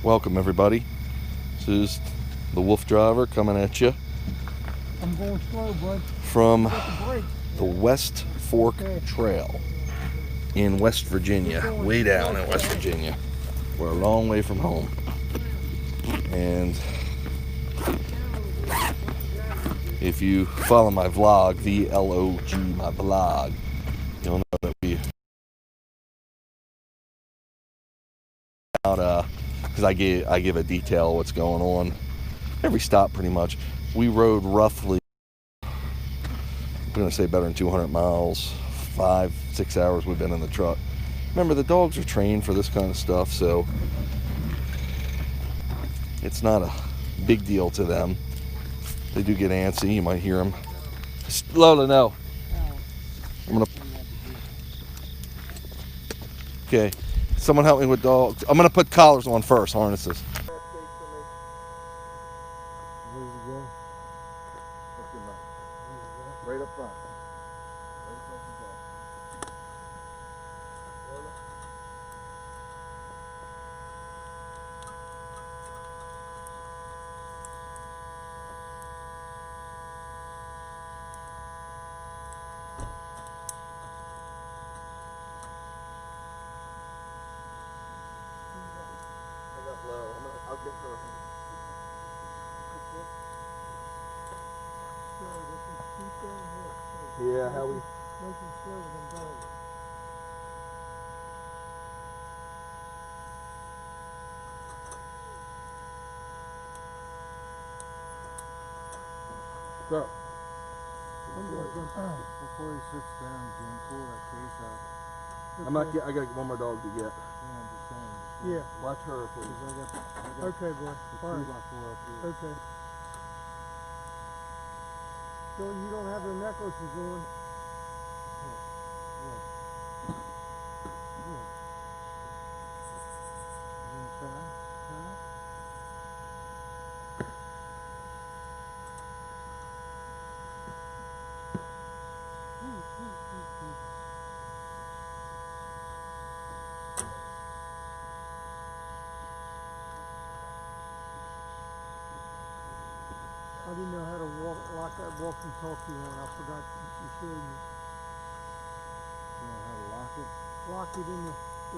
Welcome everybody. This is the Wolf Driver coming at you I'm going slow, bud. from Take a break. the West Fork Trail in West Virginia, way down in West Virginia. We're a long way from home. And if you follow my vlog, VLOG, my blog, you'll know that we out because I give a detail of what's going on every stop pretty much. We rode roughly, I'm gonna say better than 200 miles, 5-6 hours we've been in the truck. Remember, the dogs are trained for this kind of stuff, so it's not a big deal to them. They do get antsy. You might hear them. Lola, no. I'm gonna. Okay, someone help me with dogs. I'm gonna put collars on first, harnesses. Where does it go? Right up front. Low. I'll get her. Yeah, how we making slow with them dogs. go. Before he sits down, Jim, pull that case out. I'm not get. I got one more dog to get. Yeah, I'm just saying. Yeah. Watch her, please. Okay, boy. Fine. 3x4 up here. Okay. So you don't have the necklaces on. I didn't know how to lock that walkie-talkie on. I forgot she showed me. You know how to lock it? Lock it in the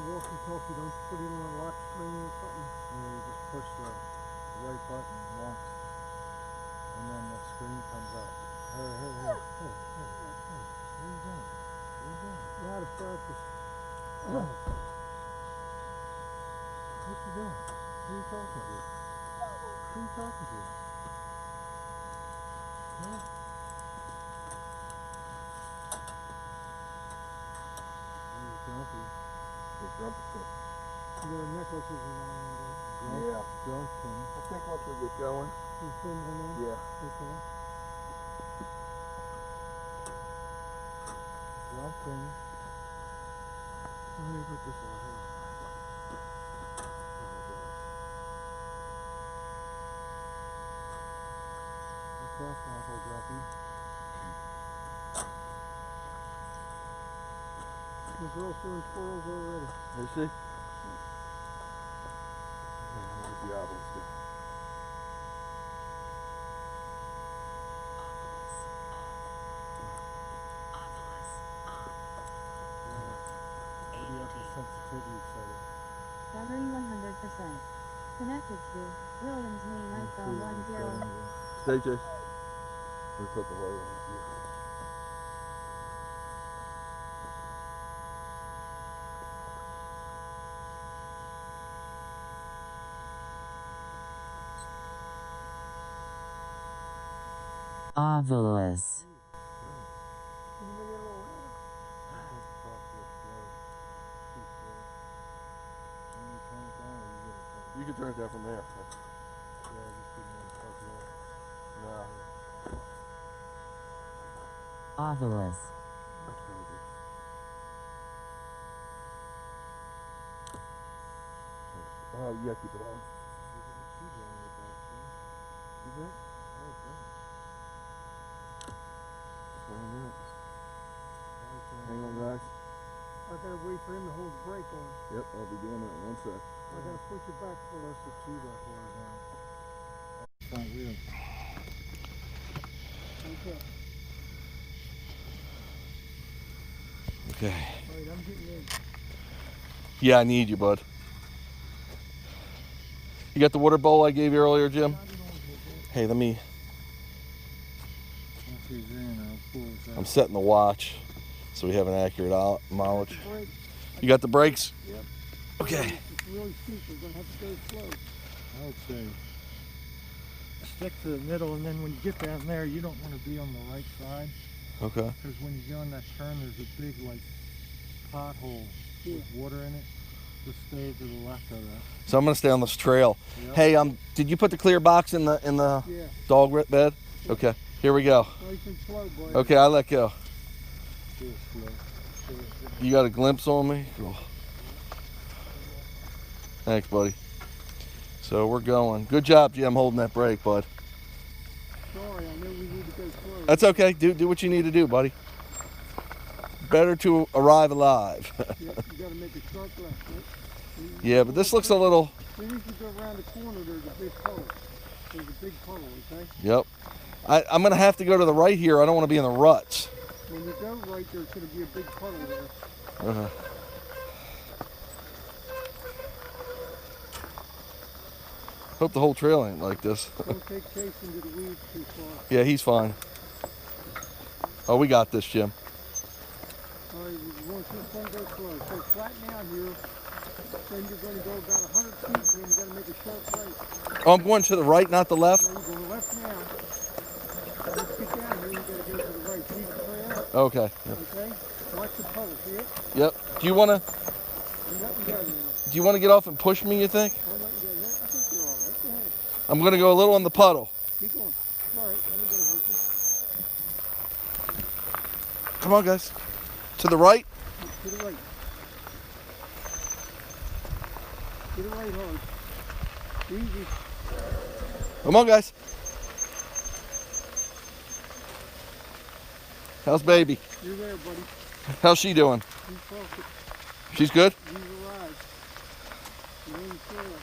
walkie-talkie. Don't you put it on a lock screen or something? Yeah, you just push the right button once, and then the screen comes up. Hey. Where you going? You're out of practice. What you doing? Who are you talking to? Who are you talking to? Huh? He's grumpy. He's grumpy too. You got necklaces on. Yeah. Drunken. I think once we get going. You film one on? Yeah. Okay. Drunken. Let me put this on here. That's awful grumpy. The girl's doing twirls already. Is she? The Diablo's good. What do you have the sensitivity set up? Battery 100%. Connected to Williams main iPhone 10. Stay, Chase. We put the light on here. Ovilus. Can you make it a little louder? You can turn it down from there. Yeah, I just didn't want to fuck it up. No. Ovilus. Oh, yeah, keep it on. You think? Oh, great. 20 minutes. Hang on, guys. I gotta wait for him to hold the brake on. Yep, I'll be doing that in 1 sec. I gotta push it back for us to front wheel. Okay. Okay. Alright, I'm getting in. Yeah, I need you, bud. You got the water bowl I gave you earlier, Jim? Hey, let me. Once he's in, I'll pull this out. I'm setting the watch so we have an accurate mileage. Brake. You got the brakes? Yep. Okay. It's really steep. We're going to have to go slow. I would say stick to the middle, and then when you get down there, you don't want to be on the right side. Okay. Because when you go on that turn, there's a big, like, pothole with water in it. Just stay to the left of that. So I'm gonna stay on this trail. Yep. Hey, did you put the clear box in the Yeah. dog bed? Yeah. Okay. Here we go. Nice and slow, boy. Okay, I let go. Too slow. You got a glimpse on me? Cool. Thanks, buddy. So we're going. Good job, Jim, holding that brake, bud. Sorry, I know we need to go slow. That's okay. Do what you need to do, buddy. Better to arrive alive. Yeah, you got to make a sharp left, right? Yeah, but this looks a little. As soon as you go around the corner, there's a big puddle. There's a big puddle, okay? Yep. I'm gonna have to go to the right here. I don't want to be in the ruts. When you go right, there's going to be a big puddle there. Uh-huh. Hope the whole trail ain't like this. Don't take Chase into the weeds too far. Yeah, he's fine. Oh, we got this, Jim. All right, you want this one to go slow. So flatten out here. Then you're going to go about 100 feet, and then you got to make a sharp right. Oh, I'm going to the right, not the left? Now you're going left now. Let's get down here, you got to go to the right. See the trail? Okay. Yep. Okay? Watch the puddle, see it? Yep. Do you wanna I'm letting go now. get off and push me, you think? I'm letting go. I think you're all right. Go ahead. I'm gonna go a little on the puddle. Keep going. All right, let me go to hurt you. Come on, guys. To the right? To the right. To the right hard. Easy. Come on, guys. How's baby? You're there, buddy. How's she doing? He's perfect. She's good? He's arrived. You're in the trail.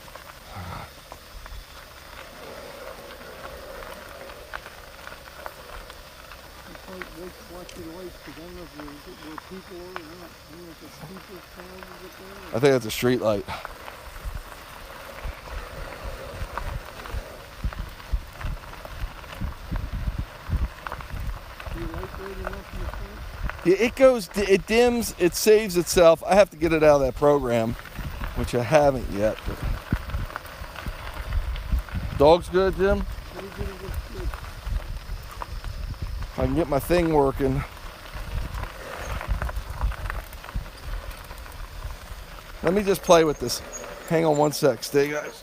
Watch your lights, because I don't know if where people are or not. I don't know if it's people's towns up there. I think that's a street light. Your light rating up in the front? Yeah, it dims, it saves itself. I have to get it out of that program, which I haven't yet. But... Dog's good, Jim? Pretty good, it looks good. I can get my thing working. Let me just play with this. Hang on one sec. Stay, guys.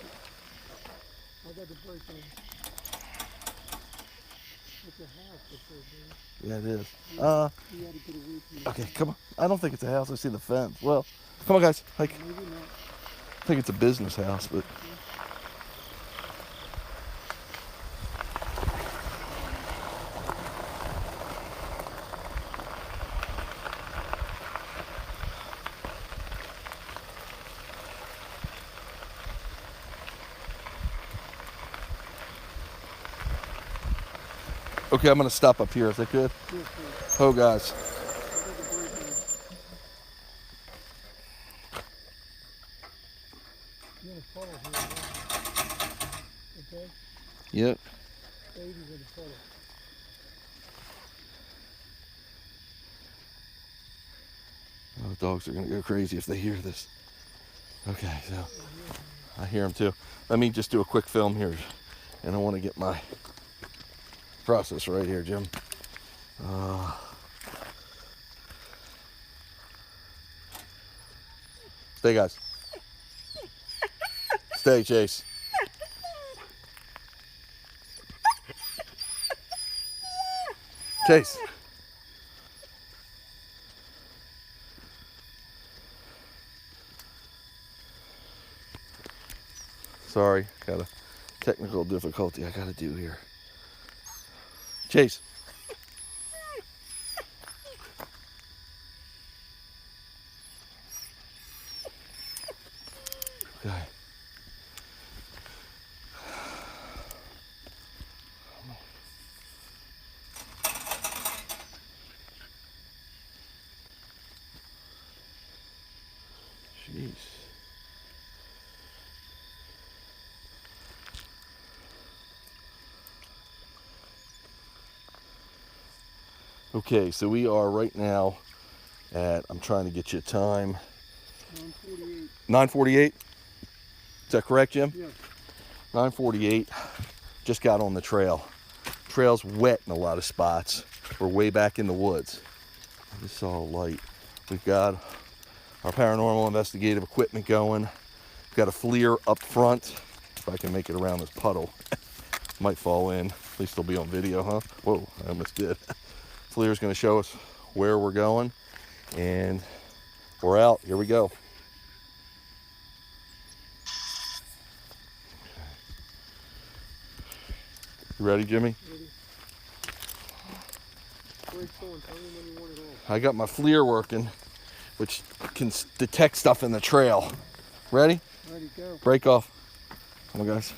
I got the brake on. It's a house up there, man. Yeah, it is. You gotta get away from it. Okay, come on. I don't think it's a house. I see the fence. Well, come on, guys. Like, Maybe not. I think it's a business house, but. Okay, I'm gonna stop up here. Is that good? Yes, sir. Oh, guys. I got the brake on. You're in a puddle here, man. Okay? Yep. Baby's in a puddle. Oh, the dogs are gonna go crazy if they hear this. Okay, so I hear them too. Let me just do a quick film here, and I want to get my process right here, Jim. Stay, guys. Stay, Chase. Chase. Sorry, got a technical difficulty I gotta do here. Chase. Okay. Okay, so we are right now at, I'm trying to get you a time, 9:48. 9:48. Is that correct, Jim? Yes. 9:48. Just got on the trail. Trail's wet in a lot of spots. We're way back in the woods. I just saw a light. We've got our paranormal investigative equipment going. We've got a FLIR up front. If I can make it around this puddle. Might fall in. At least it'll be on video, huh? Whoa, I almost did. FLIR's gonna show us where we're going. And we're out. Here we go. You ready, Jimmy? Ready. Brake's on. Tell me when you want it off. I got my FLIR working, which can detect stuff in the trail. Ready? Ready, go. Brake off. Come on, guys.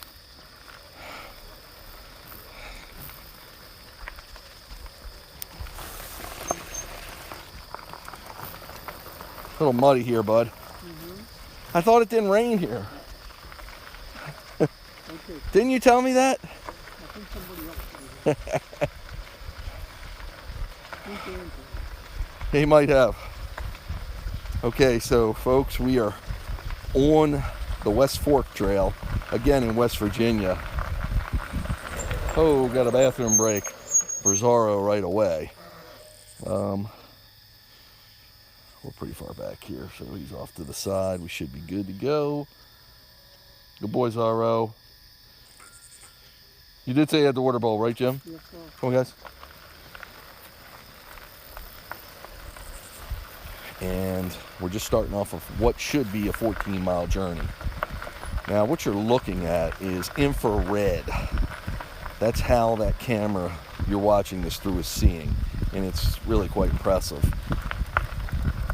A little muddy here, bud. I thought it didn't rain here. Okay. Didn't you tell me that? I think somebody else did it. Think they're into it. He might have. Okay, so folks, we are on the West Fork Trail, again in West Virginia. Oh, got a bathroom break for Zorro right away. We're pretty far back here, so he's off to the side. We should be good to go. Good boy, Zorro. You did say you had the water bowl, right, Jim? Yes, sir. Come on, guys. And we're just starting off of what should be a 14-mile journey. Now, what you're looking at is infrared. That's how that camera you're watching this through is seeing, and it's really quite impressive.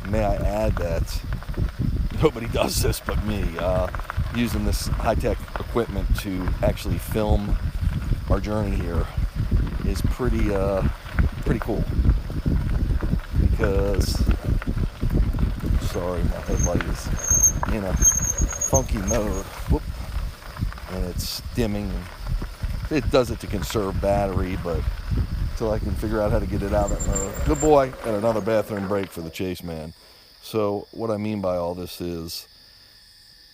May I add that nobody does this but me, using this high-tech equipment to actually film our journey here is pretty cool, because, sorry, my headlight is in a funky mode. Whoop. And it's dimming. It does it to conserve battery, but until I can figure out how to get it out of that mode. Good boy. And another bathroom break for the chase man. So what I mean by all this is,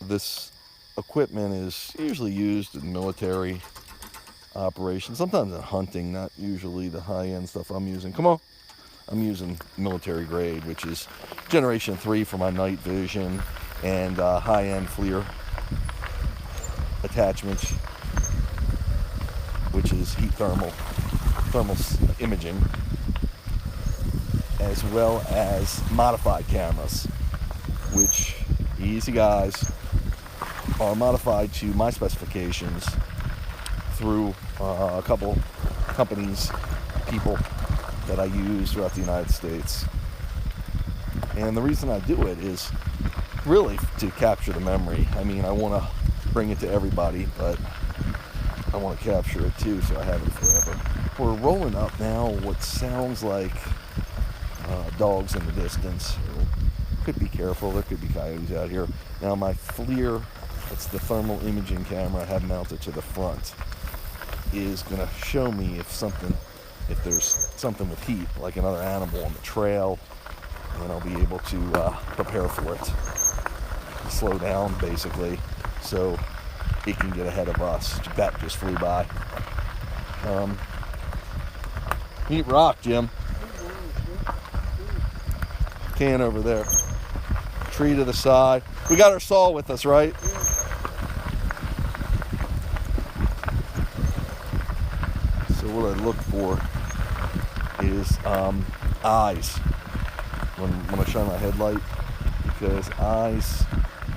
this equipment is usually used in military operations, sometimes in hunting, not usually the high-end stuff I'm using. Come on. I'm using military grade, which is generation 3 for my night vision, and high-end FLIR attachments, which is thermal imaging, as well as modified cameras, which, easy guys, are modified to my specifications through a couple companies, people that I use throughout the United States. And the reason I do it is really to capture the memory. I mean, I want to bring it to everybody, but I want to capture it too, so I have it forever. We're rolling up now what sounds like dogs in the distance. Could be careful, there could be coyotes out here. Now my FLIR, it's the thermal imaging camera I have mounted to the front, is going to show me if there's something with heat, like another animal on the trail, and I'll be able to prepare for it. Slow down, basically, so it can get ahead of us. Bat just flew by. Eat rock, Jim. Can over there. Tree to the side. We got our saw with us, right? So what I look for is eyes when I shine my headlight, because eyes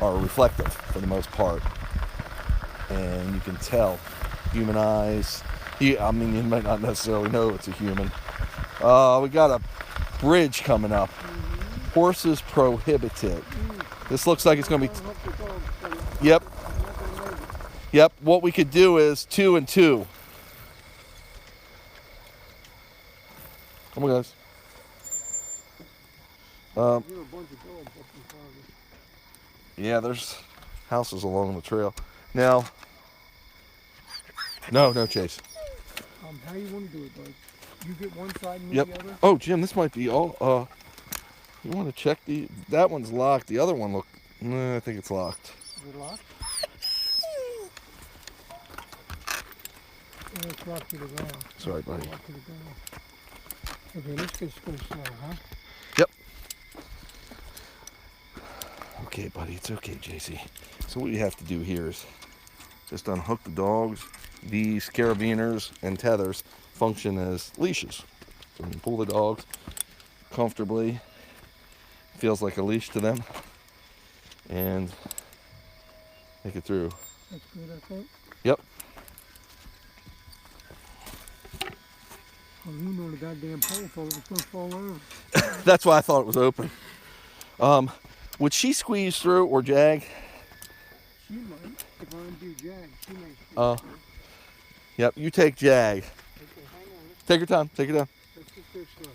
are reflective for the most part, and you can tell human eyes. I mean, you might not necessarily know it's a human. We got a bridge coming up. Horses prohibited. This looks like it's going to be. Yep. Yep. What we could do is 2 and 2. Come on, guys. Yeah, there's houses along the trail. Now, no chase. How you want to do it, bud? You get one side and me Yep. the other? Oh, Jim, this might be all. You want to check that one's locked. The other one, look. Nah, I think it's locked. Is it locked? Yeah, it's locked to the ground. Sorry, buddy. Locked to the ground. Okay, let's just go slow, huh? Yep. Okay, buddy, it's okay, JC. So what you have to do here is just unhook the dogs. These carabiners and tethers function as leashes. So you can pull the dogs comfortably. Feels like a leash to them. And take it through. That's good, I think. Yep. Well, you know the goddamn pole thought it was going to fall over. That's why I thought it was open. Would she squeeze through or jag? She might. If I undo jag, she may squeeze through. Yep, you take jag. Okay, hang on. Take your time, take your time. Let's just go slow.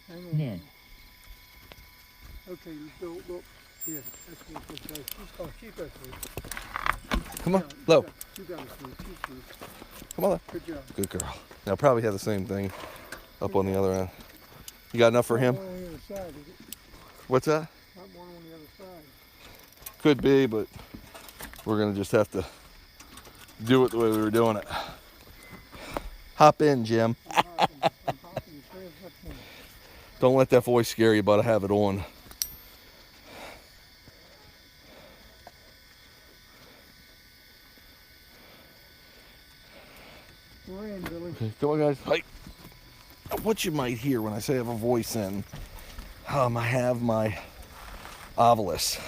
Hang on. Mid. Okay, you go, look. Yeah, that's what it does. She's got through. Come on, low. You got it through. She's through. Come on. Good job. Good girl. Now probably have the same thing up on the other end. You got enough for him? Not one on the other side, is it? What's that? Not one on the other side. Could be, but we're gonna just have to do it the way we were doing it. Hop in, Jim. I'm hopping as fast as I can. Don't let that voice scare you, but I have it on. We're in, Billy. Okay, come on, guys. Hi. What you might hear when I say I have a voice in, I have my Ovilus.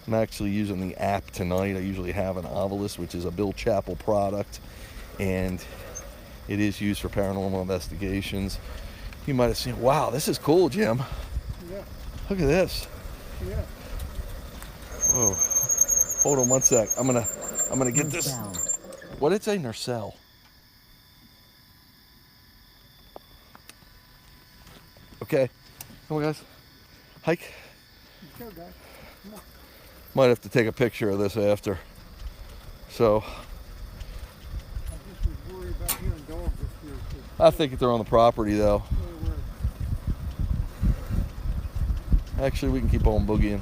I'm actually using the app tonight. I usually have an Ovilus, which is a Bill Chappell product, and it is used for paranormal investigations. You might have seen, wow, this is cool, Jim. Yeah, Look at this. yeah. Whoa. Hold on one sec. I'm gonna get this. Down. What did it say? Nurcell. Okay. Come on, guys. Hike. Let's go, guys. Come on. Might have to take a picture of this after. So, I just was worried about hearing dogs up here. I think they're on the property though. Actually, we can keep on boogieing.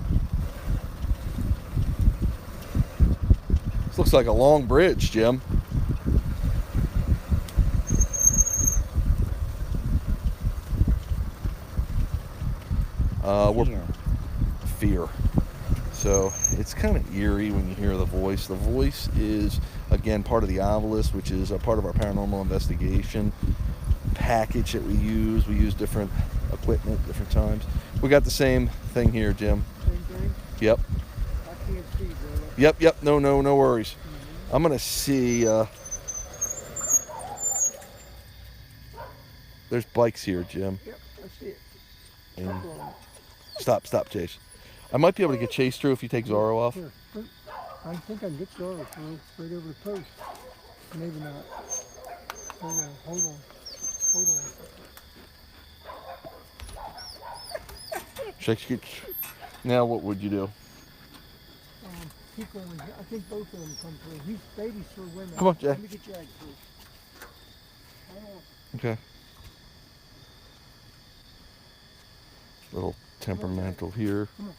This looks like a long bridge, Jim. We're Here. fear. So it's kind of eerie when you hear the voice. The voice is, again, part of the Ovilus, which is a part of our paranormal investigation package that we use. We use different equipment, different times. We got the same thing here, Jim. Same thing? Yep. I can't see, brother. Yep. No worries. I'm gonna see. There's bikes here, Jim. Yep, I see it. And Stop. stop, Chase. I might be able to get Chase through if you take Zorro off. Here, I think I can get Zorro through right over the post. Maybe not. Hold on. Chase, now what would you do? Keep going. I think both of them come through. He's baby's through women. Come on, Jack. Let me get Jag through. Hang on. Okay. Little temperamental here. Come on.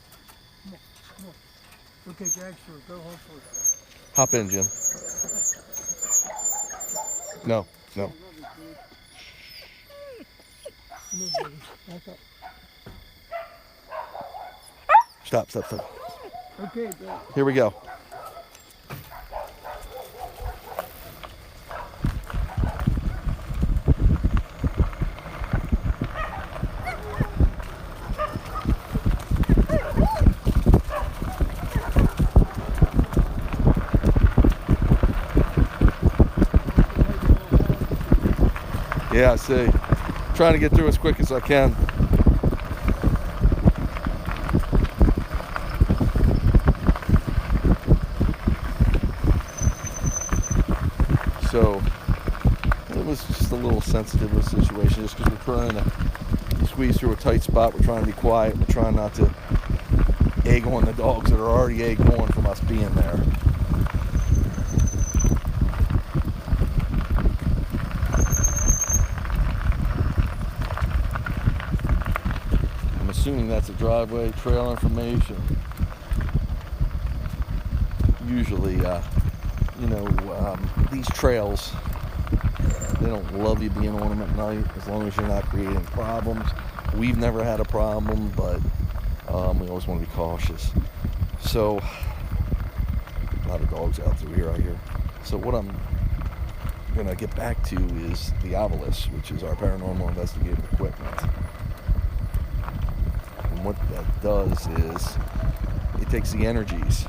Okay, Jag's through. Go home first. Hop in, Jim. No. Come on, baby. Back up. Stop. Okay, Bill. Here we go. Yeah, I see. Trying to get through as quick as I can. So it was just a little sensitive situation just because we're trying to squeeze squeeze through a tight spot. We're trying to be quiet. We're trying not to egg on the dogs that are already egged on from us being there. I'm assuming that's a driveway, trail information. Usually, these trails, they don't love you being on them at night as long as you're not creating problems. We've never had a problem, but we always want to be cautious. So, a lot of dogs out through here, I hear. So what I'm going to get back to is the Ovilus, which is our paranormal investigative equipment. And what that does is it takes the energies,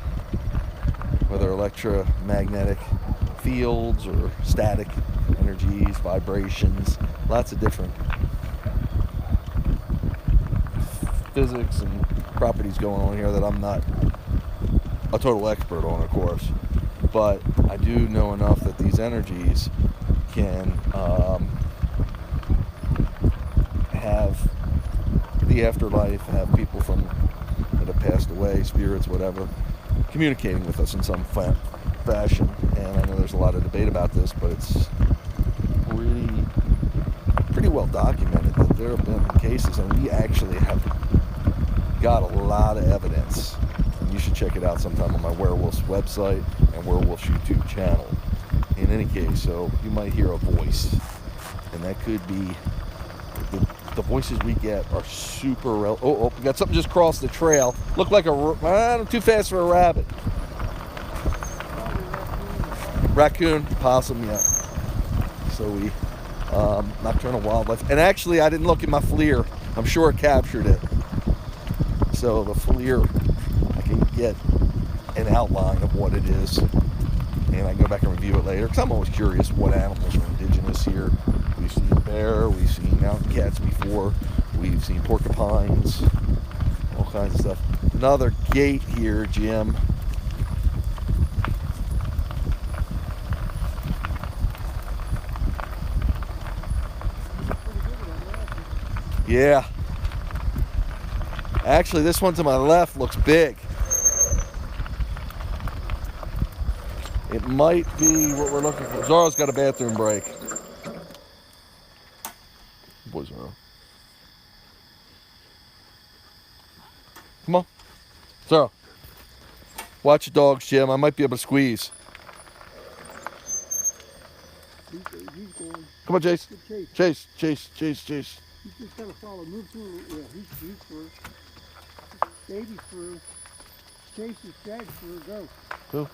whether electromagnetic fields or static energies, vibrations, lots of different physics and properties going on here that I'm not a total expert on, of course, but I do know enough that these energies can have the afterlife, have people that have passed away, spirits, whatever, communicating with us in some fashion. And I know there's a lot of debate about this, but it's pretty well documented that there have been cases, and we actually have got a lot of evidence. You should check it out sometime on my Werewolves website and Werewolves YouTube channel. In any case, so you might hear a voice, and that could be the voices we get are super we got something just crossed the trail. Looked like I'm too fast for a rabbit. Raccoon, possum, yeah. So we nocturnal wildlife, and actually I didn't look at my FLIR. I'm sure it captured it. So the FLIR, I can get an outline of what it is, and I can go back and review it later, because I'm always curious what animals are indigenous here. We've seen bear, we've seen mountain cats before, we've seen porcupines, all kinds of stuff. Another gate here, Jim. Yeah. Actually, this one to my left looks big. It might be what we're looking for. Zorro's got a bathroom break. Boy, Zorro. Come on. Zorro. Watch your dogs, Jim. I might be able to squeeze. He's going. Come on, Chase. Chase. Chase, Chase, Chase, Chase. You just gotta follow. Move through. Yeah, he's through. Baby's through. Chase is dead through. Go. Go.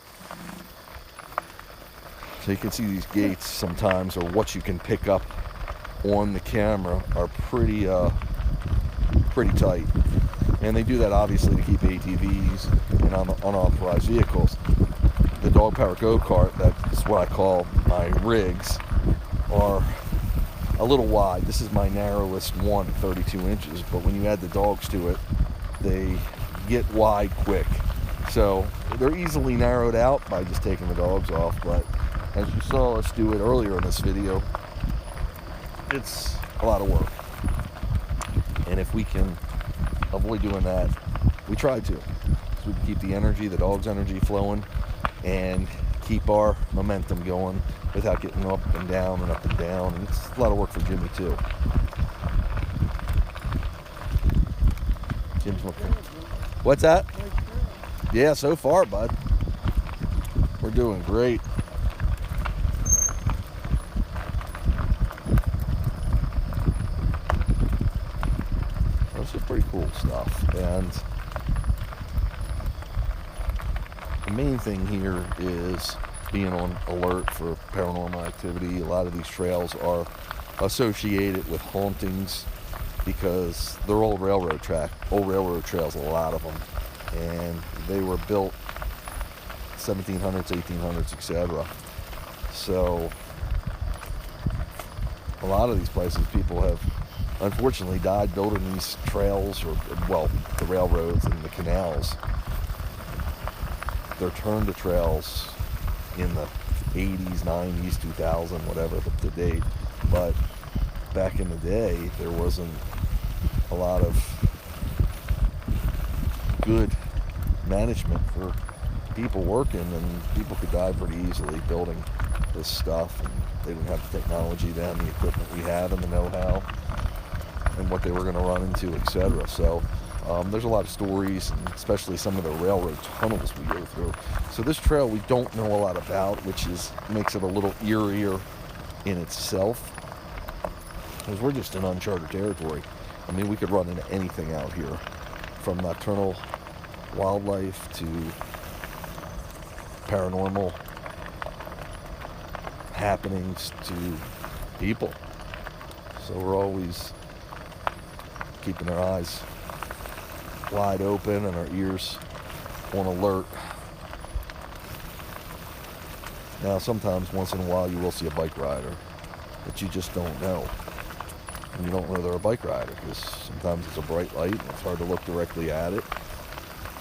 So you can see these gates sometimes, or what you can pick up on the camera, are pretty tight. And they do that obviously to keep ATVs and unauthorized vehicles. The dog power go-kart, that's what I call my rigs, are a little wide. This is my narrowest one, 32 inches, but when you add the dogs to it, they get wide quick. So they're easily narrowed out by just taking the dogs off, but as you saw us do it earlier in this video, it's a lot of work. And if we can avoid doing that, we try to. So we can keep the energy, the dog's energy flowing, and keep our momentum going without getting up and down and up and down. And it's a lot of work for Jimmy too. Jim's looking. What's that? Yeah, so far, bud. We're doing great. This is pretty cool stuff. And the main thing here is being on alert for paranormal activity. A lot of these trails are associated with hauntings because they're old railroad trails, a lot of them. And they were built 1700s, 1800s, etc. So a lot of these places, people have unfortunately died building these trails, or, well, the railroads and the canals. They're turned to trails in the 80s, 90s, 2000, whatever the date. But back in the day, there wasn't a lot of good management for people working, and people could die pretty easily building this stuff, and they didn't have the technology then, the equipment we have, and the know-how, and what they were going to run into, etc. So there's a lot of stories, and especially some of the railroad tunnels we go through. So this trail we don't know a lot about, which makes it a little eerier in itself, because we're just in uncharted territory. I mean, we could run into anything out here, from nocturnal wildlife to paranormal happenings to people. So we're always keeping our eyes wide open and our ears on alert. Now, sometimes, once in a while, you will see a bike rider, but you just don't know. And you don't know they're a bike rider, because sometimes it's a bright light and it's hard to look directly at it.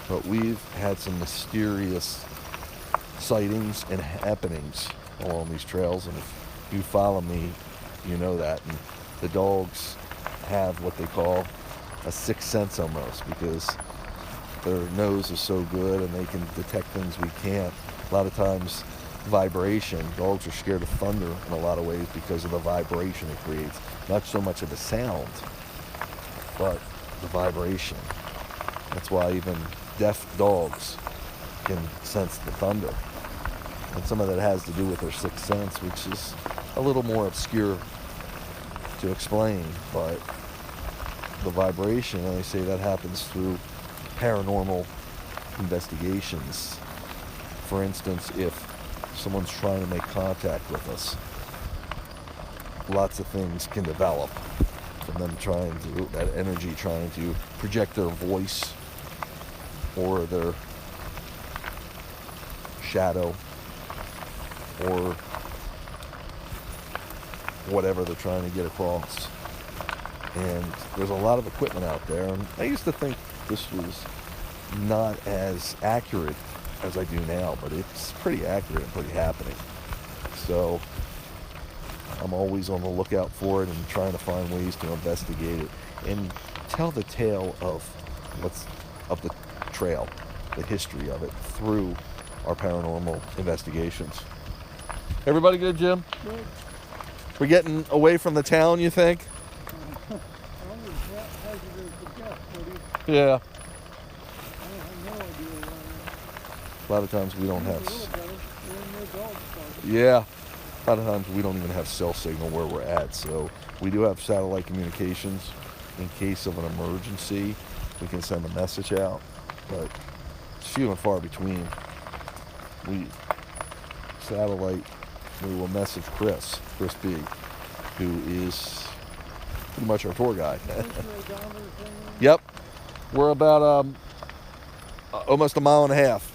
But we've had some mysterious sightings and happenings along these trails, and if you follow me, you know that. And the dogs have what they call a sixth sense almost, because their nose is so good and they can detect things we can't. A lot of times, vibration. Dogs are scared of thunder in a lot of ways because of the vibration it creates. Not so much of the sound, but the vibration. That's why even deaf dogs can sense the thunder. And some of that has to do with their sixth sense, which is a little more obscure to explain, but the vibration, and I say that happens through paranormal investigations. For instance, if someone's trying to make contact with us, lots of things can develop from them trying to, that energy trying to project their voice or their shadow or whatever they're trying to get across. And there's a lot of equipment out there, and I used to think this was not as accurate as I do now, but it's pretty accurate and pretty happening. So I'm always on the lookout for it and trying to find ways to investigate it and tell the tale of the trail, the history of it, through our paranormal investigations. Everybody good, Jim? Good. We're getting away from the town, you think? Yeah. A lot of times we don't have. Yeah. A lot of times we don't even have cell signal where we're at, so we do have satellite communications. In case of an emergency, we can send a message out, but it's few and far between. We will message Chris B, who is pretty much our tour guide. Yep. We're about almost a mile and a half.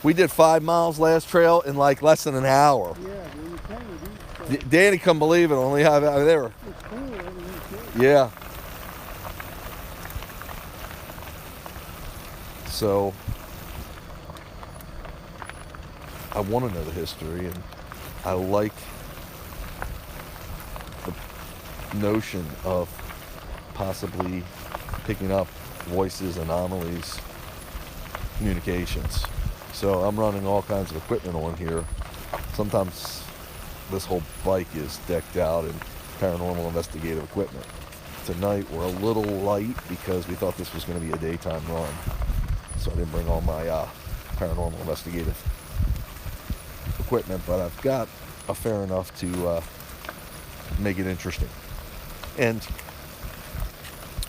We did 5 miles last trail in like less than an hour. Yeah, Danny couldn't believe it. Only they were. it's cool, everything's good. Yeah. So I want to know the history, and I like the notion of possibly picking up voices, anomalies, communications. So I'm running all kinds of equipment on here. Sometimes this whole bike is decked out in paranormal investigative equipment. Tonight we're a little light because we thought this was going to be a daytime run. So I didn't bring all my paranormal investigative equipment, but I've got a fair enough to make it interesting. And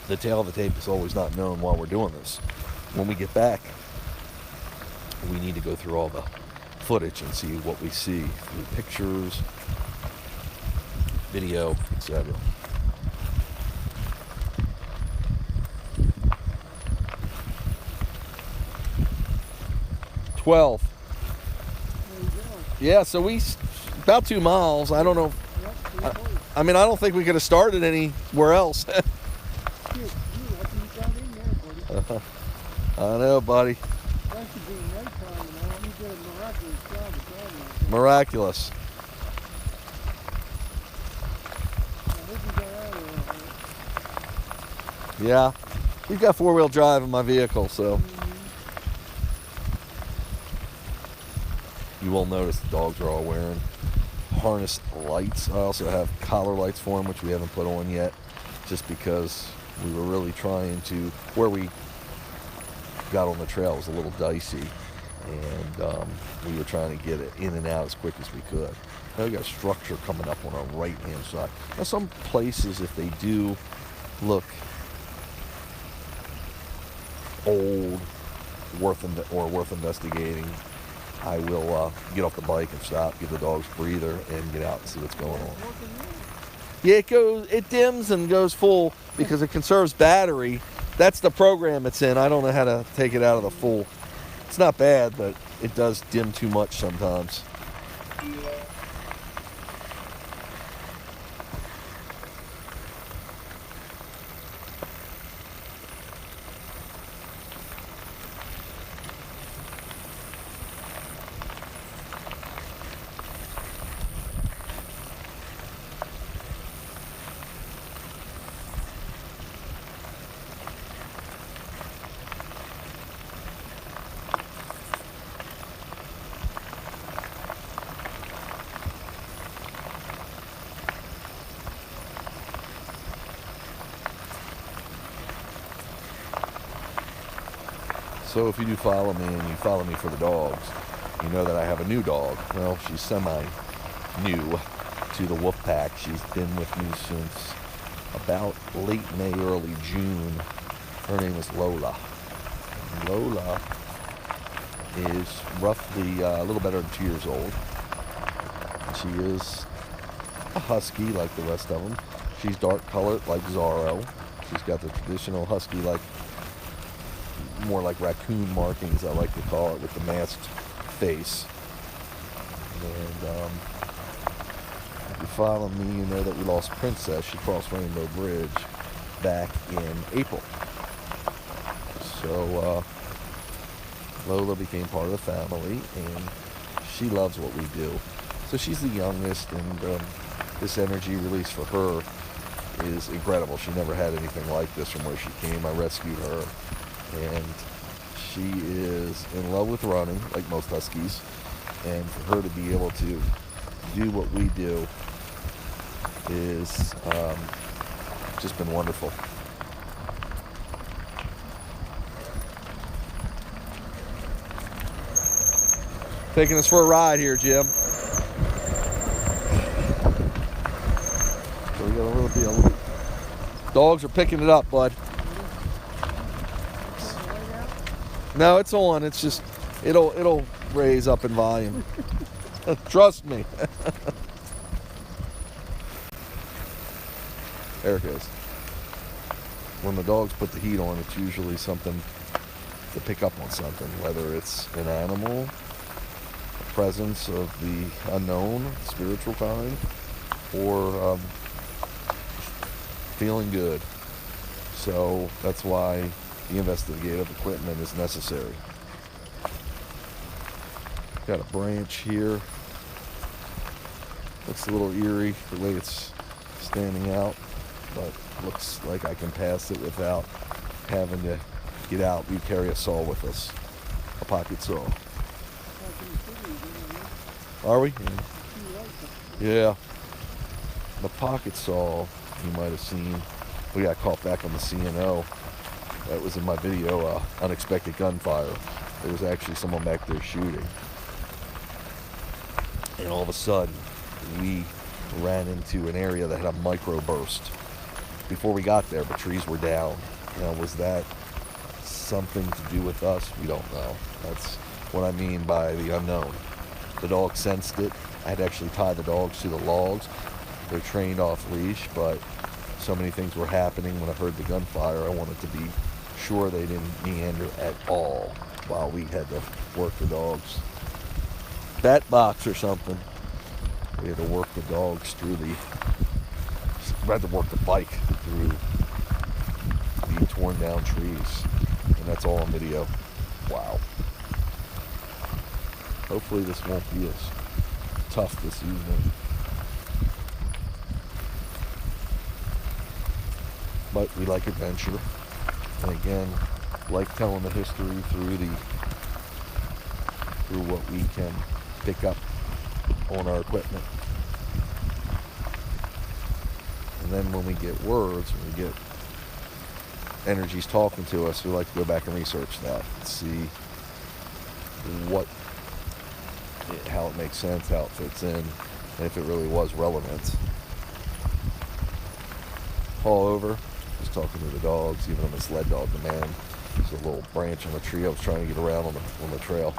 the tail of the tape is always not known while we're doing this. When we get back, we need to go through all the footage and see what we see through pictures, video, etc. $12. Yeah, so we about 2 miles. I don't know. I mean, I don't think we could have started anywhere else. I know, buddy. Miraculous. Yeah. You've got four-wheel drive in my vehicle, so. You will notice the dogs are all wearing harness lights. I also have collar lights for them, which we haven't put on yet, just because we were really trying to, where we got on the trail was a little dicey, and we were trying to get it in and out as quick as we could. Now we got a structure coming up on our right-hand side. Now some places, if they do look old, worth investigating, I will get off the bike and stop, give the dogs a breather, and get out and see what's going on. Yeah, it dims and goes full because it conserves battery. That's the program it's in. I don't know how to take it out of the full. It's not bad, but it does dim too much sometimes. So if you do follow me and you follow me for the dogs, you know that I have a new dog. Well, she's semi-new to the wolf pack. She's been with me since about late May, early June. Her name is Lola. And Lola is roughly a little better than 2 years old. She is a husky like the rest of them. She's dark colored like Zorro. She's got the traditional husky, like more like raccoon markings, I like to call it, with the masked face. And if you follow me, you know that we lost Princess. She crossed Rainbow Bridge back in April. So Lola became part of the family, and she loves what we do. So she's the youngest, and this energy release for her is incredible. She never had anything like this from where she came. I rescued her, and she is in love with running, like most huskies, and for her to be able to do what we do is just been wonderful. Taking us for a ride here, Jim. So we got a little bit. Dogs are picking it up, bud. No, it's on. It's just it'll raise up in volume. Trust me. There it goes. When the dogs put the heat on, it's usually something to pick up on something, whether it's an animal, a presence of the unknown, spiritual kind, or feeling good. So that's why the investigative equipment is necessary. Got a branch here. Looks a little eerie the way it's standing out, but looks like I can pass it without having to get out. We carry a saw with us, a pocket saw. Are we? Yeah. The pocket saw, you might have seen, we got caught back on the C&O. That was in my video, unexpected gunfire. There was actually someone back there shooting. And all of a sudden, we ran into an area that had a microburst before we got there, but trees were down. Now, was that something to do with us? We don't know. That's what I mean by the unknown. The dog sensed it. I had to actually tie the dogs to the logs. They're trained off leash, but so many things were happening when I heard the gunfire. I wanted to be sure they didn't meander at all while we had to work the dogs. Bat box or something. We had to work the dogs through we had to work the bike through the torn down trees. And that's all on video. Wow. Hopefully this won't be as tough this evening. but we like adventure. And again, like telling the history through what we can pick up on our equipment. And then when we get words, when we get energies talking to us, we like to go back and research that, see how it makes sense, how it fits in, and if it really was relevant. All over, just talking to the dogs, even on the sled dog, the man. There's a little branch on the tree I was trying to get around on the trail.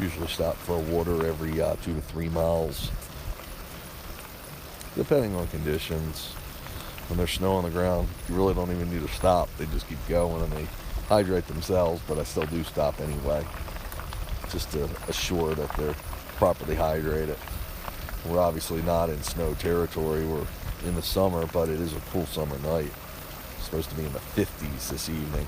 Usually stop for water every 2 to 3 miles, depending on conditions. When there's snow on the ground, you really don't even need to stop. They just keep going and they hydrate themselves, but I still do stop anyway, just to assure that they're properly hydrated. We're obviously not in snow territory. We're in the summer, but it is a cool summer night. It's supposed to be in the 50s this evening.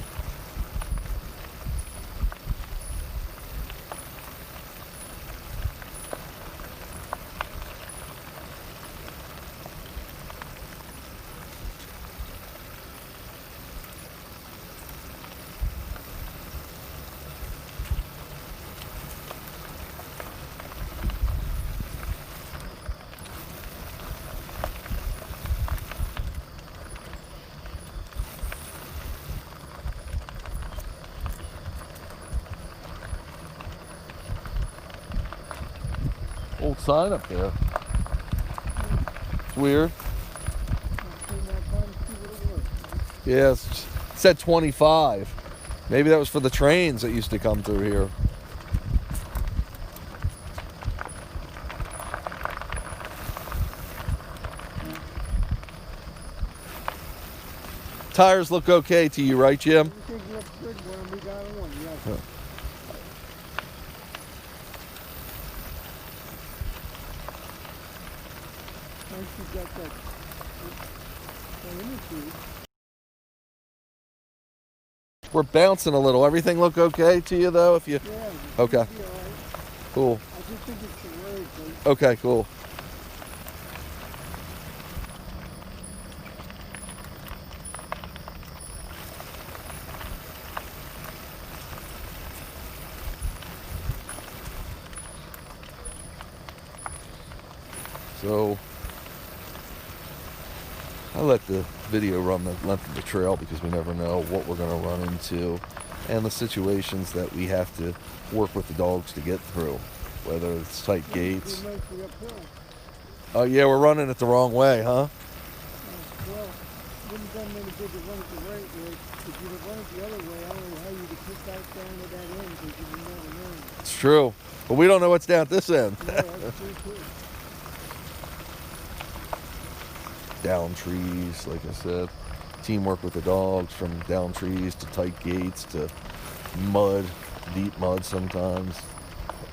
Old sign up there. It's weird. Yeah, it said 25. Maybe that was for the trains that used to come through here. Tires look okay to you, right, Jim? Everything looks good when we got on, yes. Huh. Once you got that energy. We're bouncing a little. Everything look okay to you, though? If you Yeah. Okay. It'll be all right. Cool. I just think it's the word, but Okay, cool. So I let the video run the length of the trail because we never know what we're going to run into and the situations that we have to work with the dogs to get through, whether it's tight gates. it's nicely uphill. Oh yeah, we're running it the wrong way, huh? Well, wouldn't done any good to run it the right way. If you'd have run it the other way, I don't know how you'd have kicked out down to that end because you would never know. It's true. But we don't know what's down at this end. Yeah, that's true too. Down trees, like I said. Teamwork with the dogs, from down trees to tight gates to mud, deep mud sometimes,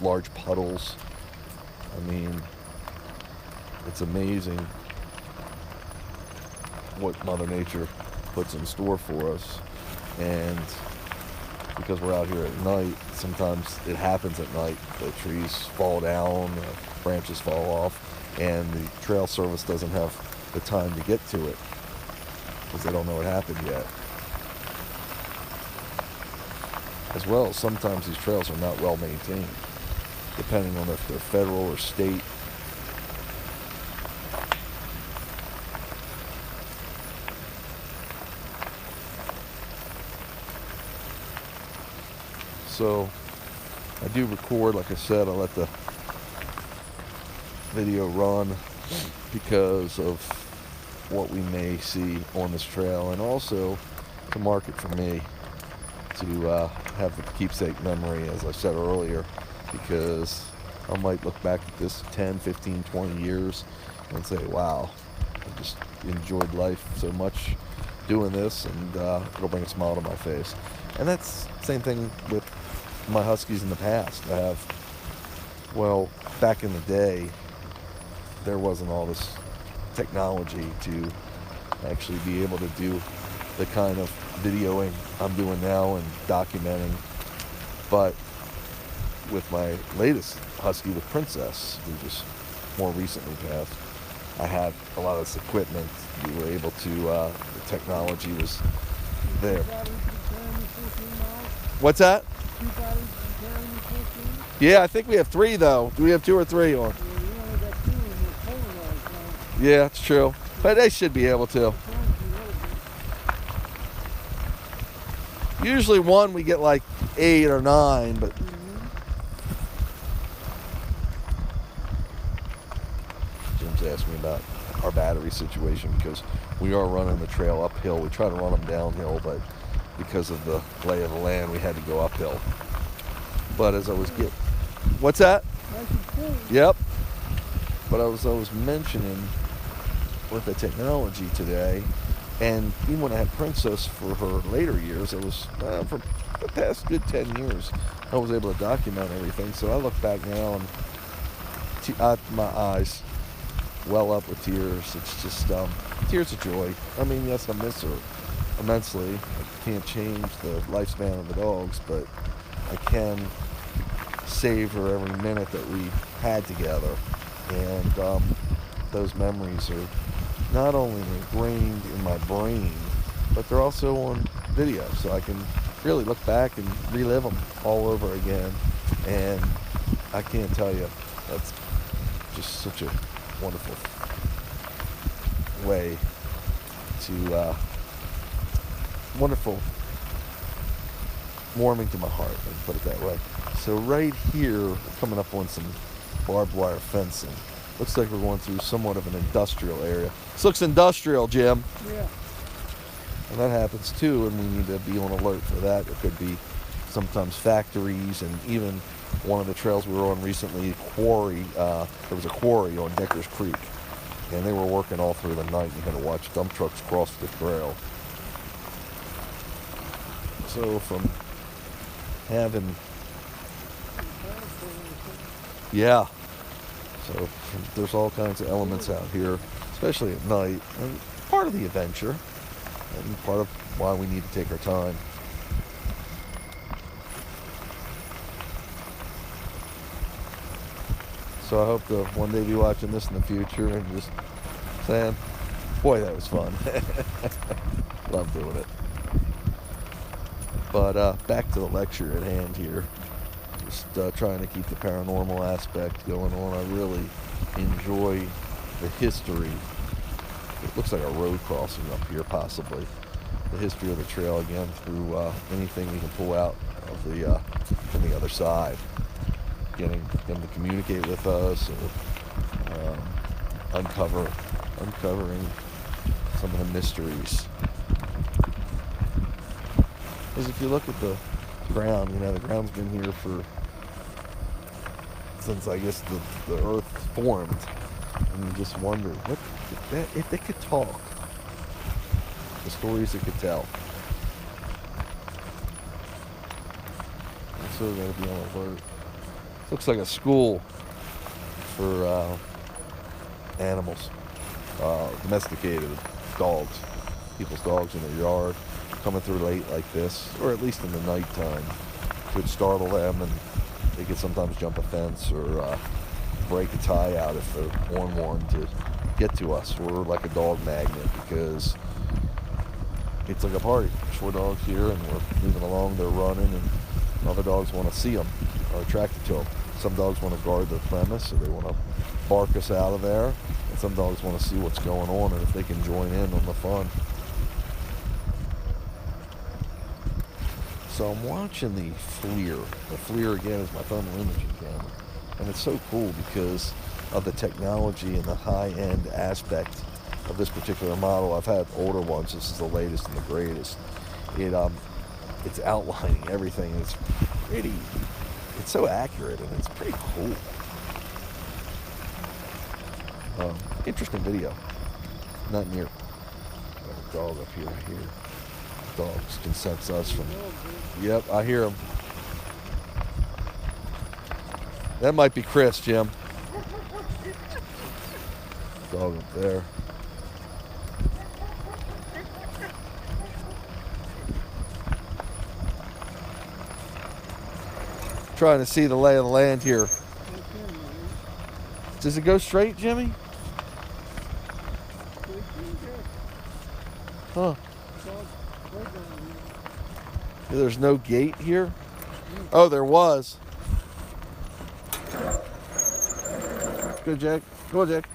large puddles. I mean, it's amazing what Mother Nature puts in store for us. And because we're out here at night, sometimes it happens at night. The trees fall down, the branches fall off, and the trail service doesn't have the time to get to it because they don't know what happened yet. As well, sometimes these trails are not well maintained, depending on if they're federal or state. So I do record, like I said, I let the video run because of what we may see on this trail, and also to mark it for me to have the keepsake memory, as I said earlier, because I might look back at this 10, 15, 20 years and say, wow, I just enjoyed life so much doing this, and it'll bring a smile to my face. And that's the same thing with my Huskies in the past. Well, back in the day, there wasn't all this technology to actually be able to do the kind of videoing I'm doing now and documenting. But with my latest Husky with Princess, who just more recently passed, I had a lot of this equipment. We were able to, the technology was there. What's that? Yeah, I think we have 3 though. Do we have 2 or 3 on? Yeah, it's true. But they should be able to. Usually one we get like 8 or 9, but Jim's asking me about our battery situation because we are running the trail uphill. We try to run them downhill, but because of the lay of the land, we had to go uphill. But as I was what's that? Yep. But as I was mentioning with the technology today, and even when I had Princess for her later years, it was for the past good 10 years, I was able to document everything. So I look back now and my eyes well up with tears. It's just tears of joy. I mean, yes, I miss her immensely. I can't change the lifespan of the dogs, but I can savor every minute that we had together. And those memories are not only ingrained in my brain, but they're also on video, so I can really look back and relive them all over again. And I can't tell you, that's just such a wonderful way to, wonderful, warming to my heart, let me put it that way. So right here, we're coming up on some barbed wire fencing. Looks like we're going through somewhat of an industrial area. This looks industrial, Jim. Yeah. And that happens too, and we need to be on alert for that. There could be sometimes factories, and even one of the trails we were on recently, quarry. There was a quarry on Deckers Creek, and they were working all through the night. You had to watch dump trucks cross the trail. So from having, yeah. So there's all kinds of elements out here, especially at night, and part of the adventure, and part of why we need to take our time. So I hope to one day be watching this in the future and just saying, boy, that was fun. Love doing it. But back to the lecture at hand here. Just trying to keep the paranormal aspect going on. I really enjoy the history. It looks like a road crossing up here, possibly. The history of the trail again through anything we can pull out of the from the other side. Getting them to communicate with us, or uncovering some of the mysteries. Because if you look at the ground, you know, the ground's been here since I guess the earth formed, and you just wonder what if they could talk, the stories it could tell. So we're gotta be on alert. Looks like a school for animals, domesticated dogs, people's dogs in their yard, coming through late like this, or at least in the nighttime, could startle them, and they could sometimes jump a fence or break a tie out if they're on one to get to us. We're like a dog magnet because it's like a party. There's 4 dogs here, and we're moving along, they're running, and other dogs want to see them, are attracted to them. Some dogs want to guard their premise, so they want to bark us out of there, and some dogs want to see what's going on and if they can join in on the fun. So I'm watching the FLIR. The FLIR, again, is my thermal imaging camera. And it's so cool because of the technology and the high-end aspect of this particular model. I've had older ones. This is the latest and the greatest. It's outlining everything. It's so accurate, and it's pretty cool. Interesting video. Not near. Got a dog up here. Dogs can sense us from. Yep, I hear them. That might be Chris, Jim. Dog up there. Trying to see the lay of the land here. Does it go straight, Jimmy? Huh. There's no gate here? Oh, there was. Go, Jack. Go on, Jack.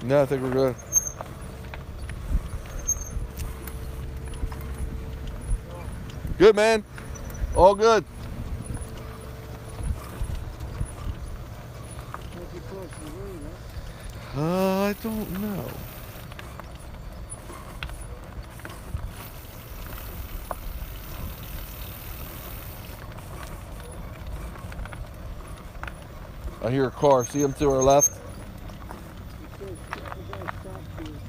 No, I think we're good. Good, man. All good. I don't know. I hear a car. See him to our left?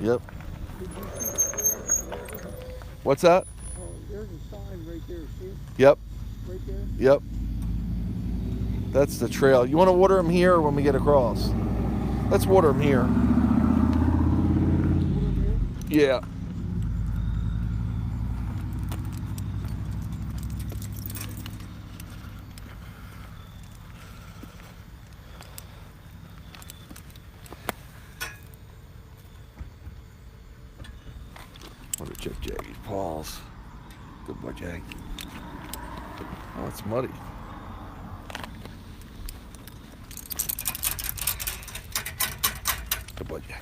Yep. What's that? Oh, there's a sign right there, see? Yep. Right there? Yep. That's the trail. You want to water them here or when we get across? Let's water them here. Yeah. I want to check Jaggy's paws. Good boy, Jag. Oh, it's muddy. Good boy, Jag.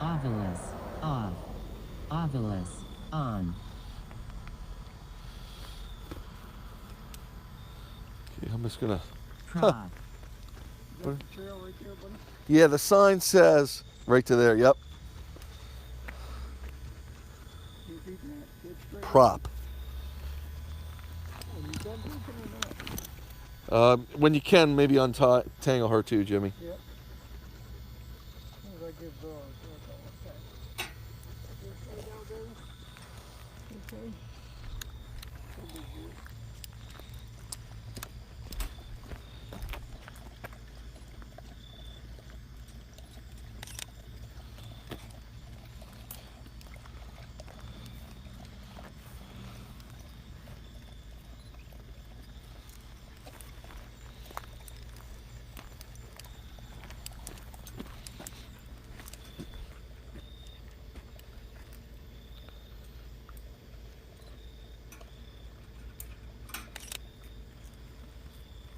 Ovilus, off. Ovilus, on. Okay, I'm just gonna. Prop. Is that the trail right there, buddy? Yeah, the sign says right to there. Yep. You keep that. Get straight. Prop. Oh, you done drinking or not? When you can, maybe untangle her too, Jimmy. Yep. As soon as I give what's that? Just lay down there. Okay. No big deal.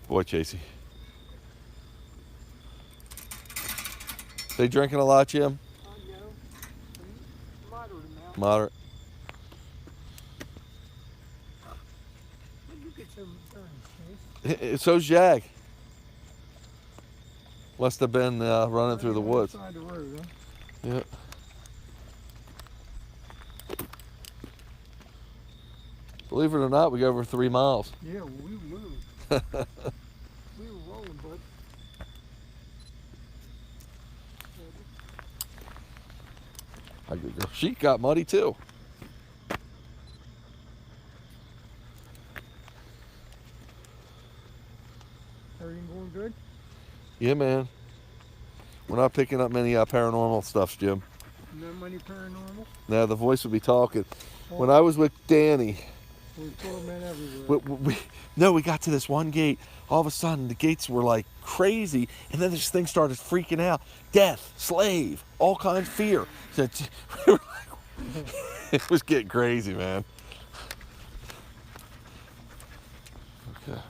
Boy, Chasey. They drinking a lot, Jim? You know, moderate amount. Moderate. When you get some turns, Chase. So's Jag. Must have been running through the woods. Side of the road, huh? Yep. Believe it or not, we go over 3 miles. Yeah, well, we moved. We were rolling, bud. How good girl. She got muddy too. Everything going good? Yeah, man. We're not picking up many paranormal stuffs, Jim. Not many paranormal? Now the voice would be talking. When I was with Danny, We saw men everywhere. we got to this one gate. All of a sudden, the gates were like crazy, and then this thing started freaking out. Death, slave, all kinds of fear. So we were like, it was getting crazy, man. Okay.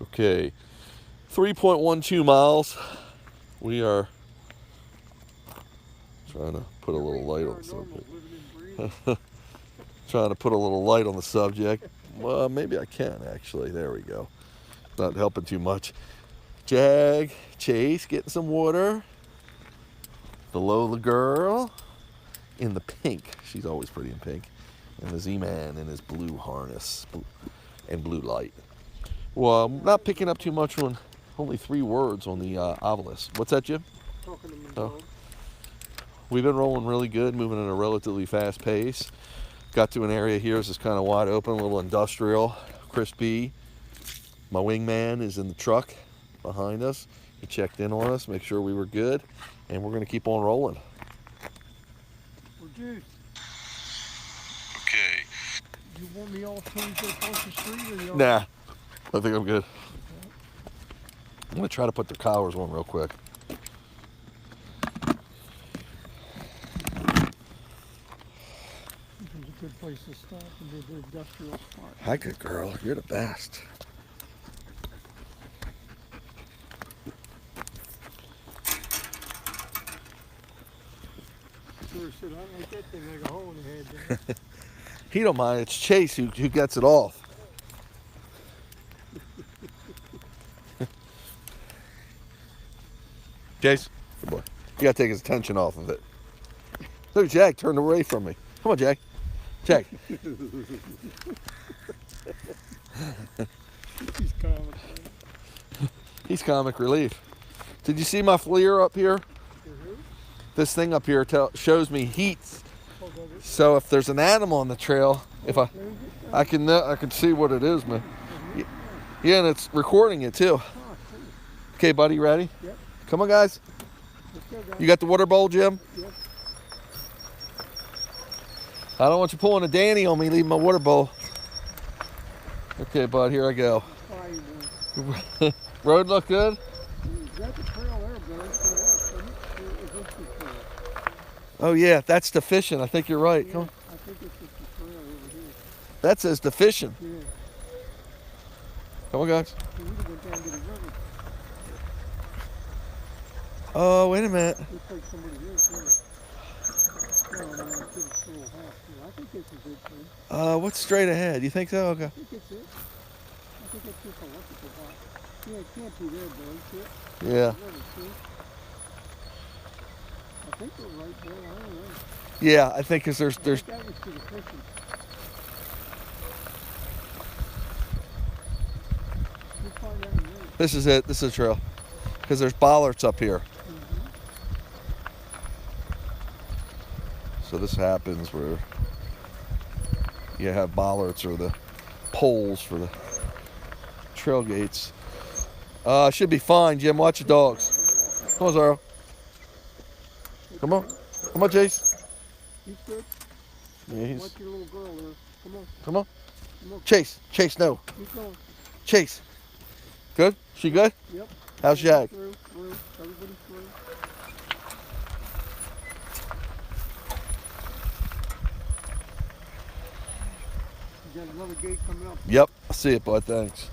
Okay. 3.12 miles. We are trying to put a little light on the subject. Trying to put a little light on the subject. Well, maybe I can actually. There we go. Not helping too much. Jag, Chase, getting some water. The Lola girl in the pink. She's always pretty in pink. And the Z-Man in his blue harness and blue light. Well, I'm not picking up too much on only 3 words on the obelisk. What's that, Jim? Talking to me, Oh. dog. We've been rolling really good, moving at a relatively fast pace. Got to an area here, it's kind of wide open, a little industrial, crispy. My wingman is in the truck behind us. He checked in on us, make sure we were good, and we're going to keep on rolling. Well, Juice, Okay. you want me all to across the street or you? Nah, I think I'm good. I'm going to try to put the collars on real quick. This is a good place to stop and do the industrial spot. Hi, good girl. You're the best. Sure said, I like that thing like a hole in the head. Didn't it? He don't mind. It's Chase who gets it off. Chase, good boy. You gotta take his attention off of it. Look, Jack turned away from me. Come on, Jack. Jack. He's comic. He's comic relief. Did you see my FLIR up here? This thing up here shows me heats. So if there's an animal on the trail, if I can see what it is, man. Yeah, and it's recording it too. Okay, buddy, you ready? Yep. Come on, guys. Let's go, guys. You got the water bowl, Jim? Yep. I don't want you pulling a Danny on me, leaving my water bowl. Okay, bud, here I go. How you doing? Road look good? You got the trail there, bro. It's the west, isn't it? Or is this the trail? Oh yeah, that's deficient. I think you're right. Yeah, Come on. I think it's just the trail over here. That says deficient. Yeah. Come on, guys. So we can go down to the river. Oh, wait a minute. Looks like somebody lives here. No, no, it's just a little house. Yeah, I think this is it, man. What's straight ahead? You think so? Okay. I think it's it. I think it's just electrical box. Yeah, it can't be there, bro. See it? Yeah. River, see? I think we're right there. I don't know. Yeah, I think because there's I think that was to the fishing. We'll find out in a minute. this is it. This is the trail. Because there's bollards up here. So this happens where you have bollards or the poles for the trail gates. Should be fine, Jim. Watch the dogs. Come on, Zara. Come on. Come on, Chase. He's good. Yeah, he's. Watch your little girl there. Come on. Come on. Come on. Chase. Chase, no. Keep going. Chase. Good? She good? Yep. How's Jag? Through. Everybody's through. You got another gate coming up. Yep. I see it, bud. Thanks.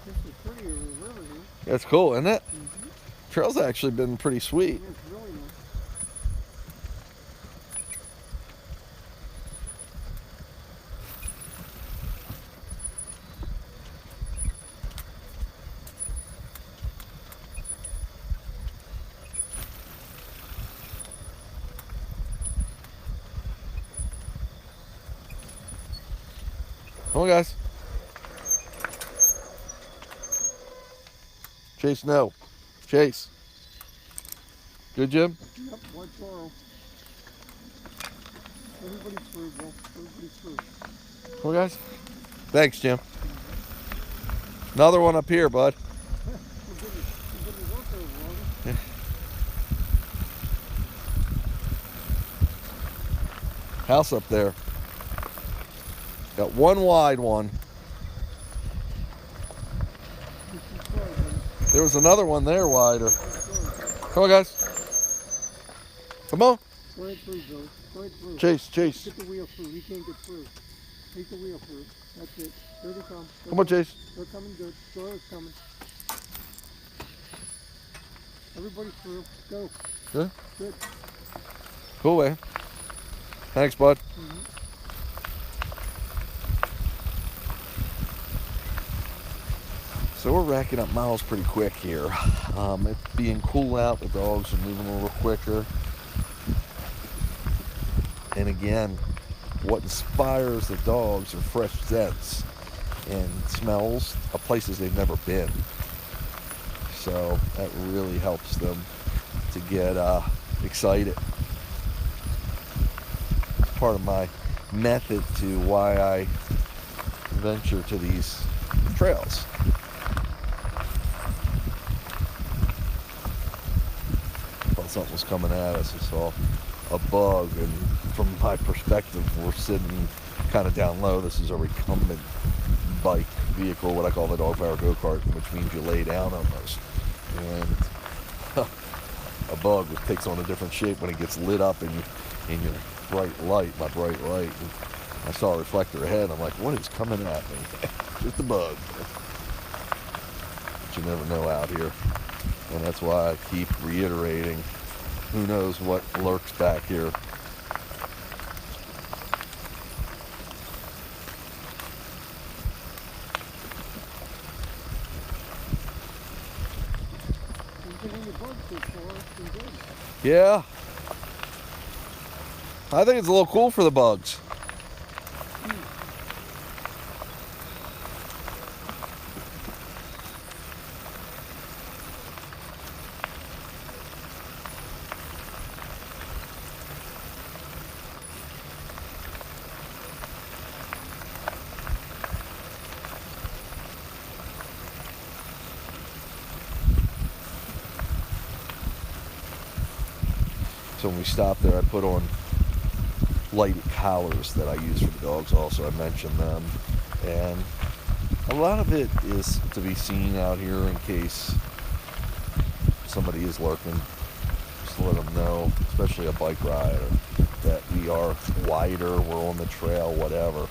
This is pretty river here. That's cool, isn't it? Mm-hmm. Trail's actually been pretty sweet. It's really nice. Come on, guys. Chase, no. Chase. Good, Jim? Yep, one sorrow. Everybody's through, bro. Everybody's through. Come on, guys. Thanks, Jim. Another one up here, bud. We're getting work over, Roger. House up there. Got one wide one. There was another one there wider. Come on, guys. Come on. Go ahead through, Joe. Go ahead through. Chase, Chase. Get the wheel through. He can't get through. Take the wheel through. That's it. Here they come. Come on, Chase. They're coming good. Soil's coming. Everybody through. Go. Good? Good. Cool way. Thanks, bud. So we're racking up miles pretty quick here. It being cool out, the dogs are moving a little quicker. And again, what inspires the dogs are fresh scents and smells of places they've never been. So that really helps them to get excited. Part of my method to why I venture to these trails. Thought something was coming at us. I saw a bug, and from my perspective, we're sitting kind of down low. This is a recumbent bike vehicle, what I call the dog power go-kart, which means you lay down almost. And a bug takes on a different shape when it gets lit up in your bright light, my bright light. And I saw a reflector ahead. I'm like, what is coming at me? Just a bug. But you never know out here. And that's why I keep reiterating, who knows what lurks back here. Yeah. I think it's a little cool for the bugs. So when we stopped there, I put on lighted collars that I use for the dogs also. I mentioned them. And a lot of it is to be seen out here in case somebody is lurking. Just to let them know, especially a bike rider, that we are wider, we're on the trail, whatever,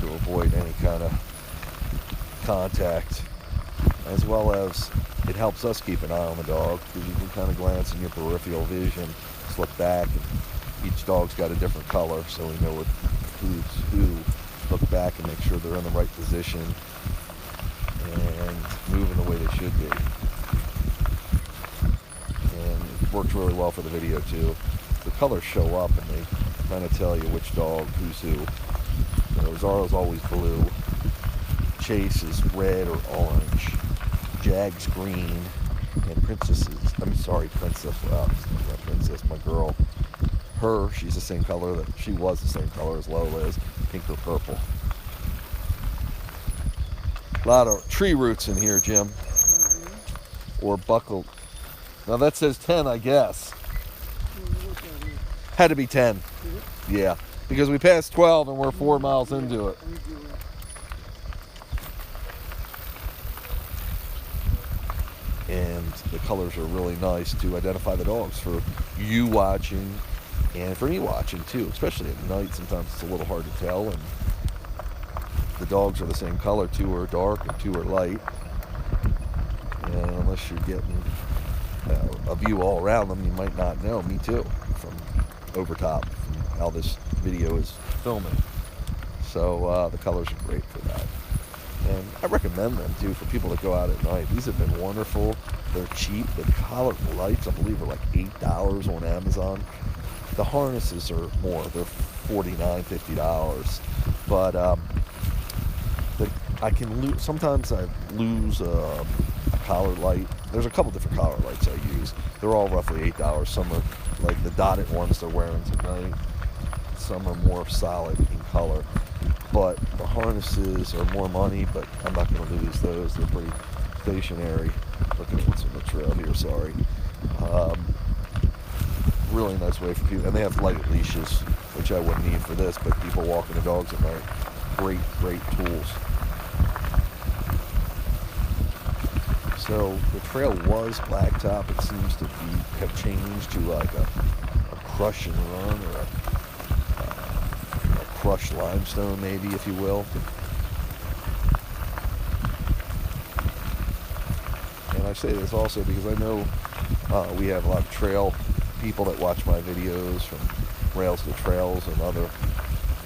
to avoid any kind of contact. As well as it helps us keep an eye on the dog, because you can kind of glance in your peripheral vision, just look back, and each dog's got a different color, so we know who's who. Look back and make sure they're in the right position and moving the way they should be. And it works really well for the video too. The colors show up and they kind of tell you which dog, who's who. You know, Zara's always blue, Chase is red or orange, Jag's green, and Princess, well, not Princess, my girl, she's the same color she was the same color as Lola is, pink or purple. A lot of tree roots in here, Jim. Or buckled. Now that says 10, I guess. Had to be 10. Yeah, because we passed 12 and we're 4 miles into it. And the colors are really nice to identify the dogs for you watching and for me watching too, especially at night. Sometimes it's a little hard to tell, and the dogs are the same color. 2 are dark and 2 are light. And unless you're getting a view all around them, you might not know. Me too, from over top, from how this video is filming. So the colors are great for that. And I recommend them too for people that go out at night. These have been wonderful. They're cheap. The colored lights, I believe, are like $8 on Amazon. The harnesses are more. They're $49, $50. But I can lose. Sometimes I lose a collar light. There's a couple different collar lights I use. They're all roughly $8. Some are like the dotted ones they're wearing tonight. Some are more solid in color. But the harnesses are more money, but I'm not going to lose those. They're pretty stationary. Looking at what's on the trail here, sorry. Really nice way for people, and they have lighted leashes, which I wouldn't need for this, but people walking the dogs at night, great tools. So the trail was blacktop. It seems to have changed to like a crush and run, or a crushed limestone, maybe, if you will. And I say this also because I know We have a lot of trail people that watch my videos, from Rails to Trails and other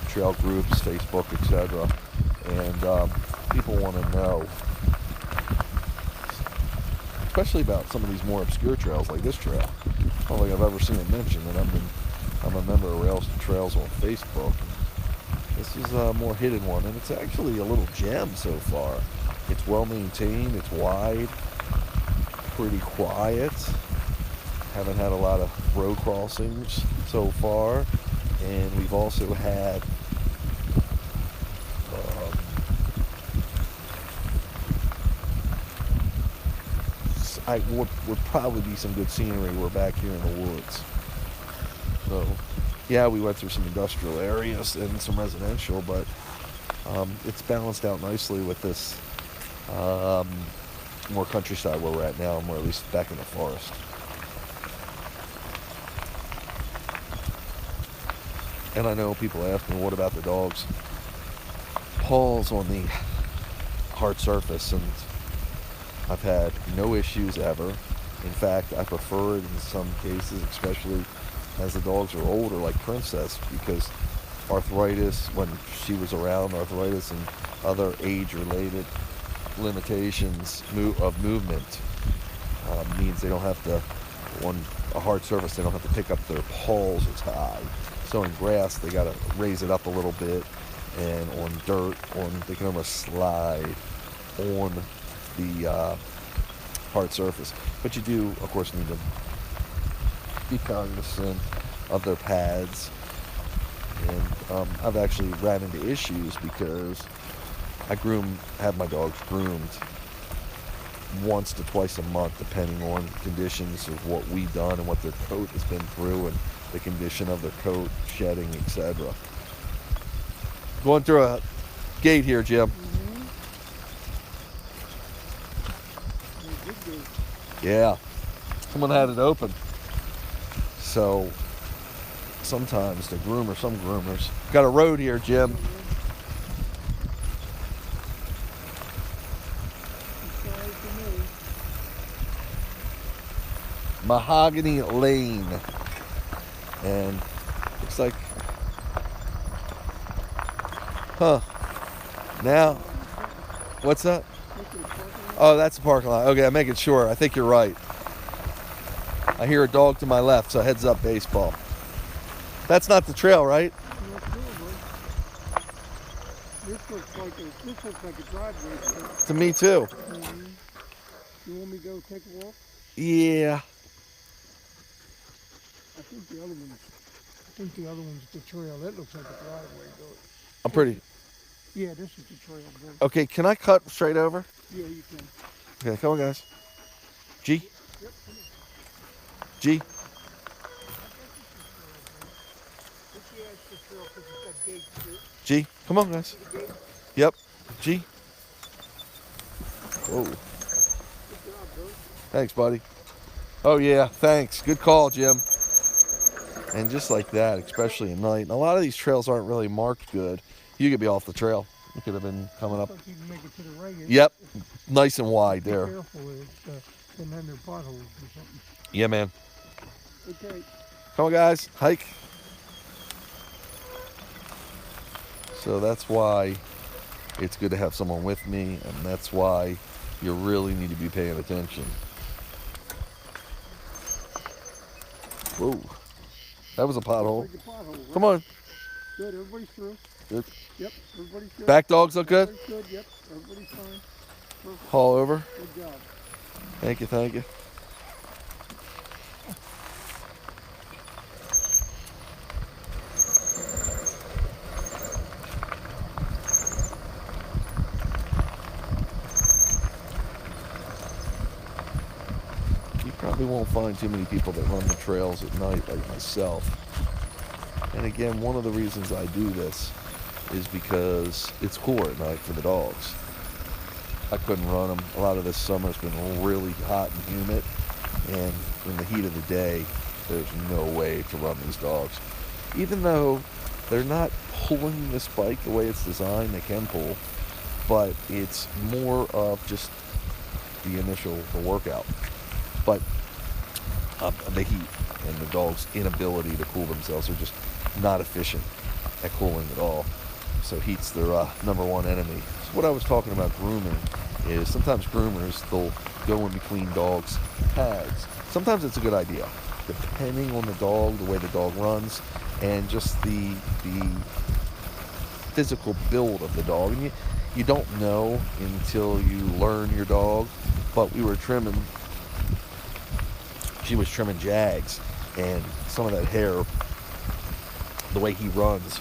trail groups, Facebook, etc. And people want to know, especially about some of these more obscure trails like this trail. I don't think I've ever seen it mentioned, and I'm a member of Rails to Trails on Facebook. This is a more hidden one, and it's actually a little gem so far. It's well maintained, it's wide, pretty quiet. Haven't had a lot of road crossings so far, and we've also had would probably be some good scenery. We're back here in the woods. So, yeah, we went through some industrial areas and some residential, but it's balanced out nicely with this more countryside where we're at now, and we're at least back in the forest. And I know people ask me, what about the dogs? Paws on the hard surface, and I've had no issues ever. In fact, I prefer it in some cases, especially as the dogs are older, like Princess, because arthritis, when she was around, arthritis and other age-related limitations of movement means they don't have to, on a hard surface, they don't have to pick up their paws as high. So in grass, they got to raise it up a little bit, and on dirt, they can almost slide on the hard surface. But you do, of course, need to be cognizant of their pads. And I've actually ran into issues because I have my dogs groomed once to twice a month, depending on conditions of what we've done and what their coat has been through and the condition of their coat, shedding, etc. Going through a gate here, Jim. Yeah, someone had it open. So sometimes some groomers, got a road here, Jim. Mahogany Lane. And looks like, now, what's that? Oh, that's the parking lot. Okay, I'm making sure. I think you're right. I hear a dog to my left, so heads up baseball. That's not the trail, right? This looks like a driveway. To me too. Mm-hmm. You want me to go take a walk? Yeah. I think the other one's the trail. That looks like a driveway, though. I'm pretty. Yeah, this is the trail. Bro. Okay, can I cut straight over? Yeah, you can. Okay, come on, guys. G? Yep, come on. G? G? Come on, guys. Yep. G? Whoa. Thanks, buddy. Oh, yeah, thanks. Good call, Jim. And just like that, especially at night. And a lot of these trails aren't really marked good. You could be off the trail. You could have been coming up. Like you can make it to the right. Yep. Nice and wide there. Be careful, and then there are potholes or something. Yeah, man. Okay. Come on, guys. Hike. So that's why it's good to have someone with me, and that's why you really need to be paying attention. Whoa. That was a pothole. Like a pothole, right? Come on. Good, everybody's through. Good. Yep, everybody's good. Back dogs look good? Everybody's good, yep, everybody's fine. Perfect. Haul over. Good job. Thank you, thank you. You probably won't find too many people that run the trails at night like myself. And again, one of the reasons I do this is because it's cooler at night for the dogs. I couldn't run them. A lot of this summer's been really hot and humid, and in the heat of the day, there's no way to run these dogs. Even though they're not pulling this bike the way it's designed, they can pull, but it's more of just the workout. But the heat and the dog's inability to cool themselves. They're just not efficient at cooling at all. So heat's their number one enemy. So what I was talking about grooming is sometimes groomers, they'll go in between dogs' pads. Sometimes it's a good idea, depending on the dog, the way the dog runs, and just the physical build of the dog. And you don't know until you learn your dog. But we were trimming, she was trimming Jags, and some of that hair, the way he runs,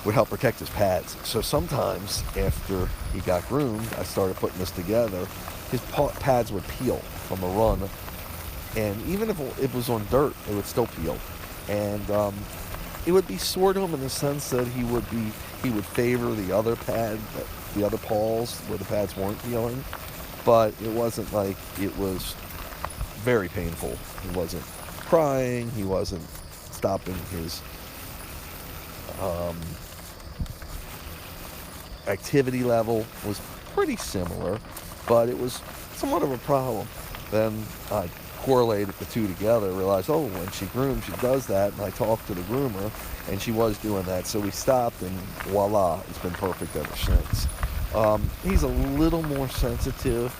would help protect his pads. So sometimes after he got groomed, I started putting this together, his pads would peel from a run, and even if it was on dirt, it would still peel. And it would be sore to him in the sense that he would favor the other pad, the other paws where the pads weren't peeling, but it wasn't like it was very painful. He wasn't crying, he wasn't stopping his activity level was pretty similar, but it was somewhat of a problem. Then I correlated the two together, realized, oh, when she grooms, she does that, and I talked to the groomer, and she was doing that, so we stopped, and voila, it's been perfect ever since. He's a little more sensitive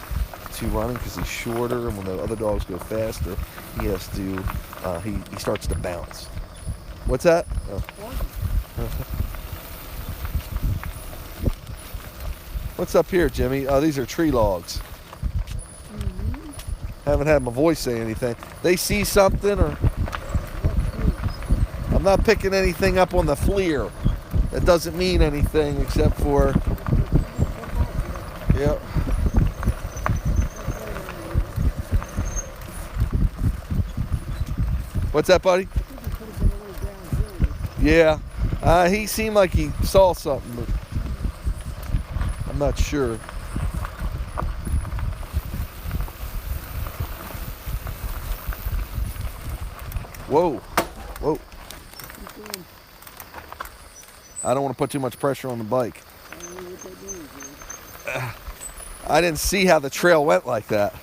to running because he's shorter, and when the other dogs go faster, he has to, he starts to bounce. What's that? Oh. What's up here, Jimmy? Oh, these are tree logs. Haven't had my voice say anything. They see something, or I'm not picking anything up on the FLIR. That doesn't mean anything except for, yep. What's that, buddy? Yeah, he seemed like he saw something, but I'm not sure. Whoa, whoa. I don't want to put too much pressure on the bike. I didn't see how the trail went like that.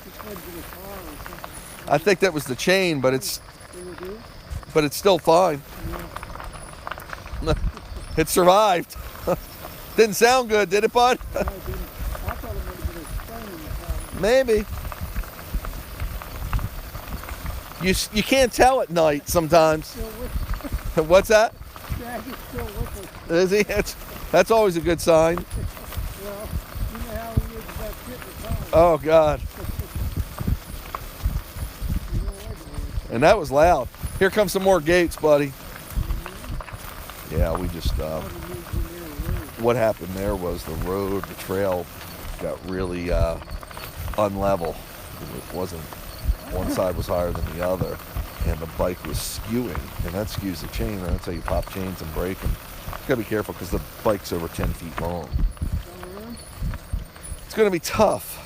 I think that was the chain, but it's still fine. It survived. Didn't sound good, did it, bud? Maybe. You can't tell at night sometimes. What's that? Is he? That's always a good sign. Well, you know how he is about getting the time. Oh, God. And that was loud. Here comes some more gates, buddy. Yeah, we just, what happened there was the road, the trail got really unlevel. It wasn't, one side was higher than the other, and the bike was skewing, and that skews the chain, and that's how you pop chains and brake, and you gotta be careful because the bike's over 10 feet long. It's gonna be tough.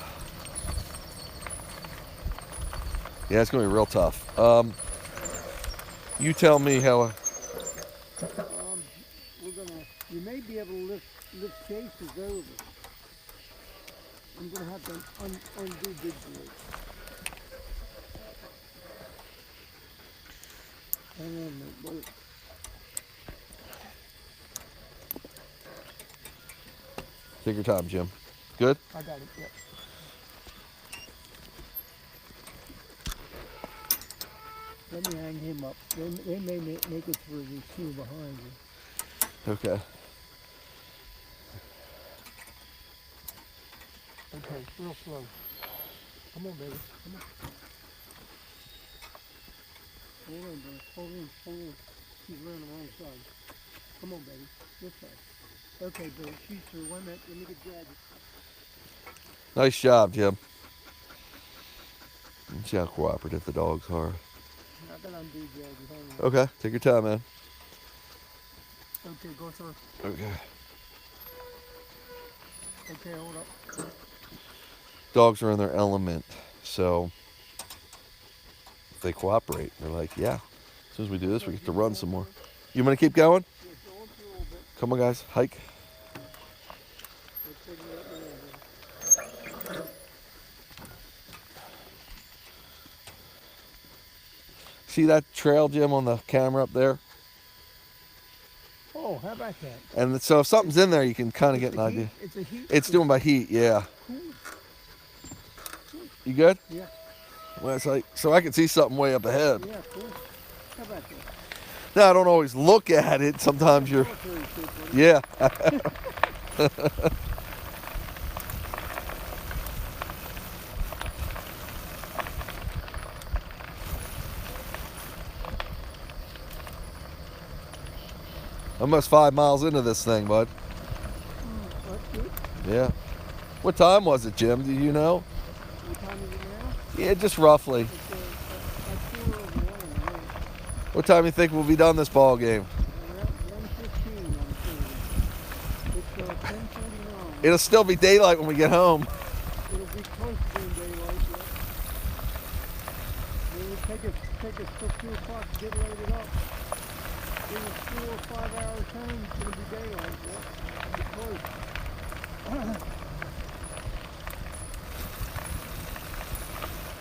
Yeah, it's gonna be real tough. You tell me how. You may be able to lift cases over. I'm gonna have to undo big boards. Hang on a minute, boy. Take your time, Jim. Good? I got it, yep. Let me hang him up. They may make it through these two behind you. Okay. Okay, real slow. Come on, baby. Come on. Hold on, bro. Hold on. She's around the wrong side. Come on, baby. This side. Okay, Bill. She's through. 1 minute. Let me get Jagged. Nice job, Jim. See how cooperative the dogs are. I can undo Jagged. Hold on. Okay, take your time, man. Okay, go through. Okay. Okay, hold up. Dogs are in their element, so if they cooperate, they're like, yeah, as soon as we do this, we get to run some more. You want to keep going? Yeah, go on through a little bit. Come on, guys, hike. Let's take it up there. See that trail, Jim, on the camera up there? Oh, how about that? And so if something's in there, you can kind of get an a idea. heat? It's a heat. It's doing by heat, yeah. Cool. You good? Yeah. Well, it's like, so I can see something way up ahead. Yeah, cool. How about that? Now, I don't always look at it. Sometimes you're, Military shit, buddy. yeah. Almost 5 miles into this thing, bud. That's good. Yeah. What time was it, Jim? Do you know? What time is it now? Yeah, just roughly. It's like 4 over 1, I think. What time do you think we'll be done this ball game? Well, 1:15, I'm thinking. It's 10:49. It'll still be daylight when we get home. It'll be close to being daylight, yeah. It'll take us till 2 o'clock to get loaded up. Give us 4 or 5 hours home, it'll be daylight, yeah. It'll be close.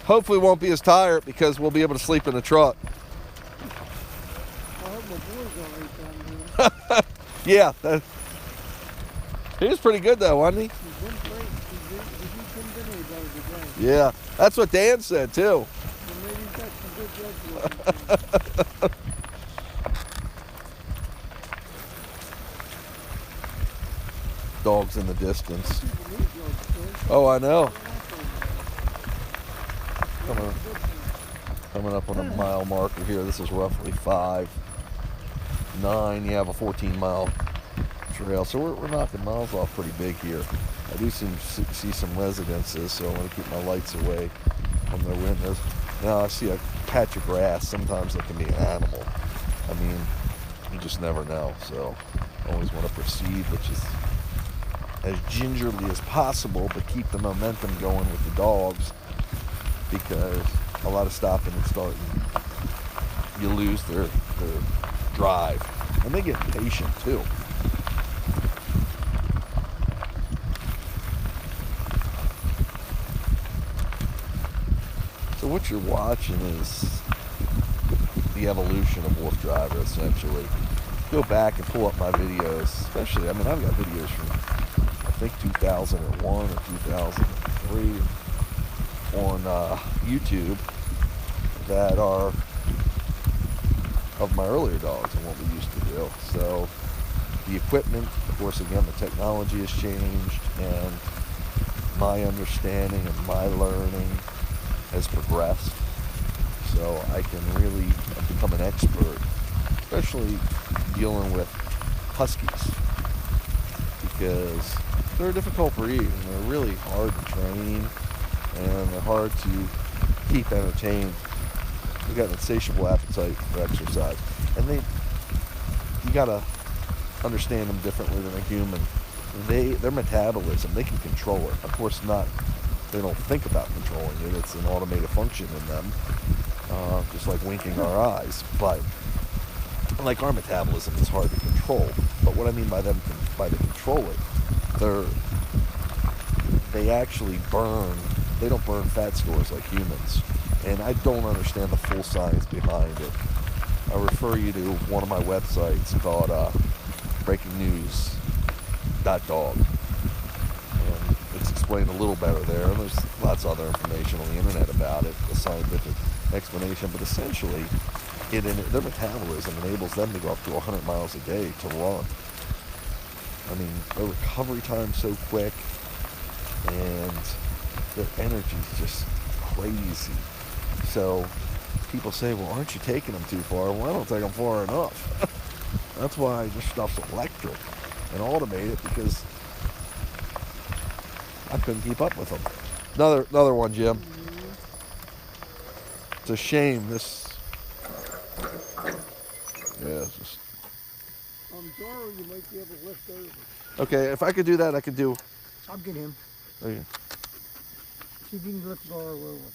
Hopefully we won't be as tired because we'll be able to sleep in the truck. I hope my boy's all right down here. Yeah. He was pretty good though, wasn't he? He's been great. He couldn't get any better today. Yeah. That's what Dan said too. Well, maybe he's got some good blood flow. Dogs in the distance. People need drugs, too. Oh, I know. They're not Coming up on a mile marker here. This is roughly 5, 9. You have a 14-mile trail. So we're knocking miles off pretty big here. I do see some residences, so I want to keep my lights away from their windows. Now I see a patch of grass. Sometimes it can be an animal. I mean, you just never know. So always want to proceed, which is as gingerly as possible, but keep the momentum going with the dogs, because a lot of stopping and starting, you lose their drive, and they get impatient too. So what you're watching is the evolution of WooFDriving, essentially. Go back and pull up my videos, especially, I mean, I've got videos from, I think, 2001 or 2003 on YouTube that are of my earlier dogs and what we used to do. So the equipment, of course, again, the technology has changed, and my understanding and my learning has progressed. So I can really become an expert, especially dealing with Huskies, because they're a difficult breed and they're really hard to train, and they're hard to keep entertained. They got an insatiable appetite for exercise, and you gotta understand them differently than a human. Their metabolism, they can control it. Of course, they don't think about controlling it. It's an automated function in them, just like winking our eyes. But like our metabolism is hard to control. But what I mean by the control it, they actually burn. They don't burn fat stores like humans, and I don't understand the full science behind it. I refer you to one of my websites called breakingnews.dog. And it's explained a little better there, and there's lots of other information on the internet about it, the scientific explanation, but essentially their metabolism enables them to go up to 100 miles a day to run. I mean, their recovery time's so quick, and their energy's just crazy. So people say, well, aren't you taking them too far? Well, I don't take them far enough. That's why this stuff's electric and automated, because I couldn't keep up with them. Another one, Jim. It's a shame this. Yeah, it's just. Doro, you might be able to lift over. Okay, if I could do that, I could do. I'll get him. Okay. See if you can lift Doro over.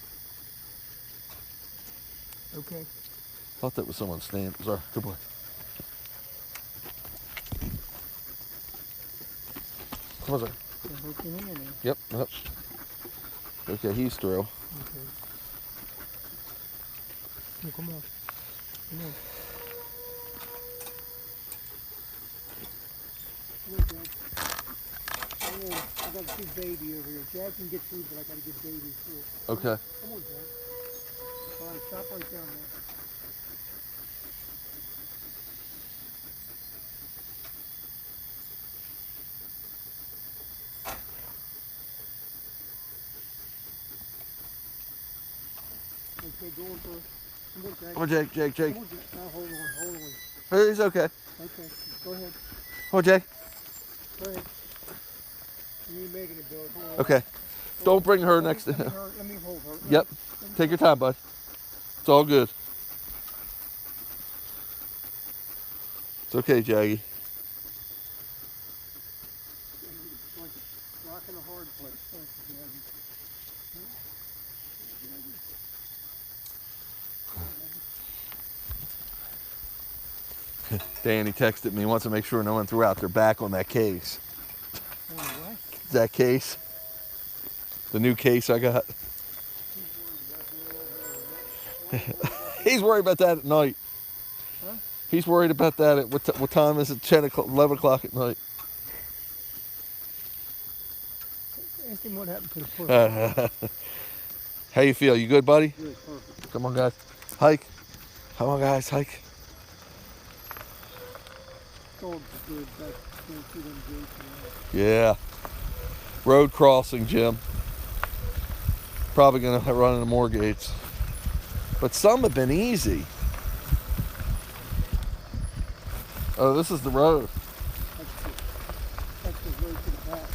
Okay. Thought that was someone standing. Sorry, good boy. Come on, sir. Hook your hand in. Yep. Okay, he's through. Okay. Oh, come on. Come on. Come on, Jack. Hang on. I got to see baby over here. Jack can get through, but I got to get baby through. Okay. Come on, Jack. All right, stop right down there. Okay, go on first. Come on, Jack. Come on, Jake, Jake, Jake. Come on, Jack. Now, hold on. It's okay. Okay, go ahead. Come on, Jake. Go ahead. You need Megan to do it. Hold on. Okay. Don't bring her next to Let me him. let me hold her. Yep. Take your time, bud. It's all good. It's okay, Jaggy. Like rocking a hard place. Thank you, Jaggy. Danny texted me, wants to make sure no one threw out their back on that case. On the what? That case. The new case I got. He's worried about that at night. Huh? He's worried about that at what time is it? 10 o'clock, 11 o'clock at night. Ask him what happened to the push. How you feel? You good, buddy? Good, perfect. Come on, guys. Hike. Come on, guys. Hike. Dogs are good. Back going through them gates. Yeah. Road crossing, Jim. Probably going to run into more gates. But some have been easy. Oh, this is the road. That's the road to the back.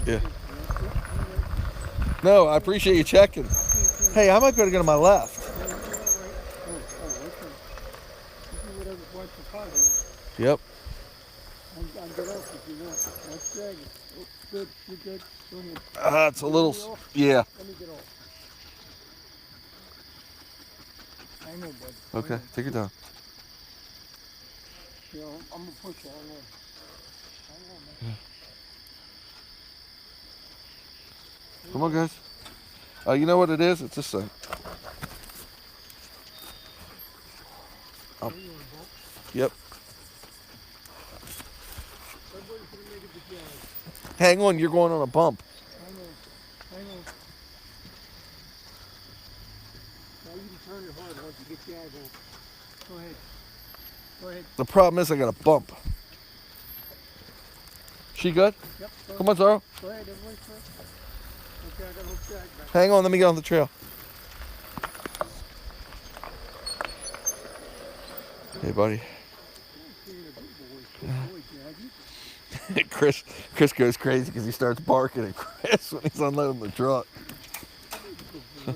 Yeah. No, I appreciate you checking. Hey, I might better go to my left. Yep. I'm good off if you want. That's dragging. Oh, good, you're good. Go ahead. It's a little, yeah. Let me get off. I know, bud. Okay, take your time. Yeah, I'm gonna push you. Hang on, man. Come on, guys. You know what it is? It's this thing. Oh. Yep. Everybody's gonna make it to Jag. Hang on, you're going on a bump. Hang on. Now you can turn your hard once you get Jag off. Go ahead. The problem is I got a bump. She good? Yep. Come on, Zara. Go ahead, everybody first. Okay, I gotta hook Jag back. Hang on, let me get on the trail. Hey, buddy. Good boy, Jaggy. Chris goes crazy because he starts barking at Chris when he's unloading the truck. Good boy.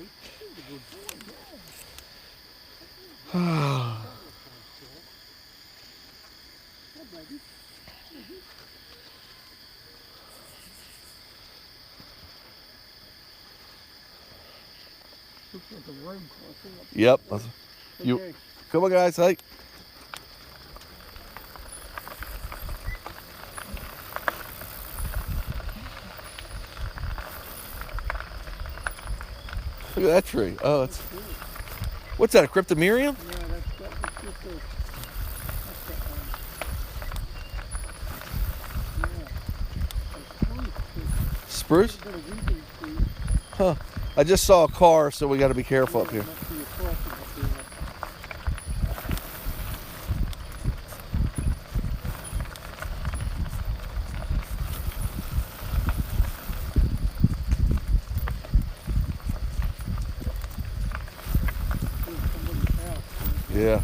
Looks like a road crossing up Yep. there. You. Okay. Come on, guys. Hike. Look at that tree. Oh, it's. What's that? A cryptomerium? Yeah, that's just a. That's that one. Yeah. Spruce? Bit of weeping tree. Huh. I just saw a car, so we got to be careful up here. Must be a crossing up there. There's somebody's house. Yeah.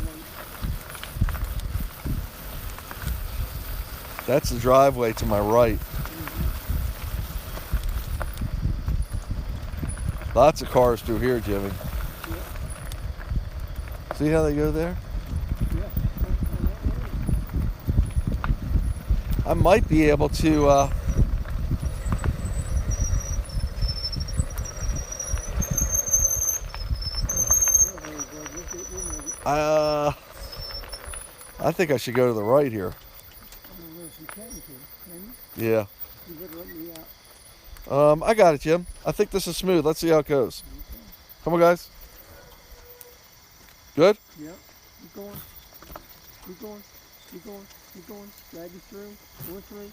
That's the driveway to my right. Lots of cars through here, Jimmy. See how they go there? Yeah. I might be able to. I think I should go to the right here. I don't know if you can. Can you? Yeah. You better let me out. I got it, Jim. I think this is smooth. Let's see how it goes. Come on, guys. Good? Yep. Keep going. Keep going. Keep going. Keep going. Drag it through. Go through.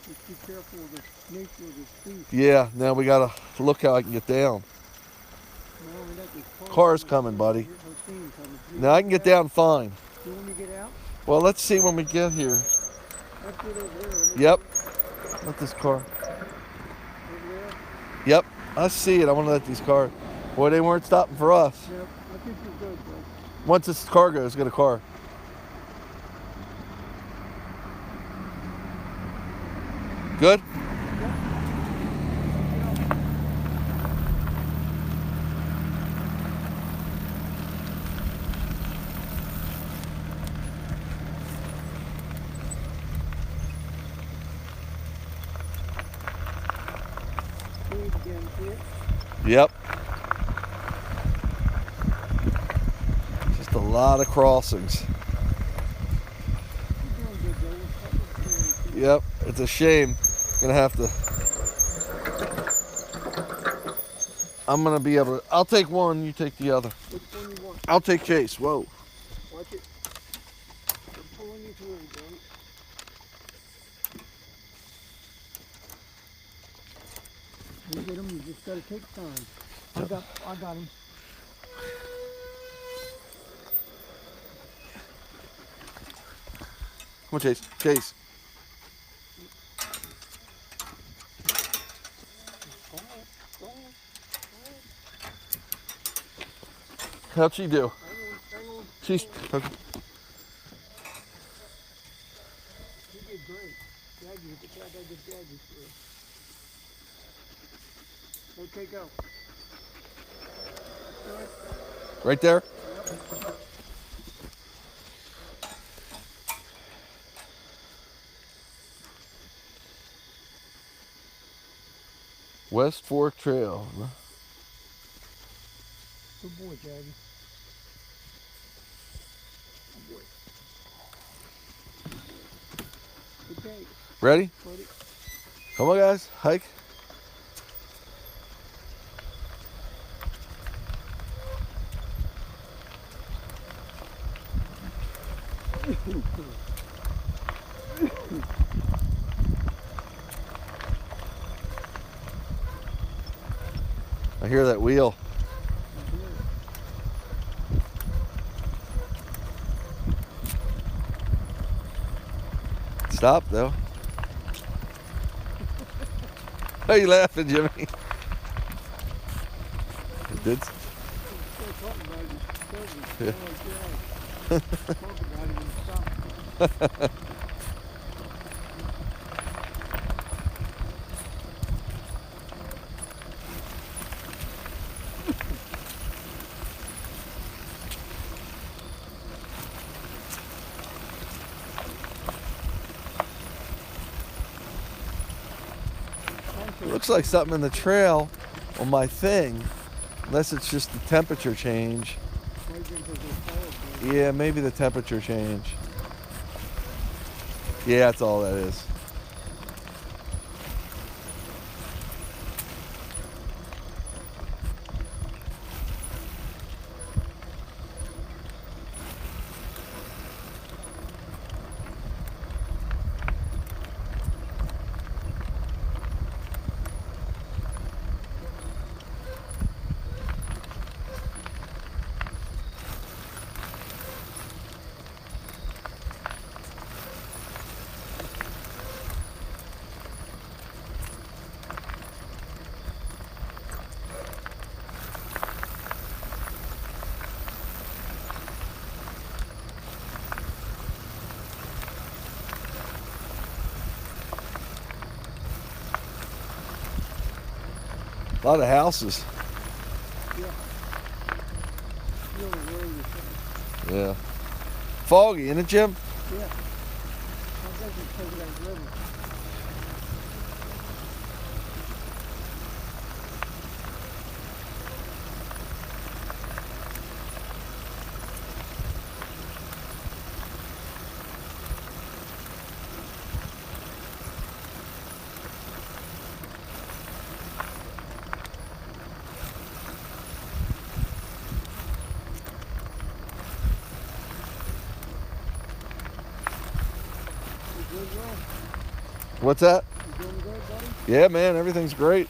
Just be careful of the nature of this beast. Yeah, now we gotta look how I can get down. Not only that, there's Car's coming, buddy. Now I can get down fine. Do you want me to get out? Well, let's see when we get here. Let's get over there. Yep. Let this car. Over there. Yep. I see it. I want to let these cars. Boy, they weren't stopping for us. Yep. I think you're good, bro. Once this car goes, get a car. Good? Yep. Just a lot of crossings. Yep, it's a shame. Gonna have to. I'm gonna be able to. I'll take one, you take the other. Which one you want? I'll take Chase. Whoa. Watch it. I'm pulling you through, bro. You get him, you just gotta take time. I got him. Come on, Chase. Chase. How'd she do? Hang on. She's. Okay. He did great. Jaggy, the guy that did Jaggy through. Okay, go. Good. Right there? West Fork Trail. Good boy, Jaggy. Good boy. Okay. Ready? Ready? Come on, guys. Hike. I hear that wheel. Stop though. Why are you laughing, Jimmy? It did. Yeah. It looks like something in the trail on my thing, unless it's just the temperature change. Yeah, maybe the temperature change. Yeah, that's all that is. A lot of houses. Yeah. Foggy, isn't it, Jim? Yeah. I guess it's because of that river. What's that? You doing good, buddy? Yeah, man, everything's great.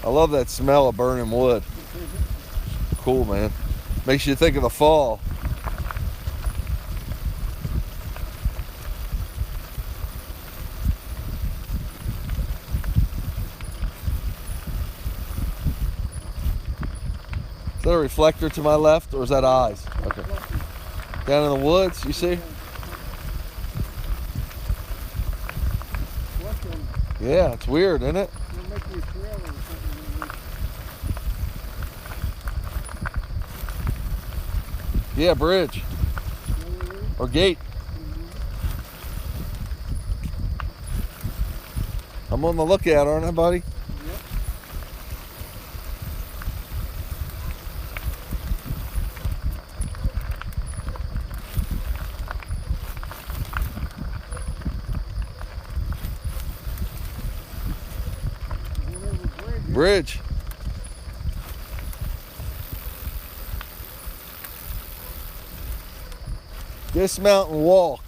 I love that smell of burning wood. Cool, man. Makes you think of the fall. Is that a reflector to my left, or is that eyes? Okay. Down in the woods, you see? Yeah, it's weird, isn't it? It'll make you a trail or something. Yeah, bridge. Or gate. I'm on the lookout, aren't I, buddy? Yep. Bridge. Dismount and walk.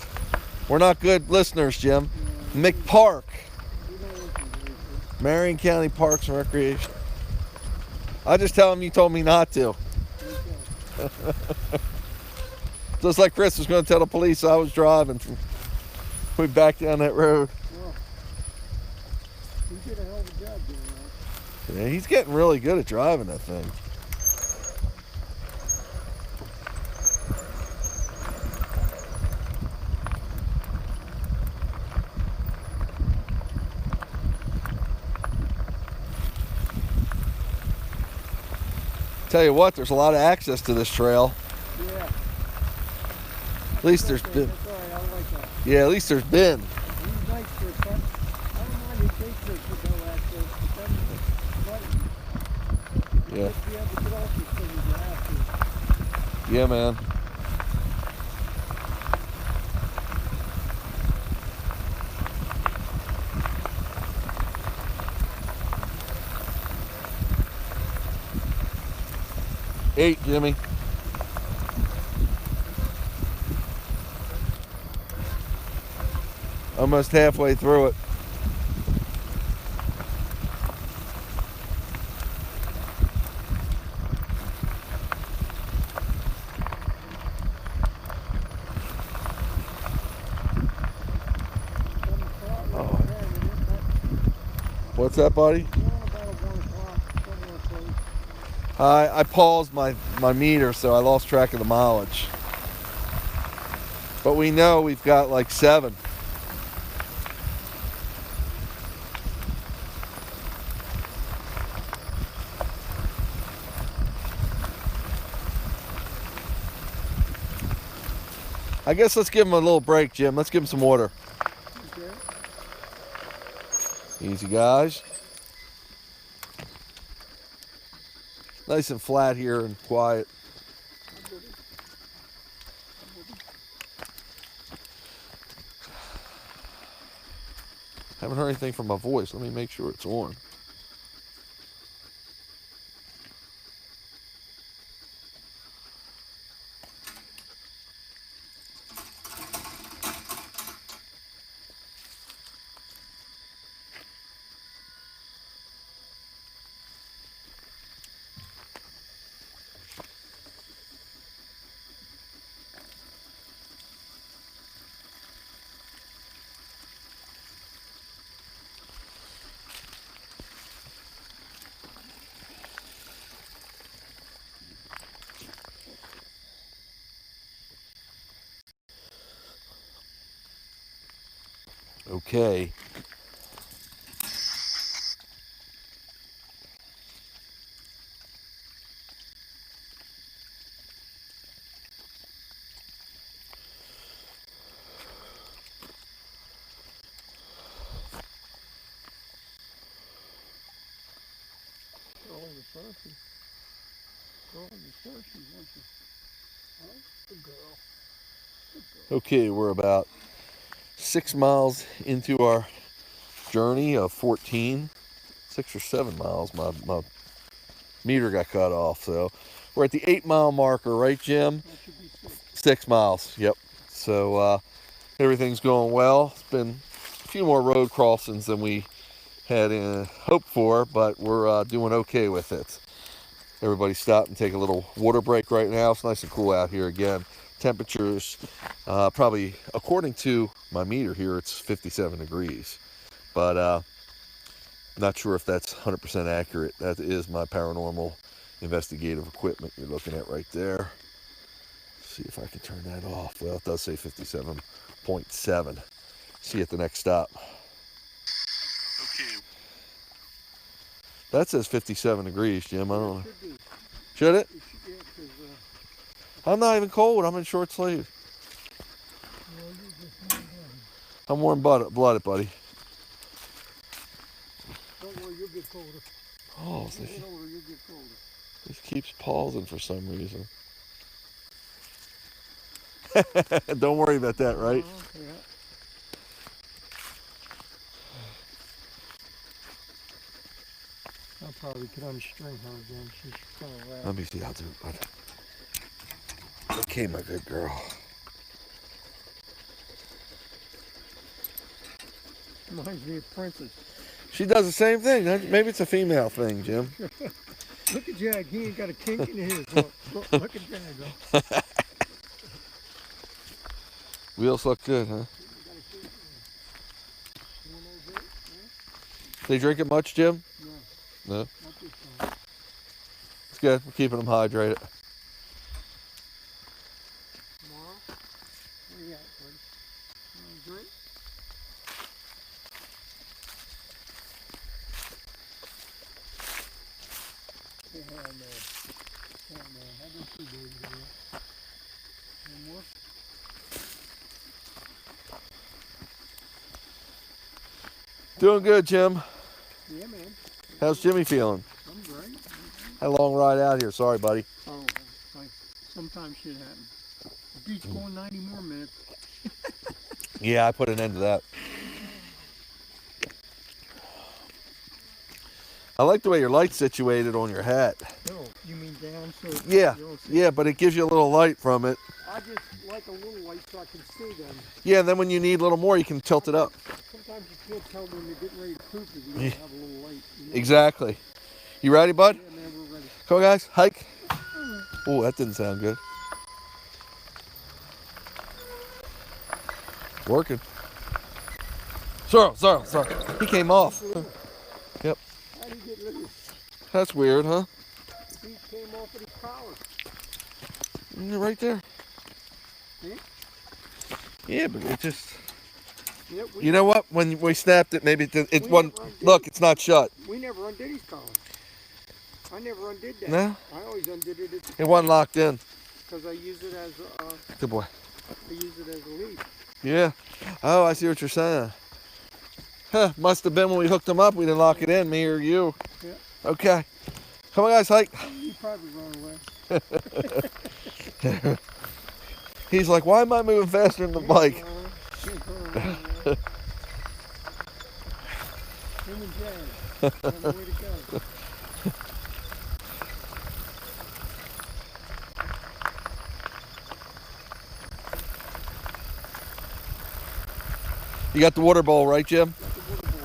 We're not good listeners, Jim. McPark. Marion County Parks and Recreation. I just tell him you told me not to. Just like Chris was going to tell the police I was driving. We back down that road. Well, he did a hell of a job doing that. Yeah, he's getting really good at driving that thing. Tell you what, there's a lot of access to this trail. Yeah. At least there's been. That's all right, I like that. Yeah, at least there's been. He's nice for a cut. I don't mind he takes it for no access, but then Yeah. you have to be able to get off this thing if you have to. Yeah, man. Eight, Jimmy. Almost halfway through it. Oh. What's that, buddy? I paused my meter, so I lost track of the mileage. But we know we've got like 7. I guess let's give him a little break, Jim. Let's give him some water. Okay. Easy, guys. Nice and flat here and quiet. Haven't heard anything from my voice. Let me make sure it's on. Okay. Oh, you're thirsty. Oh, you're thirsty, aren't you? Oh, good girl. Good girl. Okay, we're about 6 miles into our journey of 14. 6 or 7 miles. My meter got cut off, so we're at the 8-mile marker, right, Jim? That should be 6. 6 miles. Yep. So everything's going well. It's been a few more road crossings than we had hoped for, but we're doing okay with it. Everybody stop and take a little water break right now. It's nice and cool out here again. Temperatures probably, according to my meter here, it's 57 degrees, but not sure if that's 100% accurate. That is my paranormal investigative equipment you're looking at right there. See if I can turn that off. Well, it does say 57.7. See you at the next stop. Okay. That says 57 degrees, Jim. I don't know. Should be. Should it? It should, yeah, 'cause, I'm not even cold. I'm in short sleeves. well, you're just not done. I'm warm-blooded, buddy. Don't worry, you'll get colder. Oh, As you get older, you'll get colder. this keeps pausing for some reason. Don't worry about that, right? Yeah. I probably could unstring her again. She's kind of loud. Let me see. I'll do it, bud. Okay, my good girl. Reminds me of Princess. She does the same thing. Maybe it's a female thing, Jim. Look at Jag. He ain't got a kink in his. Look at Jag. Huh? Wheels look good, huh? He ain't got a kink in his. You want another drink? Yeah? They drink it much, Jim? No, No. not this time. It's good. We're keeping them hydrated. Tomorrow? Where you at, buddy? You want a drink? Hell no. Hell no. How about you, baby girl? One more? Doing good, Jim. Yeah, man. How's Jimmy feeling? I'm great. Had a long ride out here. Sorry, buddy. Oh, like sometimes shit happens. The beat's going 90 more minutes. Yeah, I put an end to that. I like the way your light's situated on your hat. No, you mean down so Yeah, you don't see? yeah, but it gives you a little light from it. I just like a little light so I can see them. Yeah, and then when you need a little more, you can tilt it up. Sometimes you can't tell when they're getting ready to poop if you don't have a little light. You know? Exactly. You ready, bud? Yeah, man, we're ready. Come on, guys. Hike. Oh, that didn't sound good. Working. Sorry. He came off. Yep. How do you get loose? That's weird, huh? He came off of his collar. Right there. See? Yeah, but it just... Yeah, You know what? When we snapped it, maybe it We one. never undid Look, it. it's not shut. we never undid his collar. I never undid that. No? I always undid it It wasn't locked in. because I use it as Good boy. I use it as a lead. Yeah. Oh, I see what you're saying. Huh, must have been when we hooked him up. We didn't lock it in, me or you. Yeah. Okay. Come on, guys, hike. He probably run away. He's like, why am I moving faster than the bike? Him and Jag have a way to go. You got the water bowl, right, Jim? Got the water bowl.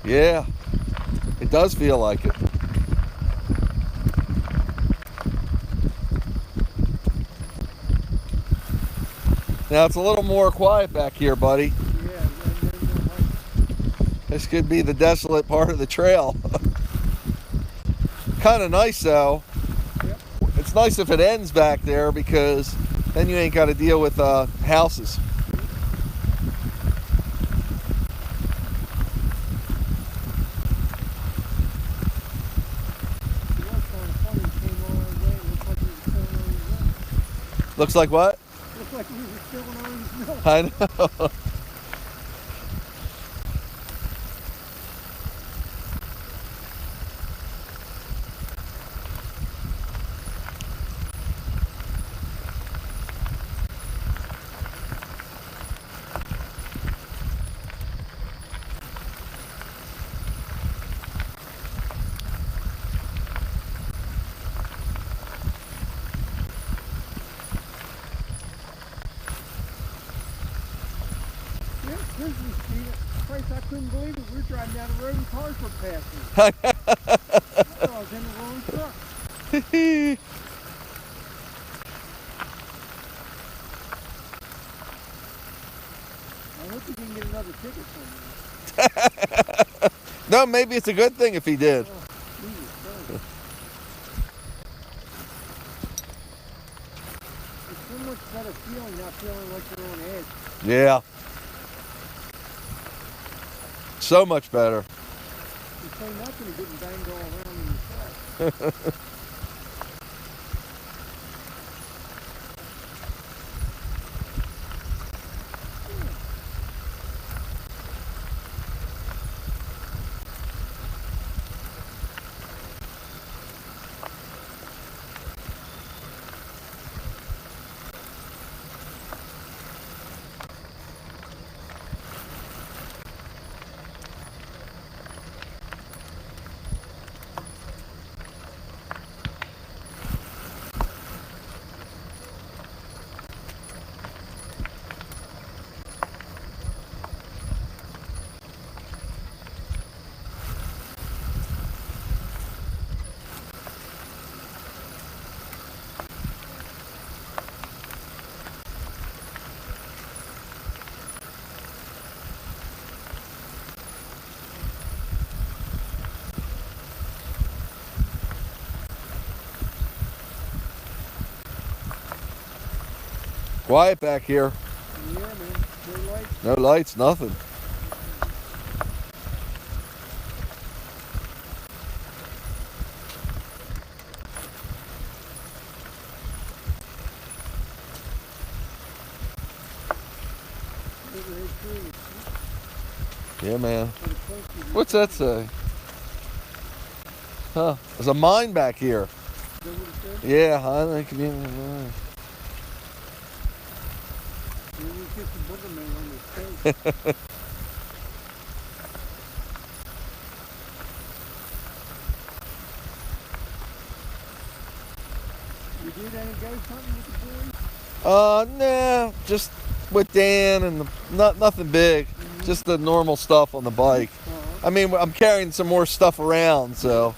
Yeah. It does feel like it. Now it's a little more quiet back here, buddy. Yeah, and This could be the desolate part of the trail. Kind of nice though. Yep. It's nice if it ends back there because then you ain't got to deal with houses. It was kind of funny. It came all the way. It looked like we were spilling orange milk. Looks like what? Looked like we were spilling orange milk. I know. Yeah, Christmas Street. Christ, I couldn't believe it. We were driving down the road and cars were passing. I thought I was in the wrong truck. I hope he didn't get another ticket from me. No, maybe it's a good thing if he did. Oh, Jesus Christ. It's so much better feeling not feeling like you're on edge. Yeah. So much better. You say nothing to getting banged all around in yourself. Quiet back here. Yeah, man. No lights. No lights, nothing. Overhead tree. Yeah, man. But it's close to What's that say? Huh? There's a mine back here. Is that what it says? Yeah, I think it is. Maybe we get the booger man on this face. You did any go hunting with the boys? Nah, just with Dan and nothing big. Just the normal stuff on the bike. I mean, I'm carrying some more stuff around, so.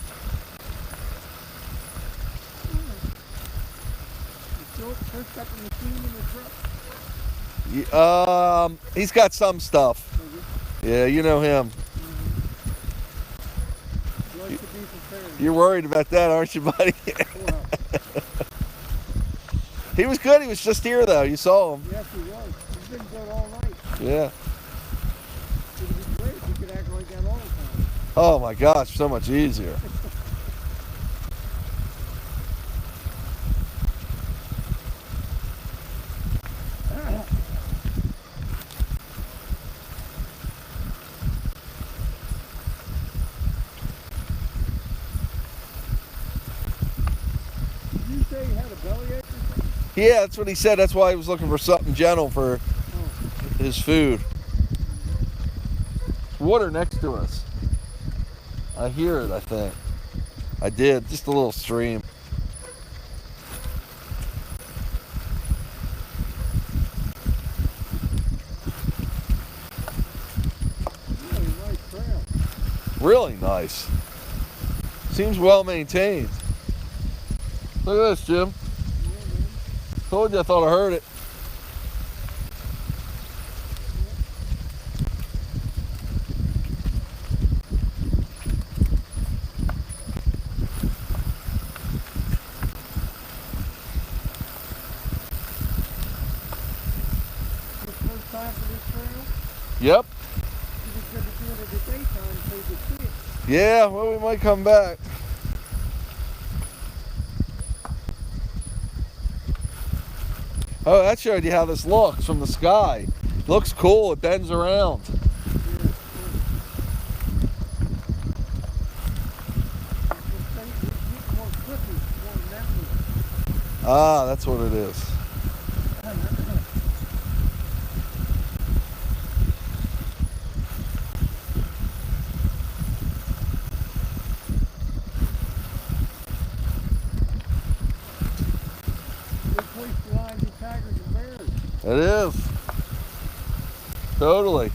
You still first got the machine in the truck? He's got some stuff. Yeah, you know him. Like to be prepared. You're worried about that, aren't you, buddy? Well, He was good. He was just here, though. You saw him. yes, he was. He's been good all night. Yeah. It would be great if he could act like that all the time. Oh, my gosh. So much easier. Did you say he had a bellyache or something? Yeah, that's what he said. That's why he was looking for something gentle for Oh, his food. Water next to us. I hear it, I think. I did. Just a little stream. really nice trail. Really nice. Seems well maintained. Look at this, Jim. Yeah, man. Told you I thought I heard it. Yep. You just got to do it at the daytime so you can see it. Yeah, well, we might come back. Oh, that showed you how this looks from the sky. Looks cool. It bends around. Ah, that's what it is. It is. Totally.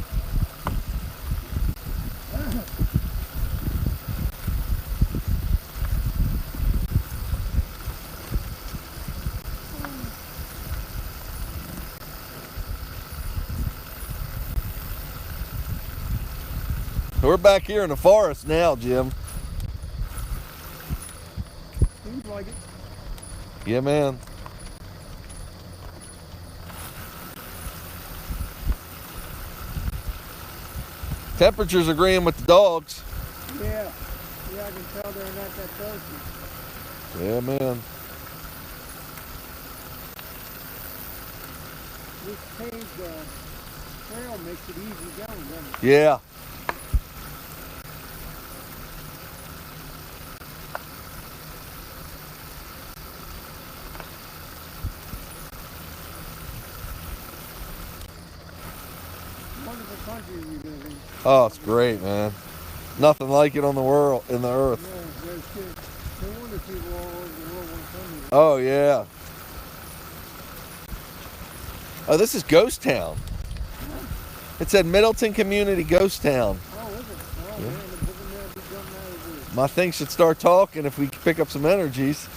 We're back here in the forest now, Jim. Seems like it. Yeah, man. Temperature's agreeing with the dogs. Yeah. Yeah, I can tell they're not that thirsty. Yeah, man. This paved trail makes it easy going, doesn't it? Yeah. Wonderful country we live in. Oh, it's great, man. Nothing like it on the world, in the earth. Yeah, there's good. No wonder people all over the world want to come here. Oh, yeah. Oh, this is Ghost Town. It said Middleton Community Ghost Town. Oh, is it? Oh, Yeah. man, the book will be jumping out of the My thing should start talking if we pick up some energies.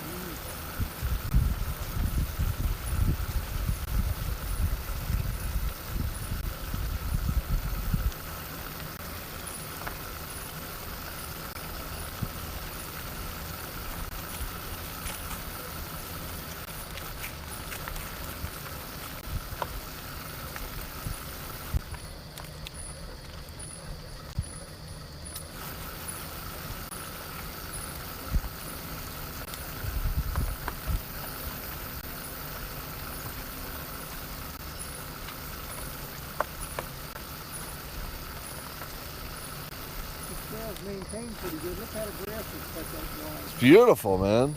trail's maintained pretty good. Look how the grass is cut that wide. It's beautiful, man.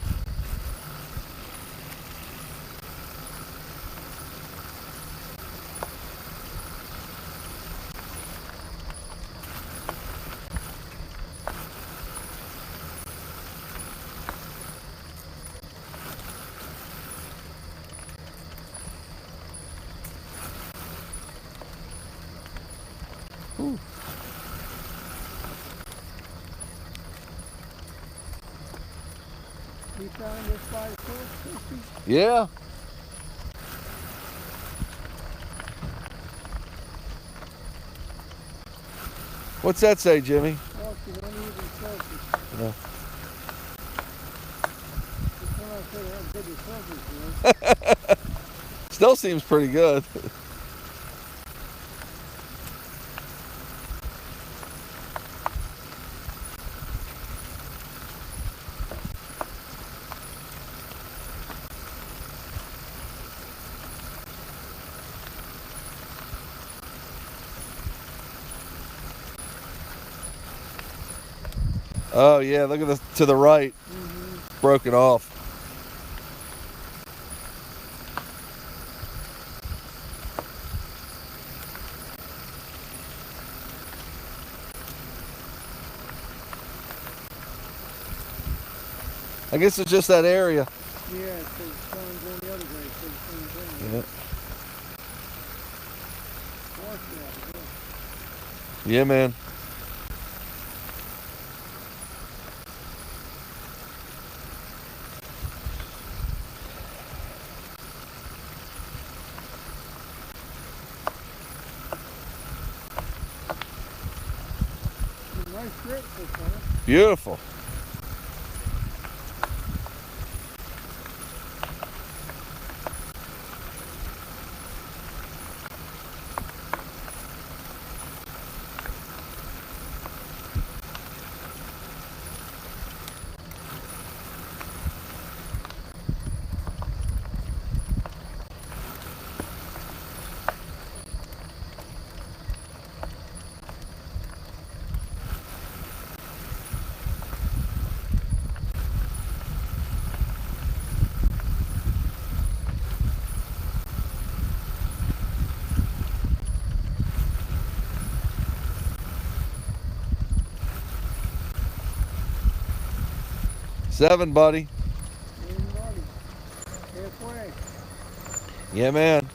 Ooh. You found this by yourself, Christy? Yeah. What's that say, Jimmy? Oh, it's an uneven surface. Yeah. Just when I said how good the surface was. Still seems pretty good. Oh yeah, look at the to the right. Broken off. I guess it's just that area. Yeah, it says sun's going the other way. It says the same thing. Yeah. Washed out, Yeah, man. It's a nice trip so far. Beautiful. 7, buddy. Everybody. Halfway. Yeah, man.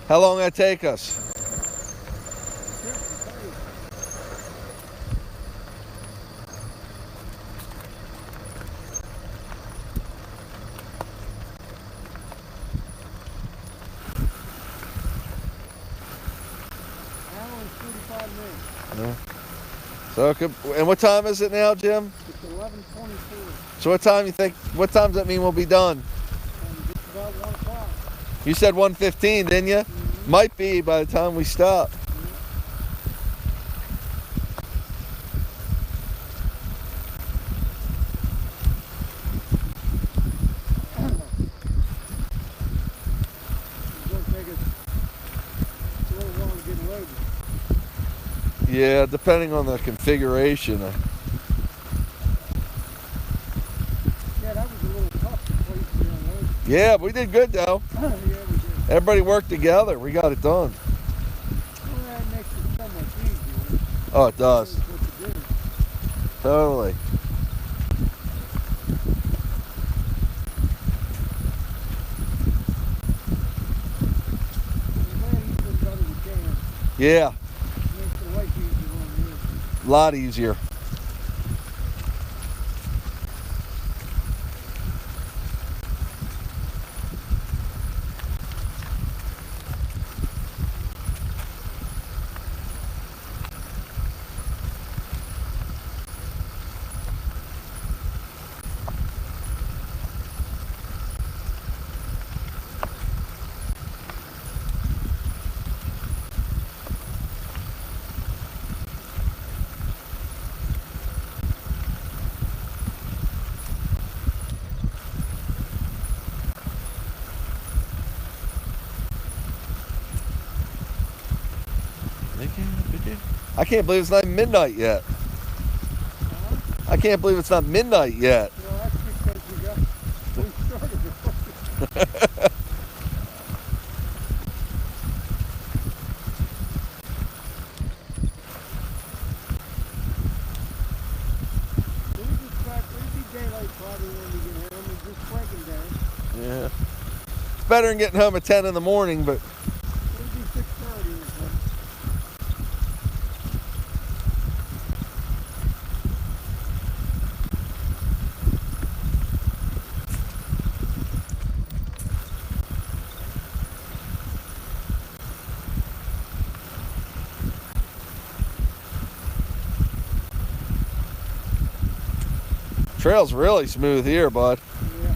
How long that take us? Hour and 45 minutes. Yeah. So, and what time is it now, Jim? It's 11:24. So what time you think? What time does that mean we'll be done? Just about 1 o'clock. You said 1:15, didn't you? Mm-hmm. Might be by the time we stop. It's going to take us a little while to get loaded. Yeah, depending on the configuration. Yeah, that was a little tough to place to be unloaded. Yeah, we did good though. Yeah, we did. Everybody worked together. We got it done. Well, that makes it so much easier. Oh, it does. That's what to do. Totally. I'm glad he's been done with Dan. Yeah, Makes the life easier on you. a lot easier. I can't believe it's not midnight yet. I can't believe it's not midnight yet. Well, that's because we started it. It'd be daylight probably when we get home. It's just breaking down. Yeah. It's better than getting home at 10 in the morning, but It'd be 6:30 or something. trail's really smooth here, bud. Yeah.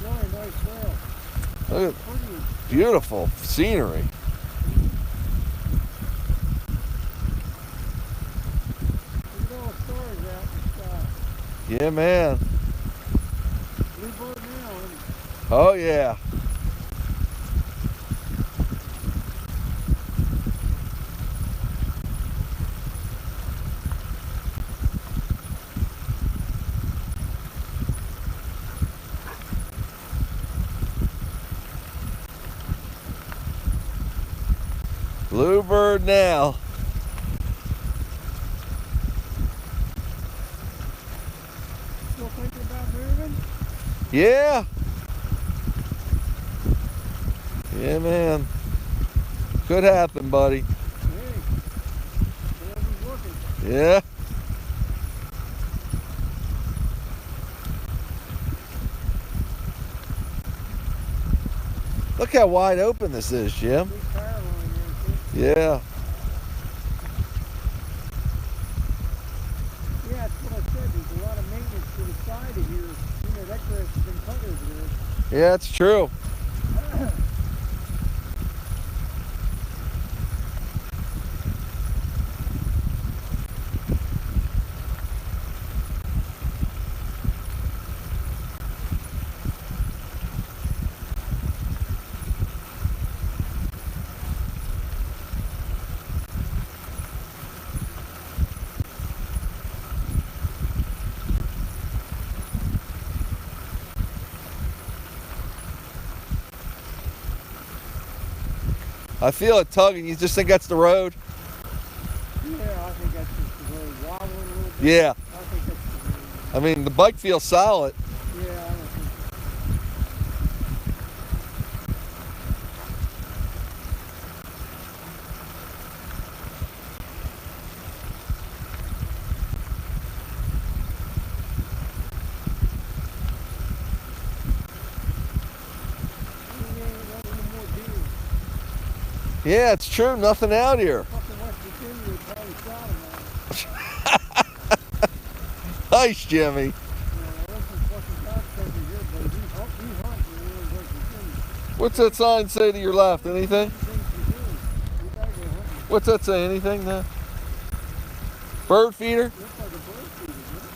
Really nice trail. Look at Pretty. beautiful scenery. Look at all the stars out in the sky. Yeah, man. Bluebird now, isn't it? Oh, yeah. Bluebird now. Still thinking about moving? Yeah. Yeah, man. Could happen, buddy. Hey, whatever's working. Yeah. Look how wide open this is, Jim. Big power line there, too. Yeah. Yeah, that's what I said. There's a lot of maintenance to the side of here. You know, that grass has been cut over there. Yeah, it's true. I feel it tugging. You just think that's the road? Yeah, I think that's just the road wobbling a Yeah. I think that's the reason. I mean, the bike feels solid. Yeah, I don't think we ain't got any more deer. Yeah, it's true. Nothing out here. Fucking West Virginia would probably shot him on. Nice, Jimmy. You know, I wasn't fucking backcountry here, but we hunt when we were in West Virginia. What's that sign say to your left? Anything? Things to do. We gotta go hunting. What's that say? Anything? No? Bird feeder? Looks like a bird feeder, doesn't it?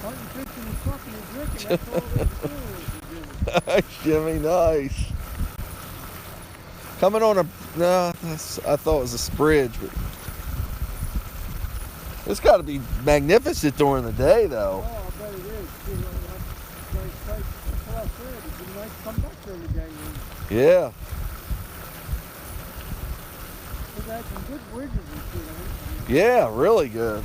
Hunting, fishing, and fucking and drinking, that's all they do in West Virginia. Nice, Jimmy. Nice. Coming on a... No, I thought it was a bridge, but... It's got to be magnificent during the day, though. Oh, I bet it is. You know, that's nice. That's what I said. It's a nice comeback every day. Yeah. Because I had some good bridges and shit on it. Yeah, really good.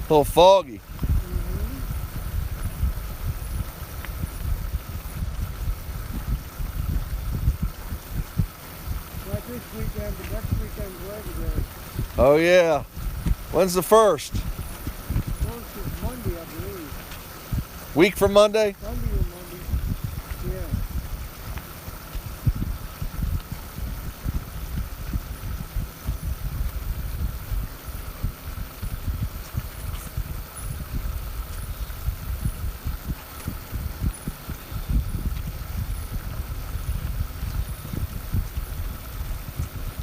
A little foggy. Not this weekend, but next weekend's Labor Day. Oh, yeah. When's the first? First is Monday, I believe. Week from Monday? Sunday or Monday. Yeah.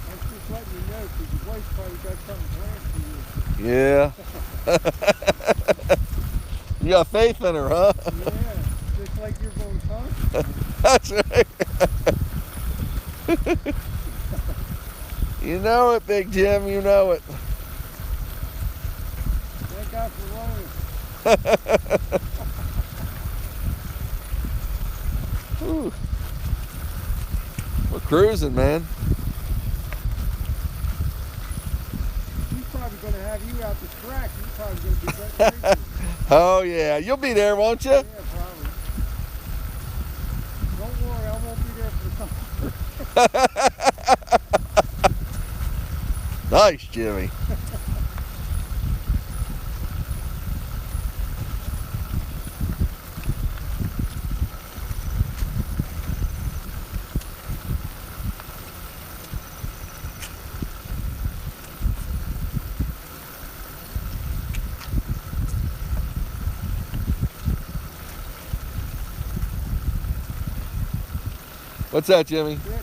That's just letting you know, because your wife's probably got something planned for you. Yeah. You got faith in her, huh? Yeah, just like you're going to That's right. You know it, Big Jim. You know it. Thank God for running. Whew. We're cruising, man. He's probably going to have you out the track. He's probably going to be better than you. Oh, yeah. You'll be there, won't you? Yeah, probably. Don't worry, I won't be there for something. Nice, Jimmy. What's that, Jimmy? Yeah.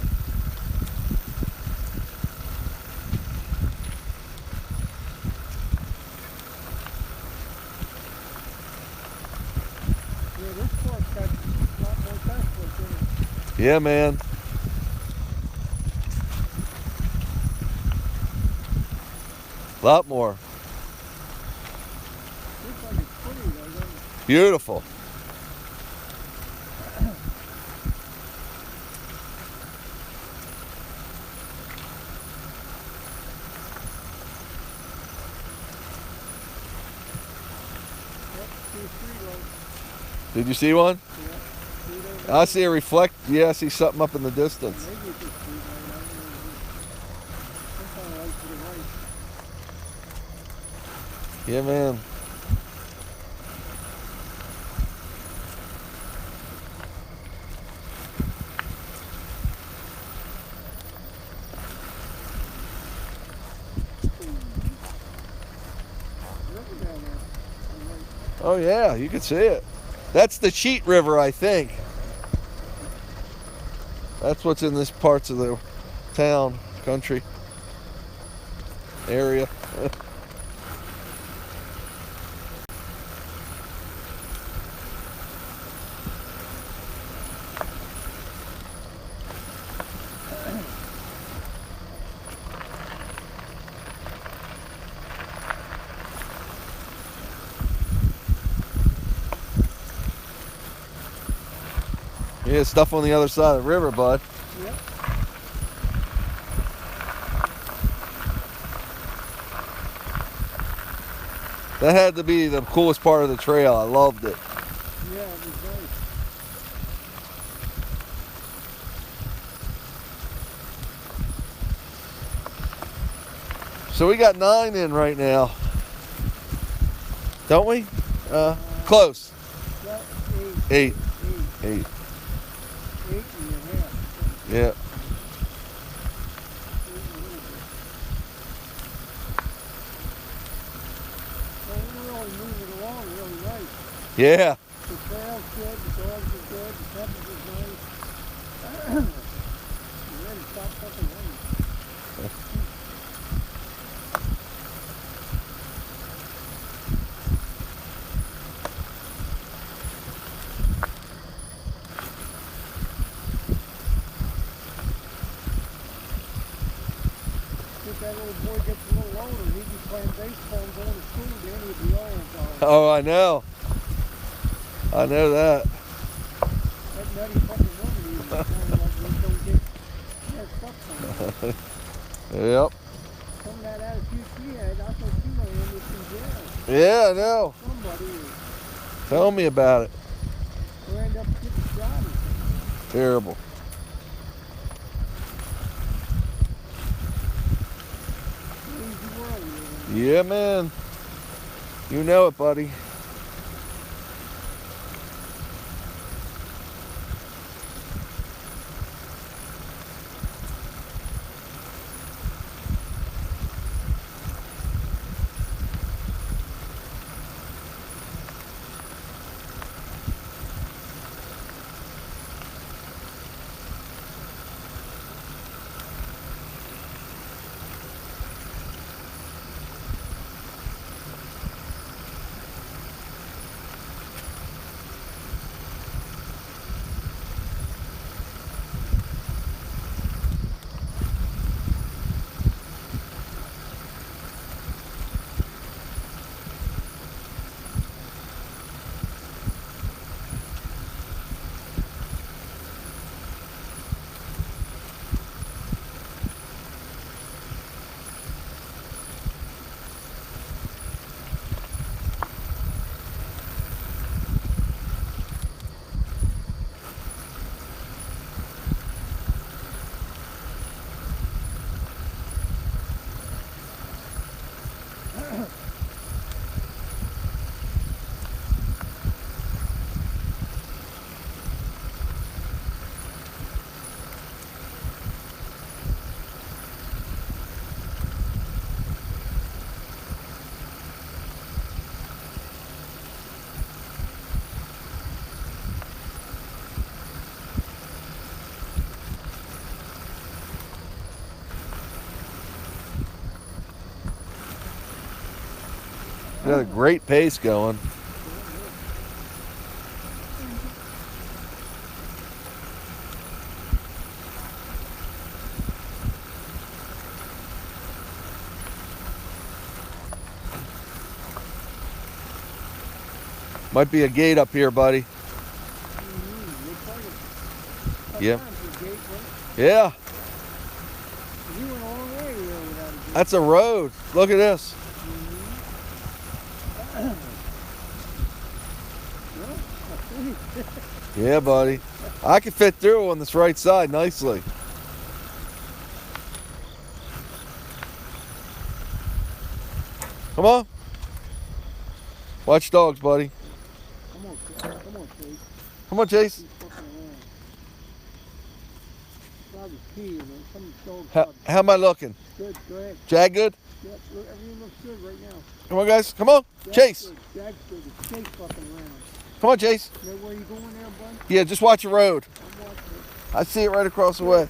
Yeah, this park's got a lot more Teslas in it. Yeah, man. A lot more. Looks like it's pretty though, doesn't it? Beautiful. Yep, see a street light. Did you see one? Yeah. See it over I see a reflect. Yeah, I see something up in the distance. Maybe it's a street light. I don't know. Some kind of light to the right. Yeah, man. River down there. On the right. Oh, yeah, you can see it. That's the Cheat River, I think. That's what's in this parts of the town, country, area. Yeah, stuff on the other side of the river, bud. Yep. That had to be the coolest part of the trail. I loved it. Yeah, it was nice. So we got 9 in right now. Don't we? Close. Got 8. 8. 8. 8 and a half. Yeah. Well, we're really moving along really nice. Yeah. The trail's good, the dogs are good, the temperature's nice. You're ready to stop fucking running. If that little boy gets a little older, he'd be playing baseball and going to school, then he'd be old. Oh, I know. I know that. That nutty fucking woman, he was kind of like, we don't get messed up somehow. Yep. Some of that attitude she had, I thought she might end up in jail. Yeah, I know. Somebody Tell me about it. or end up getting shot or something. Terrible. Crazy world we live in. Yeah, man. You know it, buddy. Got a great pace going. Might be a gate up here, buddy. Looks like it. Yep. Sometimes the gate went- Yeah, You went a long way there without a gate. that's a road. Look at this. Well, Yeah, buddy. I can fit through on this right side nicely. Come on. Watch dogs, buddy. come on, Chase. Come on, Chase. Keep fucking around. Probably peeing, man. Some dogs How, probably- how am I looking? Good, go ahead. Jag good? Yep, look, everything looks good right now. Come on, guys. Come on. Jack's Chase. Good. Jack's good. It's Chase fucking around. Come on, Chase. You know where you going there, bud? Yeah, just watch the road. I'm watching it. I see it right across the way.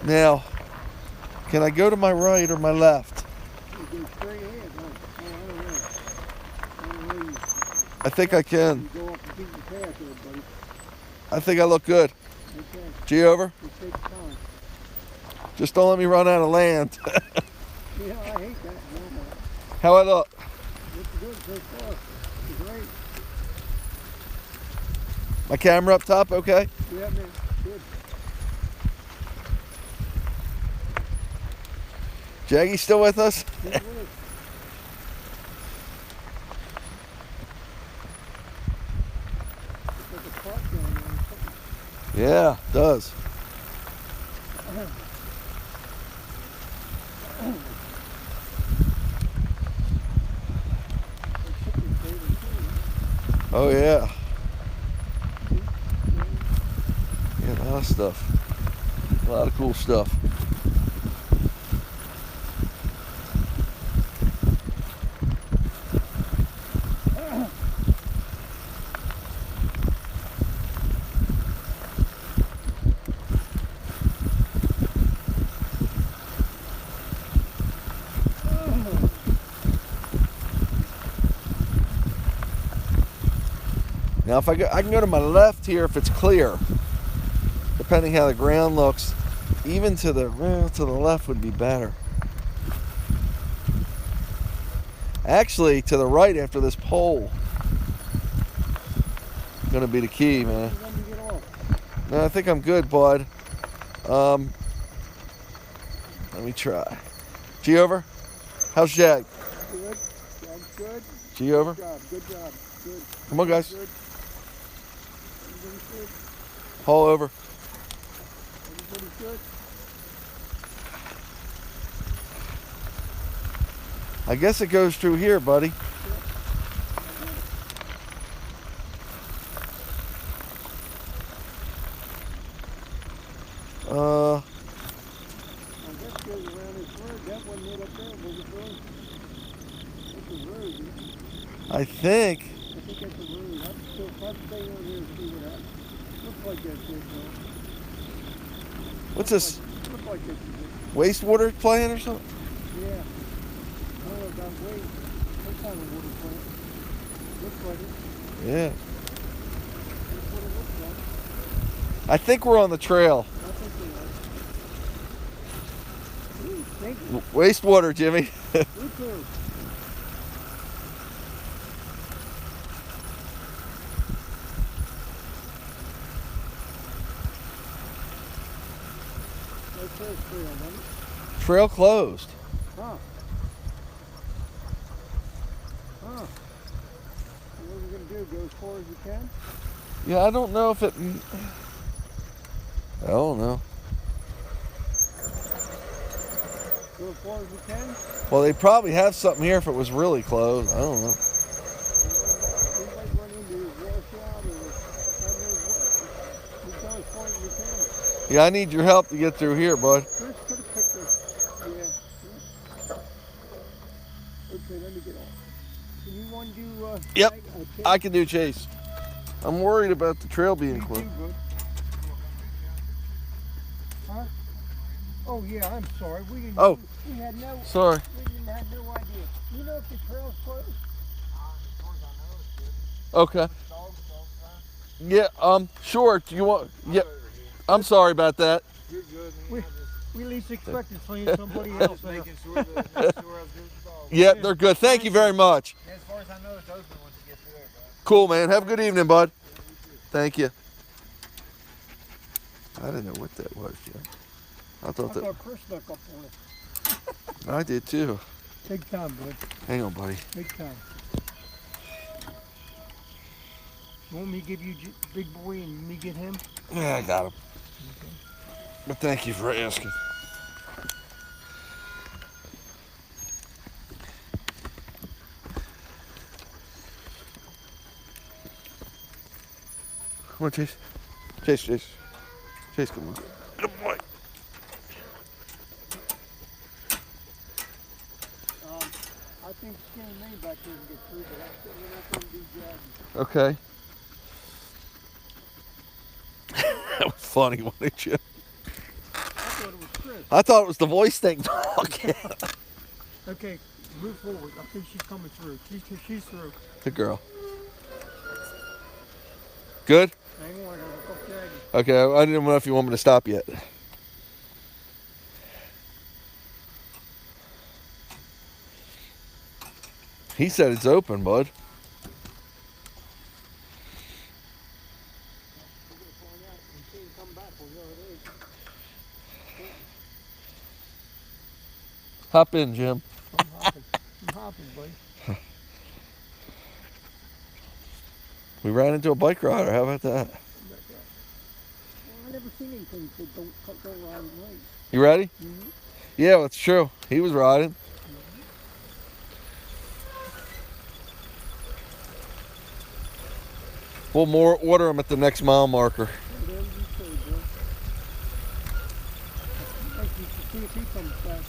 Now, can I go to my right or my left? You go straight ahead. Oh, I don't know. I don't know. I think I can. You go off the beaten path there, buddy. I think I look good. Okay. G over. It takes time. Just don't let me run out of land. Yeah, I hate that. No, How I look? looks good so far. It's great. My camera up top, okay? Yeah, man. Good. Jaggy still with us? Good work. It's like a park down there or something. Yeah, it does. Oh yeah. Yeah, a lot of stuff. A lot of cool stuff. Now if I can go to my left here if it's clear. Depending how the ground looks, even to the left would be better. Actually, to the right after this pole, gonna be the key, man. Let me get off. No, I think I'm good, bud. Let me try. G over. How's Jag? Good. Job good. G over. Good job. Good job. Good. Come on, guys. Good. Everybody's good. Haul over. Everybody's good. I guess it goes through here, buddy. I guess it goes around this road. That one right up there was a road. That's a road. Isn't it? I think. I think that's a road. Let's stay on here and see what happens. Looks like that's it, though. What's this? Looks like that's it. Wastewater plant or something? Yeah. I don't know about weight. Some kind of water plant. Looks like it. Yeah. That's what it looks like. I think we're on the trail. I think you're right. Ooh, thank you. Wastewater, Jimmy. Me too. Right there's trail, buddy. Trail closed. Huh. Huh. What are we going to do? Go as far as you can? Yeah, I don't know if it. I don't know. Go as far as you can? Well, they probably have something here if it was really closed. I don't know. We might run into a washout or God knows what. We go as far as we can. Yeah, I need your help to get through here, bud. Chris could have picked us. Yeah. Okay, let me get off. Can you undo Yep, Chase? I can do Chase. I'm worried about the trail being Me closed. too, bud. Huh? Oh yeah, I'm sorry. We didn't. Oh. We had no. Sorry. We didn't have no idea. You know if the trail's closed? Okay. Yeah. Sure. Do you want? Yeah. I'm sorry about that. You're good, man. We least expected seeing somebody else there. Making sure that I was good with the dog. Yeah, they're good. Thank you very much. As far as I know, it's open once you get through there, bro. Cool, man. Have a good evening, bud. Thank you. I didn't know what that was, Jim. I I thought that. thought Chris snuck up on it. I did too. Big time, bud. Hang on, buddy. Big time. You want me to give you Big Boy and me get him? Yeah, I got him. But thank you for asking. Come on, Chase. Chase. Chase, come on. Good boy. I think skinny main back here can get through, but we're not going to be jagged. Okay. That was funny, wasn't you? I thought it was Chris. I thought it was the voice thing talking. Okay, move forward. I think she's coming through. She's through. Good girl. Good? Hang on, I gotta look up jagged. Okay, I didn't know if you want me to stop yet. He said it's open, bud. We're gonna find out when she can come back. We'll know it is. Hop in, Jim. I'm hopping, buddy. We ran into a bike rider. How about that? Well, I never seen anything that don't ride at night. You ready? Mm-hmm. Yeah, that's true. He was riding. We'll order him at the next mile marker. Whatever you say, bro. Thank you. See if he comes back.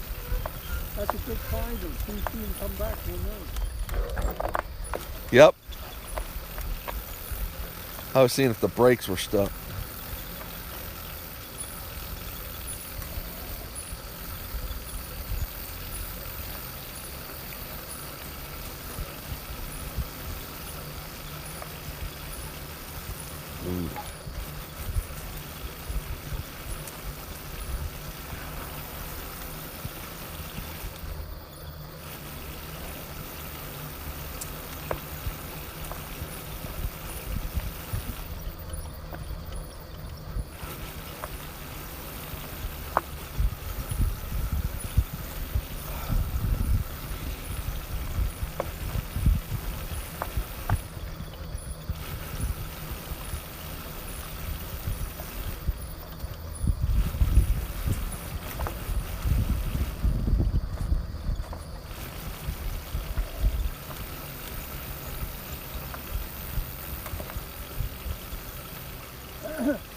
That's a good find him. See if he can come back. We'll know. Yep. I was seeing if the brakes were stuck. Ooh.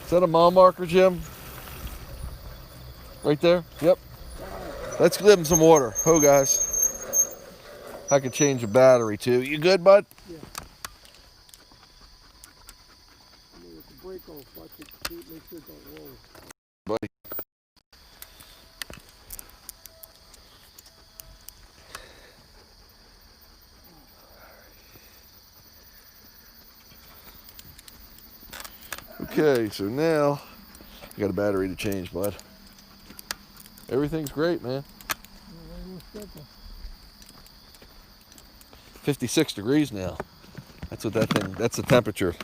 Is that a mile marker, Jim? Right there? Yep. Let's give him some water. Oh, guys. I could change the battery, too. You good, bud? Yeah. I mean, with the brake off, watch it. Make sure it don't roll. Buddy. Okay, so now I got a battery to change, bud. Everything's great, man. 56 degrees now. That's what that thing, that's the temperature.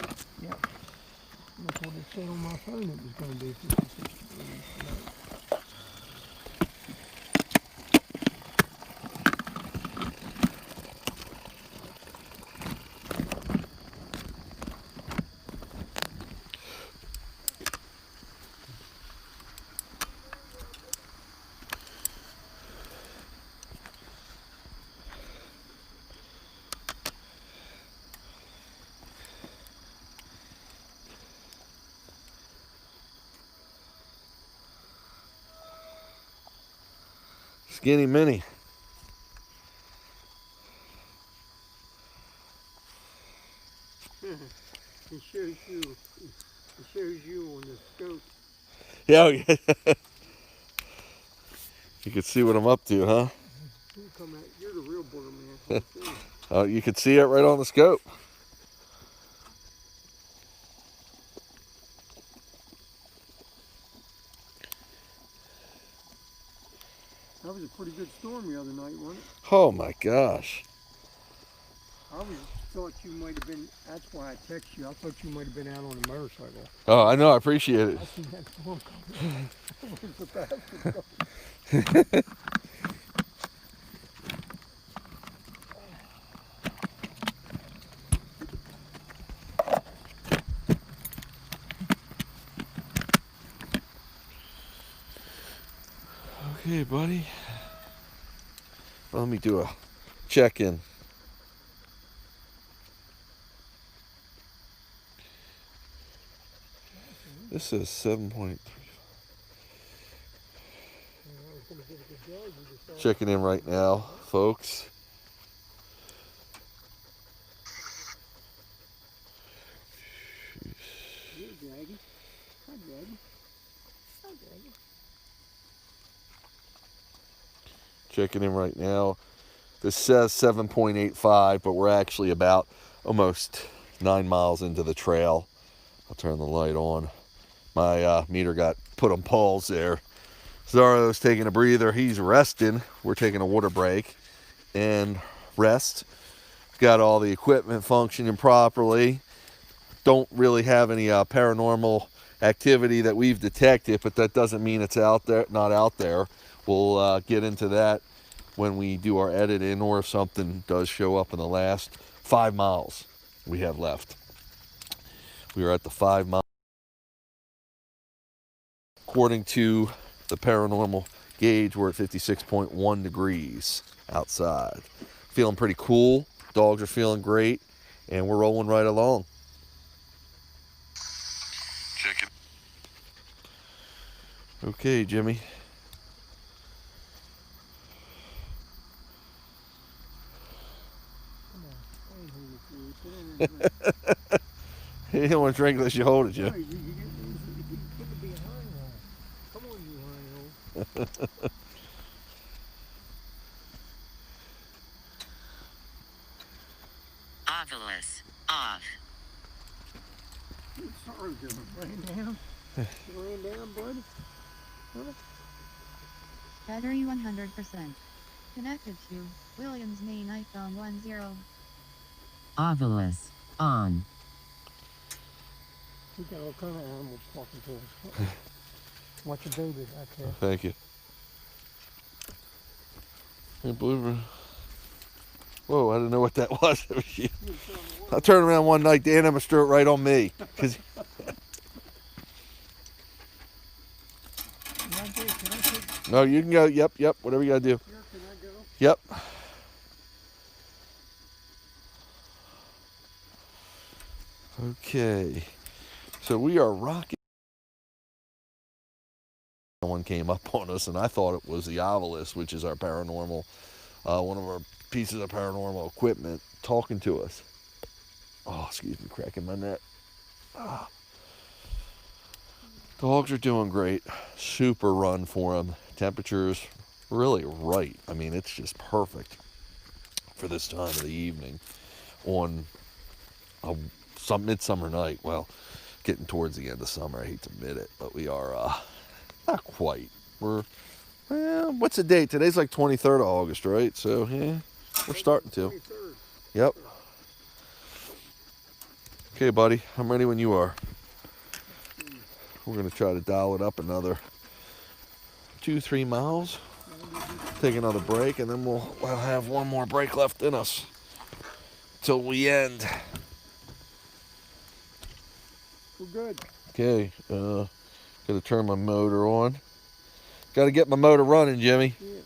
Yeah. That's what it said on my phone it was going to be 56 degrees. Skinny mini. It shows you. It shows you on the scope. Yeah. You can see what I'm up to, huh? You come out. You're the real booger man. Oh, you can see it right on the scope. That was a pretty good storm the other night, wasn't it? Oh my gosh. I thought you might have been. That's why I texted you. I thought you might have been out on a motorcycle. Oh, I know. I appreciate it. I seen that storm coming. Where's the bastard? Okay, buddy. Well, let me do a check-in. This is 7.3. Checking in right now, folks. good. So good. Checking in right now. This says 7.85, but we're actually about almost 9 miles into the trail. I'll turn the light on. My meter got put on pause there. Zaro's taking a breather. He's resting. We're taking a water break and rest. Got all the equipment functioning properly. Don't really have any paranormal activity that we've detected, but that doesn't mean it's out there, not out there. We'll get into that when we do our editing, or if something does show up in the last 5 miles we have left. We are at the 5 mile. According to the paranormal gauge, we're at 56.1 degrees outside. Feeling pretty cool. Dogs are feeling great, and we're rolling right along. Check it. Okay, Jimmy. Come on. I ain't hold it for you. Put it in the drink. You don't want to drink unless you hold it, No, Jim. you put the behind on. Come on, you high-ho. Ovilus. Off. What's Sorrow doing? Laying down? You laying down, bud? Huh? Battery 100%. Connected to Williams main iPhone 10. Ovilus. On. We got all kind of animals talking to us. Watch your baby back there. Thank you. Hey, Blooper. Whoa, I didn't know what that was. I turned around one night, Dan almost threw it right on me. Can I take, No, you can go. Yep, whatever you got to do. here, can I go? Yep. Okay. So we are rocking. One came up on us, and I thought it was the Ovilus, which is our paranormal, one of our pieces of paranormal equipment, talking to us. Oh, excuse me, cracking my neck. Ah. Dogs are doing great. Super run for them. Temperatures really right. I mean, it's just perfect for this time of the evening on some midsummer night. Well, getting towards the end of summer. I hate to admit it, but we are not quite. We're, well, what's the date? Today's like 23rd of August, right? So, yeah, we're starting to. 23rd. Yep. Okay, buddy, I'm ready when you are. We're going to try to dial it up another 2-3 miles. Take another break, and then we'll have one more break left in us till we end. We're good. Okay, gotta turn my motor on. Gotta get my motor running, Jimmy. Yeah.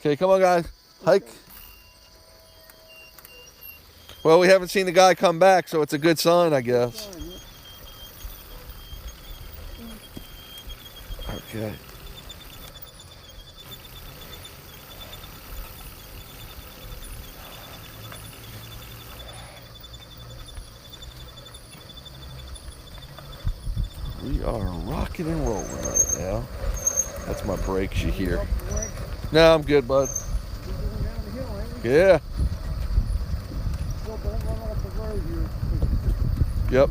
Okay, come on, guys. Hike. Well, we haven't seen the guy come back, so it's a good sign, I guess. Fine, yeah. Okay. We are rocking and rolling right now. That's my brakes you hear. Up the way. No, I'm good, bud. We're going down the hill, ain't we? Yeah. Well, don't run off the road here. Yep.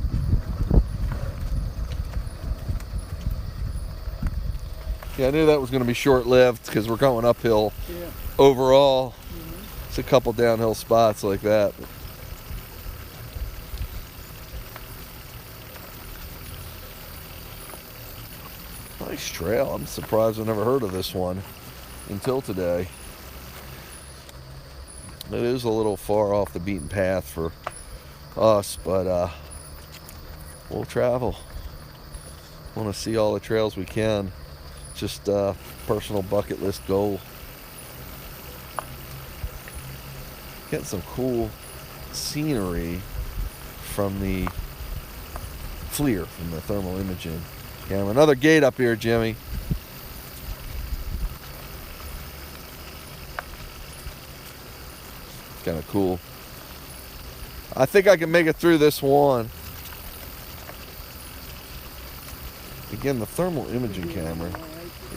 Yeah, I knew that was going to be short-lived because we're going uphill Yeah. overall. It's a couple downhill spots like that. Nice trail. I'm surprised I never heard of this one until today. It is a little far off the beaten path for us, but we'll travel. Want to see all the trails we can. Just a personal bucket list goal. Getting some cool scenery from the FLIR, from the thermal imaging camera. Another gate up here, Jimmy. Kind of cool. I think I can make it through this one. again, the thermal imaging camera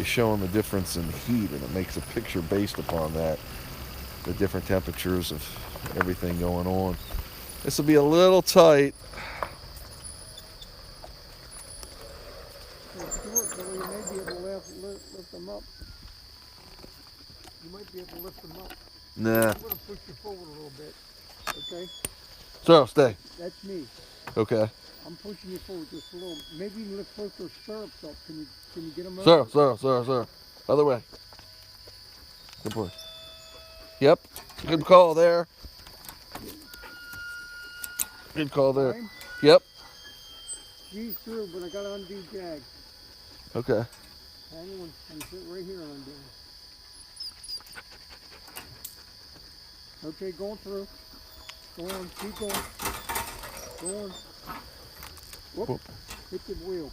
is showing the difference in heat, and it makes a picture based upon that, the different temperatures of everything going on. This will be a little tight. Short, Billy, you may be able to lift them up. You might be able to lift them up. Nah. I'm going to push you forward a little bit, okay? So, stay. That's me. Okay. I'm pushing you forward just a little. Maybe you can lift both those stirrups up. Can you get them up? Sir. Other way. Good boy. Yep. Good call there. Good call there. Fine. Yep. She's through, but I got to undo jag. Okay. Hang on. I'm sitting right here and undo. Okay, going through. Go on. Keep going. Go on. Whoop. Hit the wheel.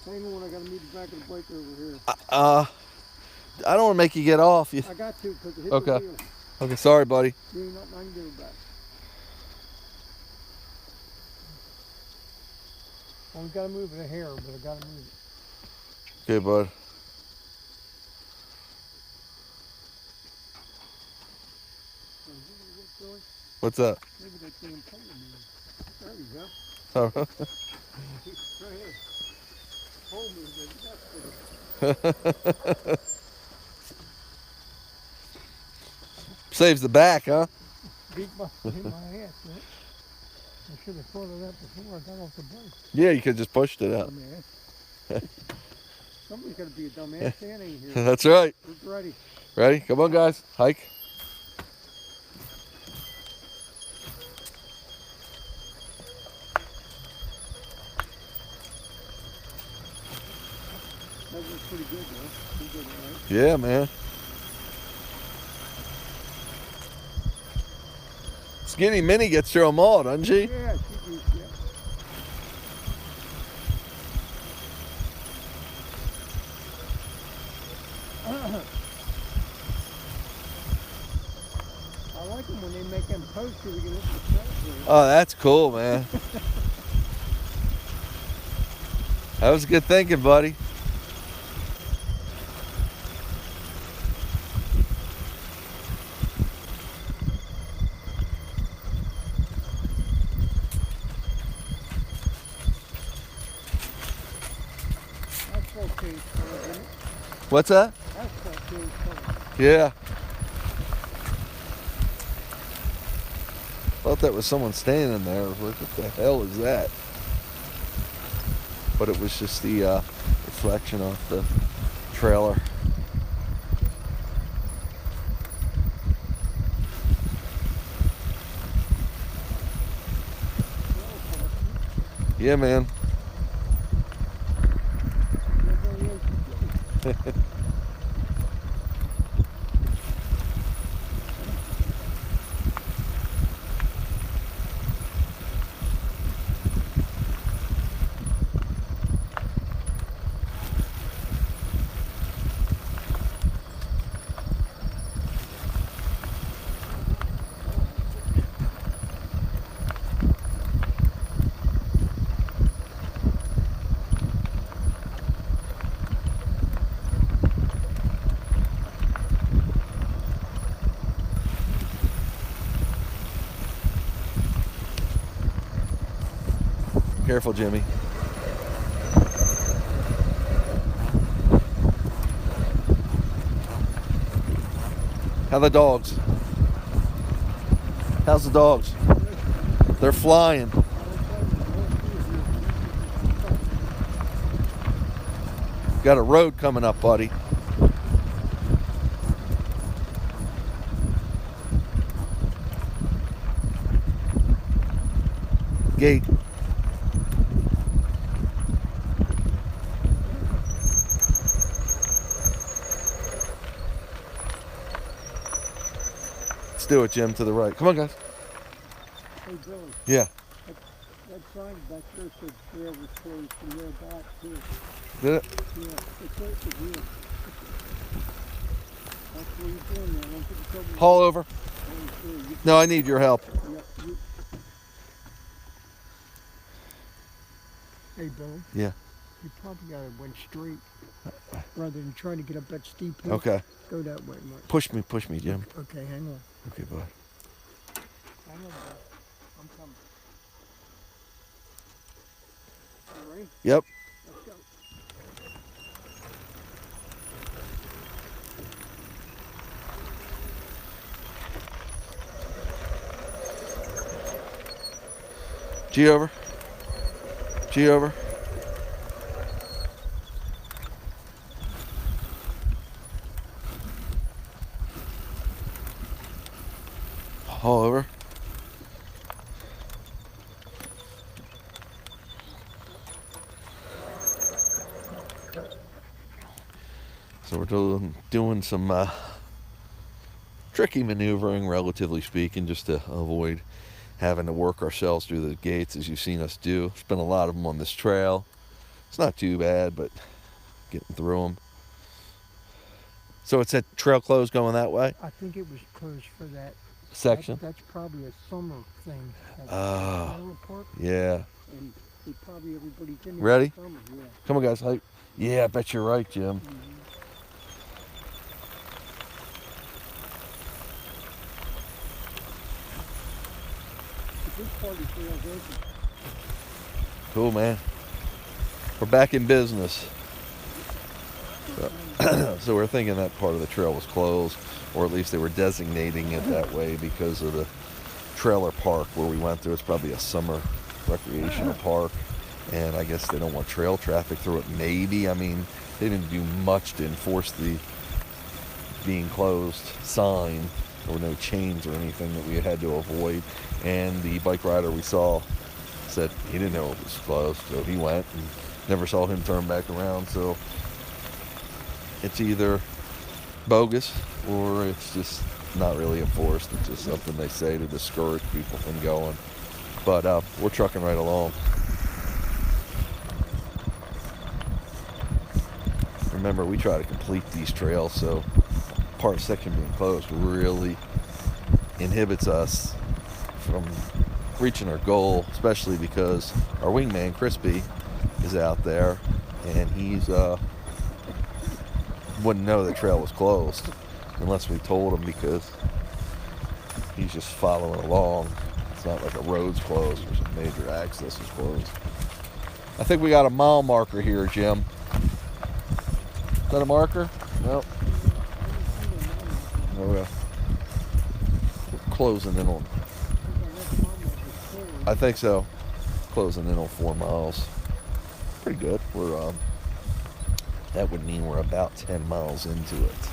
Hang on. I got to meet the back of the breaker over here. I don't want to make you get off. I got to because it hit Okay. the wheel. Okay, sorry, buddy. There ain't nothing I can do about it. Only got to move it a hair, but I got to move it. Okay, bud. What's that? Maybe that damn pole moved. There you go. Oh. Right here. Pole moved. That's good. Saves the back, huh? Beat my ass, right? I should have thought of that before I got off the bike. Yeah, you could just pushed it out. Dumbass. Somebody's got to be a dumbass standing here. That's right. Who's ready? Ready? Come on, guys. Hike. That was pretty good, though. You did it right. Yeah, man. Skinny Minnie gets through them all, doesn't she? Yeah, she did, yeah. I like them when they make them posts so we can look at the side. Oh, that's cool, man. That was good thinking, buddy. Asphalt change color, isn't it? What's that? Asphalt change color. Yeah. Thought that was someone standing there. I was like, what the hell is that? But it was just the reflection off the trailer. Yeah, man. Careful, Jimmy. How the dogs? How's the dogs? They're flying. Got a road coming up, buddy. Gate. Let's do it, Jim, to the right. Come on, guys. Hey, Billy, Yeah. that sign back there said trail was closed from there back, too. Did it? Yeah, it's right to here. That's what you're doing there. Don't get in trouble. Haul over. Oh, sure. No, I need your help. Yep, Hey, Billy. Yeah. You probably got to went straight rather than trying to get up that steep hill. Okay. Go that way, Mike. Push me, Jim. Okay, hang on. Okay, bud. Hang on, bud. I'm coming. You ready? Yep. Let's go. G over. G over. All over. So we're doing some tricky maneuvering, relatively speaking, just to avoid having to work ourselves through the gates as you've seen us do. There's been a lot of them on this trail. It's not too bad, but getting through them. So it's that trail closed going that way? I think it was closed for that Section? That's probably a summer thing. Oh. Trailer park, Yeah. and probably everybody's in there. Ready? For summer, yeah. Come on, guys. Yeah, I bet you're right, Jim. The big party trail's open. Cool, man. We're back in business. So we're thinking that part of the trail was closed, or at least they were designating it that way because of the trailer park where we went through. It's probably a summer recreational park, and I guess they don't want trail traffic through it. Maybe. I mean, they didn't do much to enforce the being closed sign. There were no chains or anything that we had to avoid. And the bike rider we saw said he didn't know it was closed, so he went and never saw him turn back around. So it's either bogus or it's just not really enforced. It's just something they say to discourage people from going. But we're trucking right along. Remember, we try to complete these trails, so part section being closed really inhibits us from reaching our goal, especially because our wingman Crispy is out there, and he's wouldn't know the trail was closed unless we told him, because he's just following along. It's not like a road's closed or some major access is closed. I think we got a mile marker here, Jim. Is that a marker? Nope. Okay. We're closing in on, I think so. Closing in on 4 miles. Pretty good. We're that would mean we're about 10 miles into it.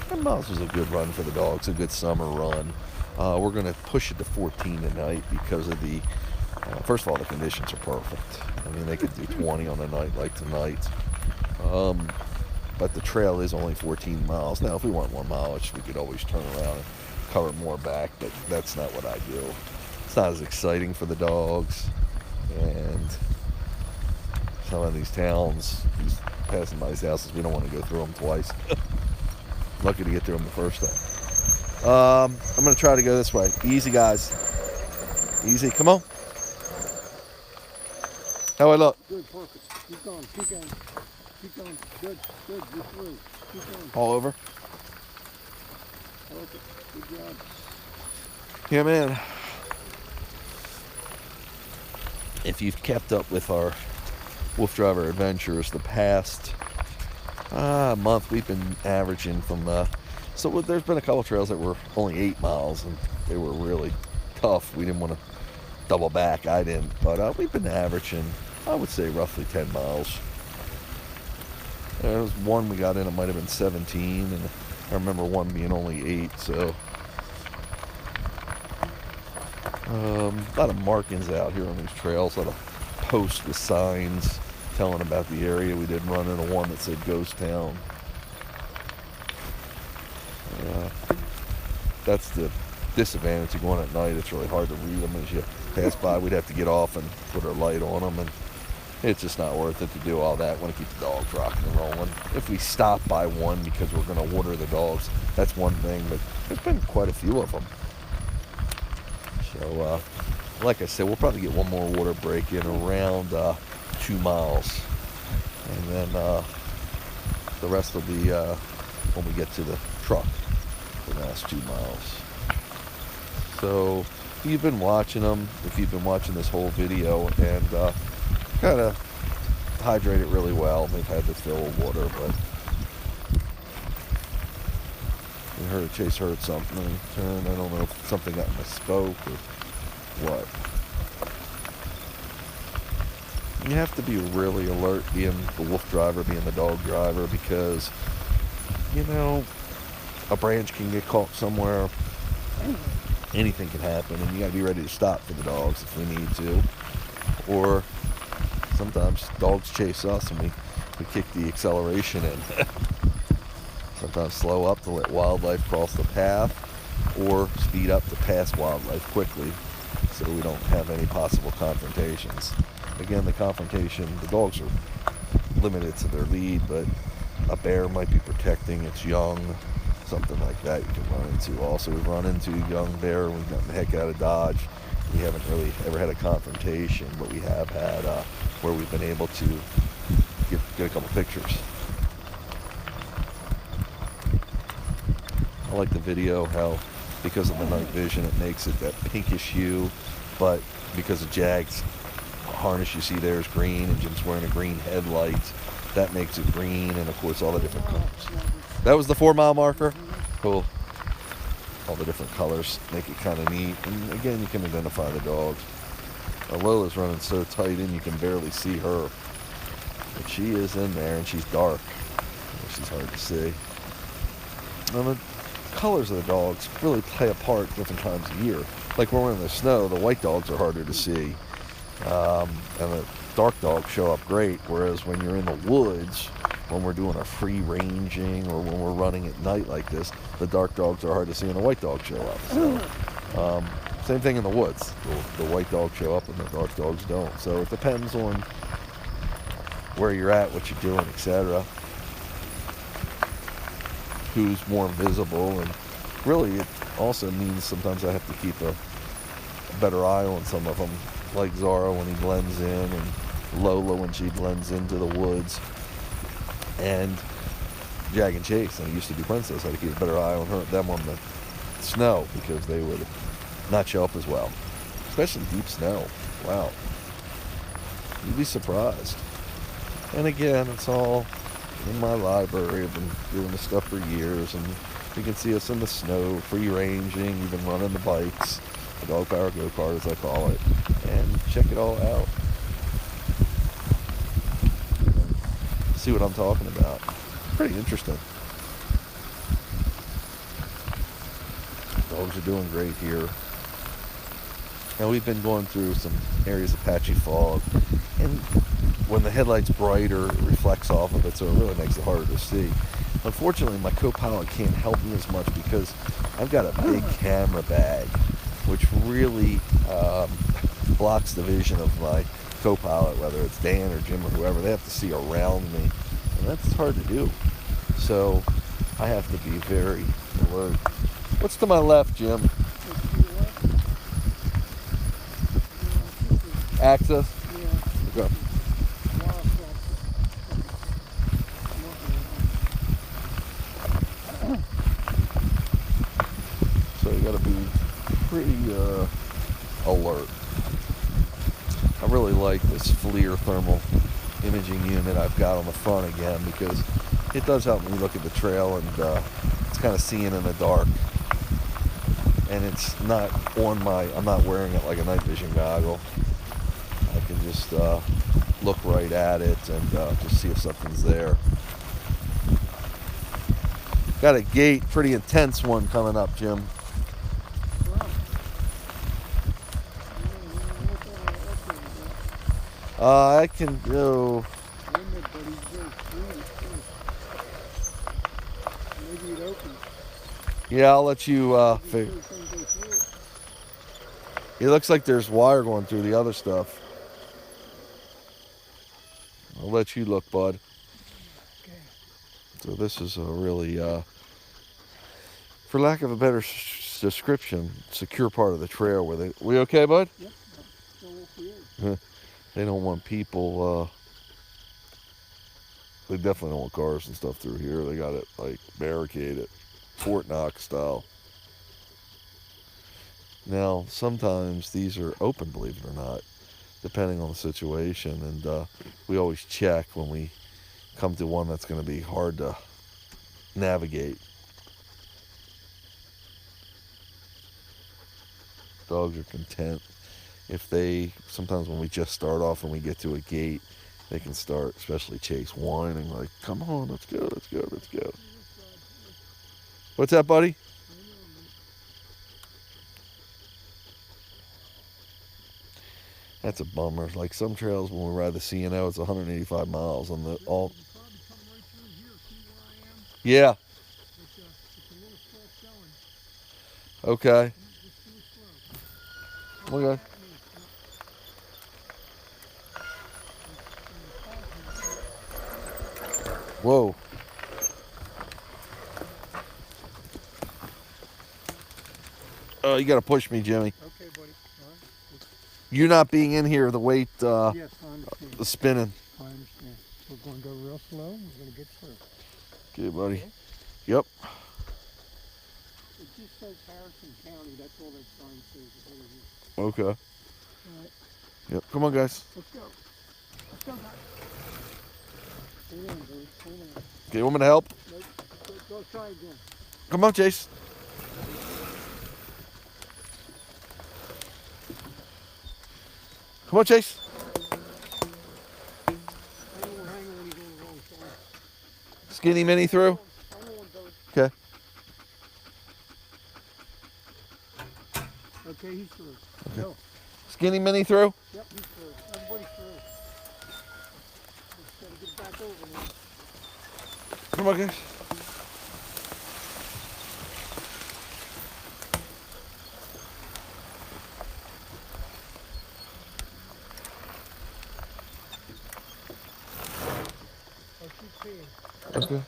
Ten miles was a good run for the dogs, a good summer run. We're going to push it to 14 tonight because of the, first of all, the conditions are perfect. I mean, they could do 20 on a night like tonight. But the trail is only 14 miles. Now, if we want more mileage, we could always turn around and cover more back, but that's not what I do. It's not as exciting for the dogs. And some of these towns, passing by these houses, we don't want to go through them twice. Lucky to get through them the first time. I'm going to try to go this way. Easy, guys. Easy. Come on. How I look? Good, perfect. Keep going, keep going. Keep going. Good, good. You're through. Keep going. All over? Perfect. Good job. Yeah, man. If you've kept up with our WooFDriving adventures the past month, we've been averaging from so there's been a couple trails that were only 8 miles, and they were really tough. We didn't want to double back. I didn't, but we've been averaging, I would say, roughly 10 miles. There was one we got in, it might have been 17, and I remember one being only 8. So a lot of markings out here on these trails, a lot of posts with signs telling about the area. We did run into one that said Ghost Town. That's the disadvantage of going at night. It's really hard to read them as you pass by. We'd have to get off and put our light on them, and it's just not worth it to do all that. We want to keep the dogs rocking and rolling. If we stop by one because we're going to water the dogs, that's one thing, but there's been quite a few of them. So like I said, we'll probably get one more water break in around 2 miles. And then the rest will be when we get to the truck, the last 2 miles. So if you've been watching them, if you've been watching this whole video, and kind of hydrate it really well, they've had to fill with water, but Chase heard something. Turn. I don't know if something got in my spoke or what. You have to be really alert, being the wolf driver, being the dog driver, because, you know, a branch can get caught somewhere. Anything can happen, and you got to be ready to stop for the dogs if we need to. Or sometimes dogs chase us and we kick the acceleration in. Sometimes slow up to let wildlife cross the path, or speed up to pass wildlife quickly so we don't have any possible confrontations. Again, the confrontation, the dogs are limited to their lead, but a bear might be protecting its young, something like that you can run into. Also, we've run into a young bear and we've gotten the heck out of Dodge. We haven't really ever had a confrontation, but we have had where we've been able to get a couple pictures. I like the video how, because of the night vision, it makes it that pinkish hue, but because of Jag's harness you see there is green, and Jim's wearing a green headlight, that makes it green, and of course all the different colors. That was the 4 mile marker? Cool. All the different colors make it kind of neat, and again, you can identify the dogs. Lola's running so tight in you can barely see her, but she is in there, and she's dark. She's hard to see. And the colors of the dogs really play a part different times of year. Like when we're in the snow, the white dogs are harder to see, and the dark dogs show up great, whereas when you're in the woods, when we're doing a free ranging or when we're running at night like this, the dark dogs are hard to see and the white dogs show up. So same thing in the woods. The white dogs show up and the dark dogs don't. So it depends on where you're at, what you're doing, etc. Who's more visible, and really it also means sometimes I have to keep a better eye on some of them, like Zara when he blends in, and Lola when she blends into the woods, and Jag and Chase. And I used to do Princess. I had to keep a better eye on them on the snow, because they would not show up as well, especially deep snow. Wow, you'd be surprised. And again, it's all in my library. I've been doing this stuff for years, and you can see us in the snow, free ranging, even running the bikes, the dog power go-kart as I call it, and check it all out. See what I'm talking about. Pretty interesting. Dogs are doing great here. Now we've been going through some areas of patchy fog, and when the headlight's brighter, it reflects off of it, so it really makes it harder to see. Unfortunately, my co-pilot can't help me as much because I've got a big camera bag, which really blocks the vision of my co-pilot, whether it's Dan or Jim or whoever. They have to see around me, and that's hard to do. So I have to be very alert. What's to my left, Jim? Access? Yeah. Okay. So you got to be pretty alert. I really like this FLIR thermal imaging unit I've got on the front again, because it does help me look at the trail, and it's kind of seeing in the dark. And it's not on I'm not wearing it like a night vision goggle. I can just look right at it and just see if something's there. Got a gate, pretty intense one coming up, Jim. I can go. Maybe it opens. Yeah, I'll let you figure. It looks like there's wire going through the other stuff. I'll let you look, bud. Okay. So this is a really, for lack of a better description, secure part of the trail. We okay, bud? Yep. They don't want people, they definitely don't want cars and stuff through here. They got it like barricaded, Fort Knox style. Now, sometimes these are open, believe it or not, depending on the situation. And we always check when we come to one that's going to be hard to navigate. Dogs are content. Sometimes when we just start off and we get to a gate, they can start, especially Chase, whining like, come on, let's go, let's go, let's go. What's that, buddy? That's a bummer. Like some trails when we ride the CNO, it's 185 miles on the all. Yeah. Okay. Okay. Whoa. Oh, you got to push me, Jimmy. Okay, buddy. All right. You're not being in here, the weight, Yes, I understand. the spinning. I understand. We're going to go real slow. We're going to get through. Okay, buddy. Yep. It just says Harrison County. That's all that sign says. Okay. All right. Yep. Come on, guys. Let's go. Let's go, guys. Hold on, buddy. Hold on. Okay, you want me to help? Nope. Go try again. Come on, Chase. Come on, Chase. Hang on, he's on the wrong side. Skinny mini through. Hang on, buddy. Okay. Okay, he's through. Go. Skinny mini through. Yep, he's through. Everybody's through. Just gotta get back over now. Come on, guys. Oh, she's peeing. Okay.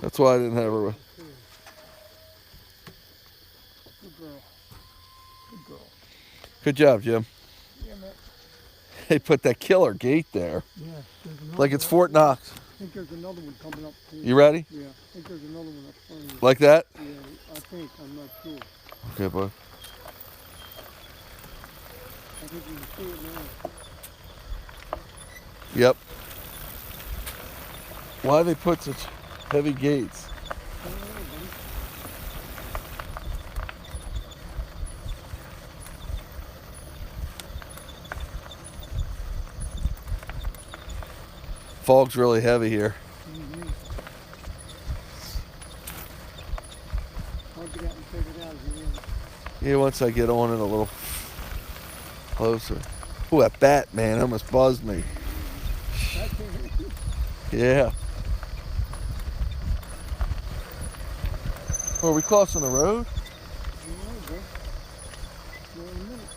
That's why I didn't have her. She's peeing. Good girl. Good girl. Good job, Jim. Yeah, man. They put that killer gate there, Yeah. There's another like it's one. Fort Knox. I think there's another one coming up too. You ready? Yeah. I think there's another one up front of you. Like that? Yeah, I think. I'm not sure. Okay, bud. I think you can see it now. Yep. Why they put such heavy gates? I don't know, buddy. Fog's really heavy here. Mm-hmm. I'll get out and check it out as you want. Yeah, once I get on it a little closer. Ooh, that bat, man, almost buzzed me. I can't hear you. Yeah. Are we crossing the road? I don't know, bro. Well, in a minute.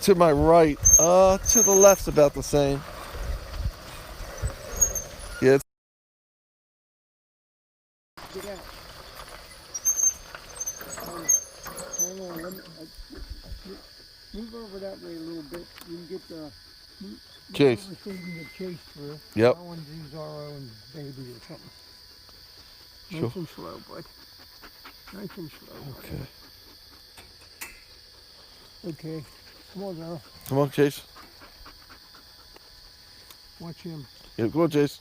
To my right. To the left's about the same. Yeah, it's Get out. Hang on, let me, move over that way a little bit. You can get the move Chase. over so you can get Chase through. Yep. That one's Zaro and Baby or something. Sure. Nice and slow, bud. Nice and slow. Okay. Okay. Come on, Zaro. Come on, Chase. Watch him. Yeah, come on, Chase.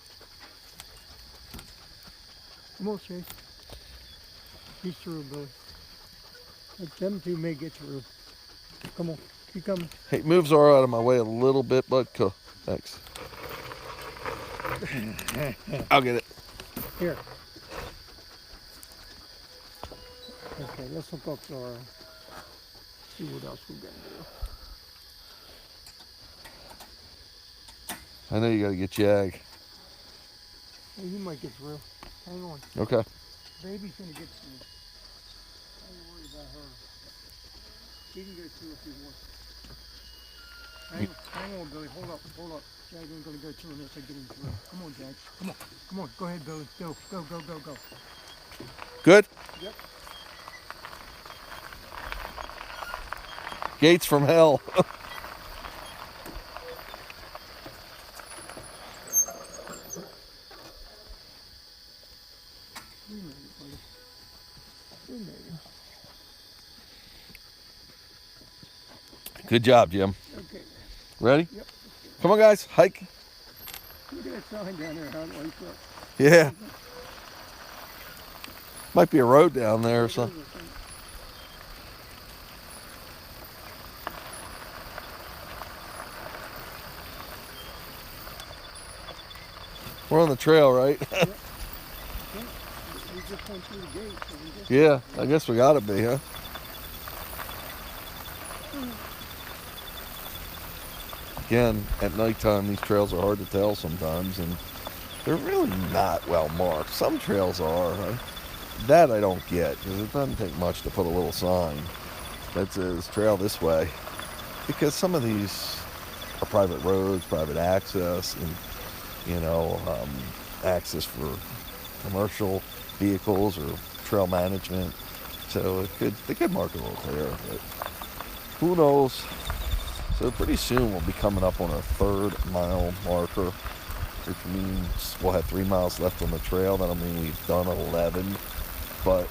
Come on, Chase. He's through, bud. But them two may get through. Come on. Keep coming. Hey, move Zara out of my way a little bit, bud. Cool. Thanks. I'll get it. Here. Okay, let's hook up Zara. See what else we can do. I know you gotta get Jag. Hey, you might get through. Hang on. Okay. Baby's gonna get through. Don't worry about her. She can get through if you want. Hang on, Billy. Hold up, hold up. Jag ain't gonna go through unless I get him through. Come on, Jag. Come on. Come on. Go ahead, Billy. Go. Good? Yep. Gates from hell. We made it, buddy. We made it. Good job, Jim. Okay. Ready? Yep. Come on, guys. Hike. Look at that sign down there, huh? Like that. Yeah. Might be a road down there or something. We're on the trail, right? We just went through the gate. So we just Yeah, I guess we gotta be, huh? Again, at nighttime, these trails are hard to tell sometimes, and they're really not well marked. Some trails are. That I don't get, because it doesn't take much to put a little sign that says trail this way. Because some of these are private roads, private access, and, access for commercial vehicles or trail management. So they could mark it a little clearer, but who knows? So pretty soon we'll be coming up on our 3rd mile marker, which means we'll have 3 miles left on the trail. That'll mean we've done 11, but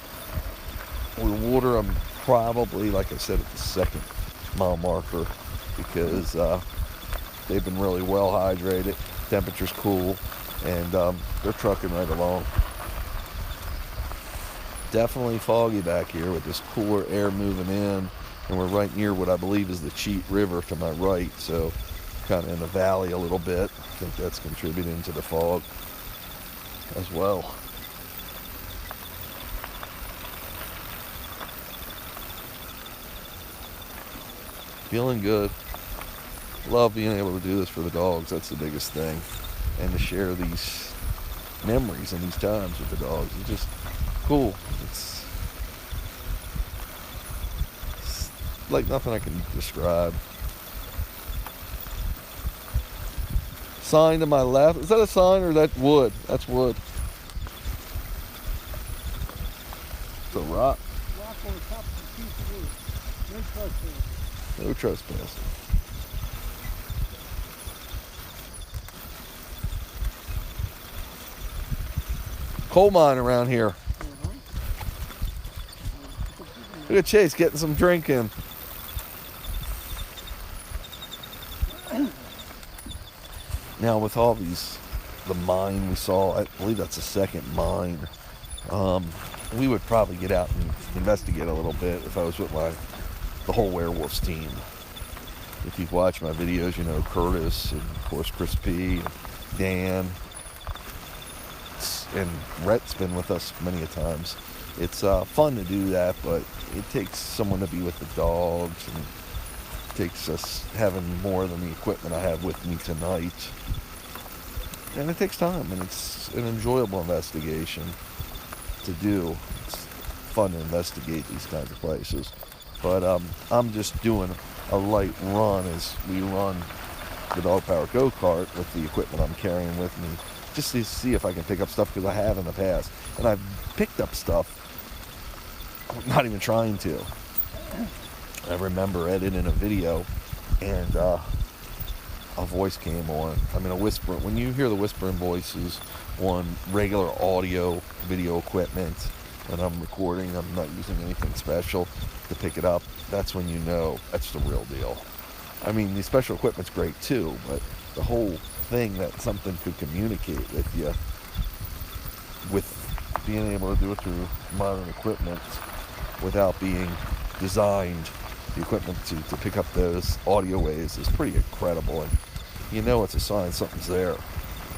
we'll water them probably, like I said, at the 2nd mile marker, because they've been really well hydrated, temperature's cool, and they're trucking right along. Definitely foggy back here with this cooler air moving in, and we're right near what I believe is the Cheat River to my right, so kind of in the valley a little bit. I think that's contributing to the fog as well. Feeling good. Love being able to do this for the dogs. That's the biggest thing. And to share these memories and these times with the dogs. It's just cool. It's like nothing I can describe. Sign to my left. Is that a sign or is that wood? That's wood. It's a rock. rock on the top of the piece of wood. No trespassing. No trespassing. Coal mine around here. Look at Chase getting some drink in. Now with all these, the mine we saw, I believe that's the 2nd mine. We would probably get out and investigate a little bit if I was with the whole Werewolves team. If you've watched my videos, you know Curtis and of course Chris P, and Dan, and Rhett's been with us many a times. It's fun to do that, but it takes someone to be with the dogs, and it takes us having more than the equipment I have with me tonight. And it takes time, and it's an enjoyable investigation to do. It's fun to investigate these kinds of places. But I'm just doing a light run as we run the dog power go-kart with the equipment I'm carrying with me, just to see if I can pick up stuff, because I have in the past. And I've picked up stuff, not even trying to. I remember editing a video, and a voice came on. I mean, a whisper. When you hear the whispering voices on regular audio video equipment, and I'm recording, I'm not using anything special to pick it up, that's when you know that's the real deal. I mean, the special equipment's great too, but the whole thing that something could communicate with you, with being able to do it through modern equipment without being designed, the equipment to pick up those audio waves, is pretty incredible. And you know it's a sign something's there.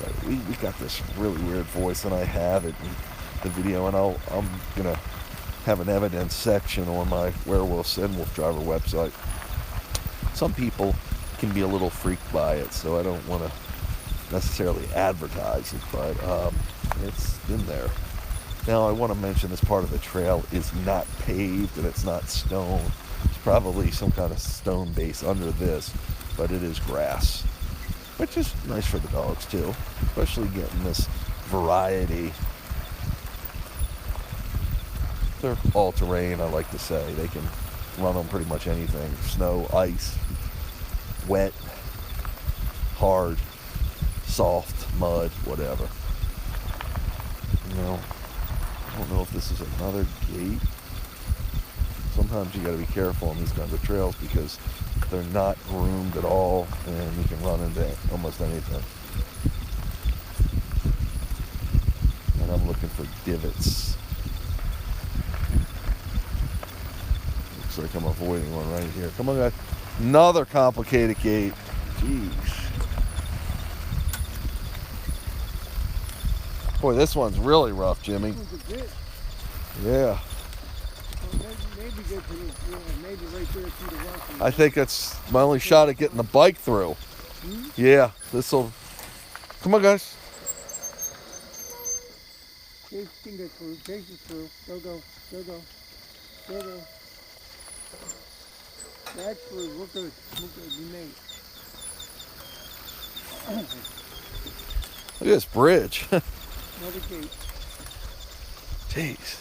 But we got this really weird voice, and I have it in the video, and I'm gonna have an evidence section on my Werewolves and WooFDriving website. Some people can be a little freaked by it, so I don't want to necessarily advertise it, but it's in there. Now I want to mention this part of the trail is not paved and it's not stone. It's probably some kind of stone base under this, but it is grass. which is nice for the dogs too, especially getting this variety. They're all terrain, I like to say. They can run on pretty much anything. Snow, ice, wet, hard, soft, mud, whatever. You know, I don't know if this is another gate. Sometimes you got to be careful on these kinds of trails because they're not groomed at all, and you can run into almost anything. And I'm looking for divots. Looks like I'm avoiding one right here. Come on, guys. Another complicated gate. Jeez. Boy, this one's really rough, Jimmy. That was a bit. Yeah. Well, maybe get to the, maybe right there through the rock. I think that's my only shot at getting the bike through. Yeah, this'll. Come on, guys. Chase can get through. Chase is through. Go, go. Go, go. Go, go. That's through. We're good. We're good. We made. Look at this bridge. Another gate. Jeez.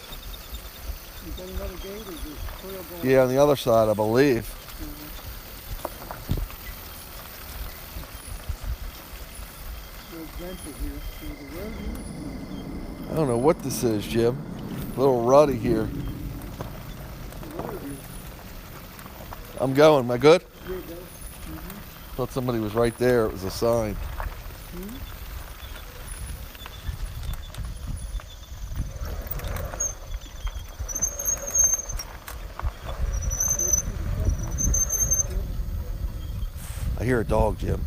You got another gate or just trail going? Yeah, on the other side, I believe. Real gentle here. See the road here? I don't know what this is, Jim. A little ruddy here. The road here. I'm going. Am I good? There you go. Thought somebody was right there. It was a sign. I hear a dog, Jim.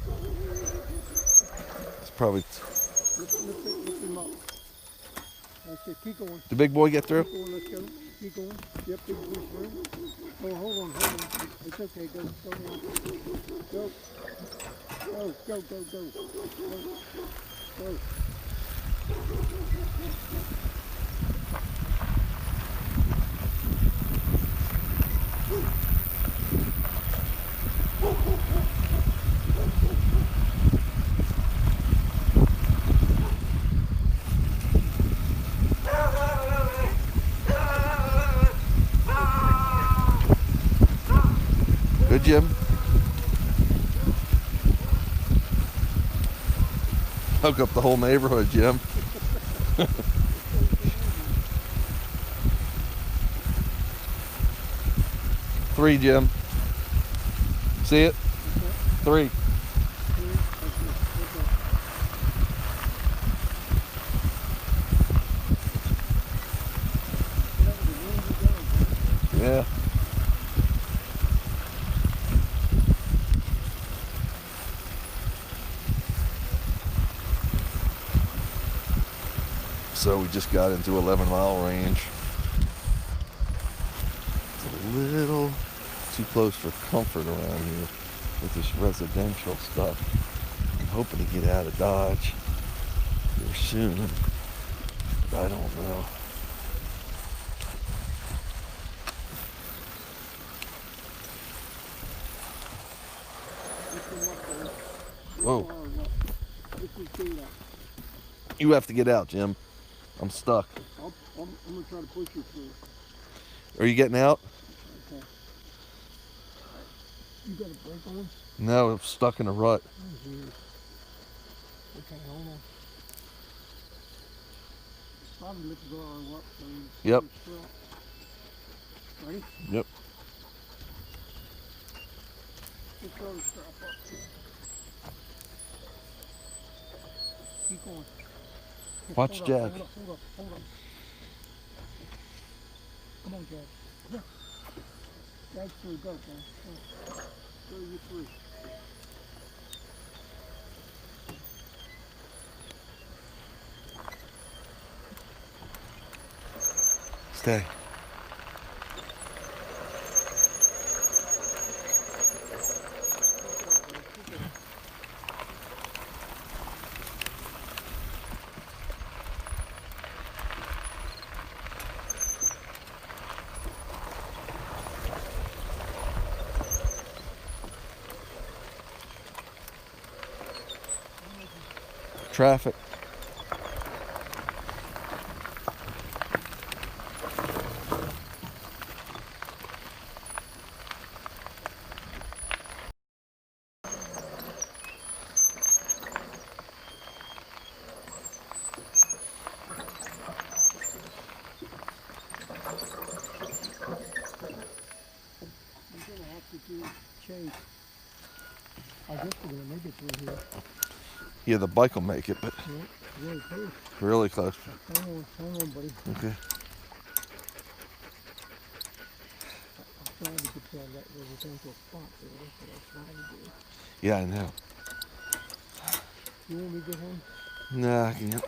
It's probably. Lift him up. That's it. Keep going. Did Big Boy get through? Keep going. Let's go. Keep going. Yep, big boy through. Oh, hold on, hold on. It's okay. Go, go on. Go. Go, go, go, go. Go. Go. Good, Jim. Hook up the whole neighborhood, Jim. 3, Jim. See it? 3. Yeah. So we just got into 11-mile range. It's a little too close for comfort around here with this residential stuff. I'm hoping to get out of Dodge here soon, but I don't know. Whoa. You have to get out, Jim. I'm stuck. I'm going to try to push you through. Are you getting out? Okay. You got a brake on? No, I'm stuck in a rut. Oh, weird. Okay, hold on. Probably lift the arm up so you Yep. Ready? Yep. Just throw the strap up. Keep going. Watch Hold Jag. up, hold up, hold up. Come on, Jag. Yeah. Jag through, go, go. Go, you through. Stay. traffic. We're gonna have to do Chase. I guess we're gonna make it through here. Yeah, the bike will make it, but Yeah, really close. really close. Hang on, buddy. Okay. I'm trying to get to that residential spot there. That's what I'm trying to do. Yeah, I know. You want me to get home? Nah, I can't.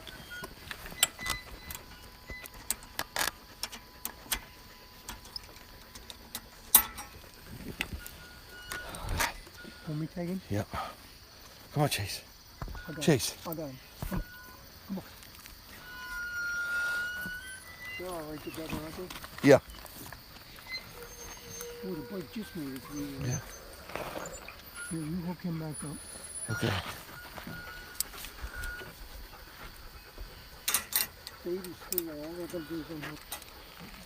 Want me taking? Yep. Come on, Chase. I got Chase. Him. I got him. Come on. They're all right together, aren't they? Yeah. Oh, the bike just made it through. Yeah. Here, you hook him back up. Okay. Baby's free. All they're gonna do is unhook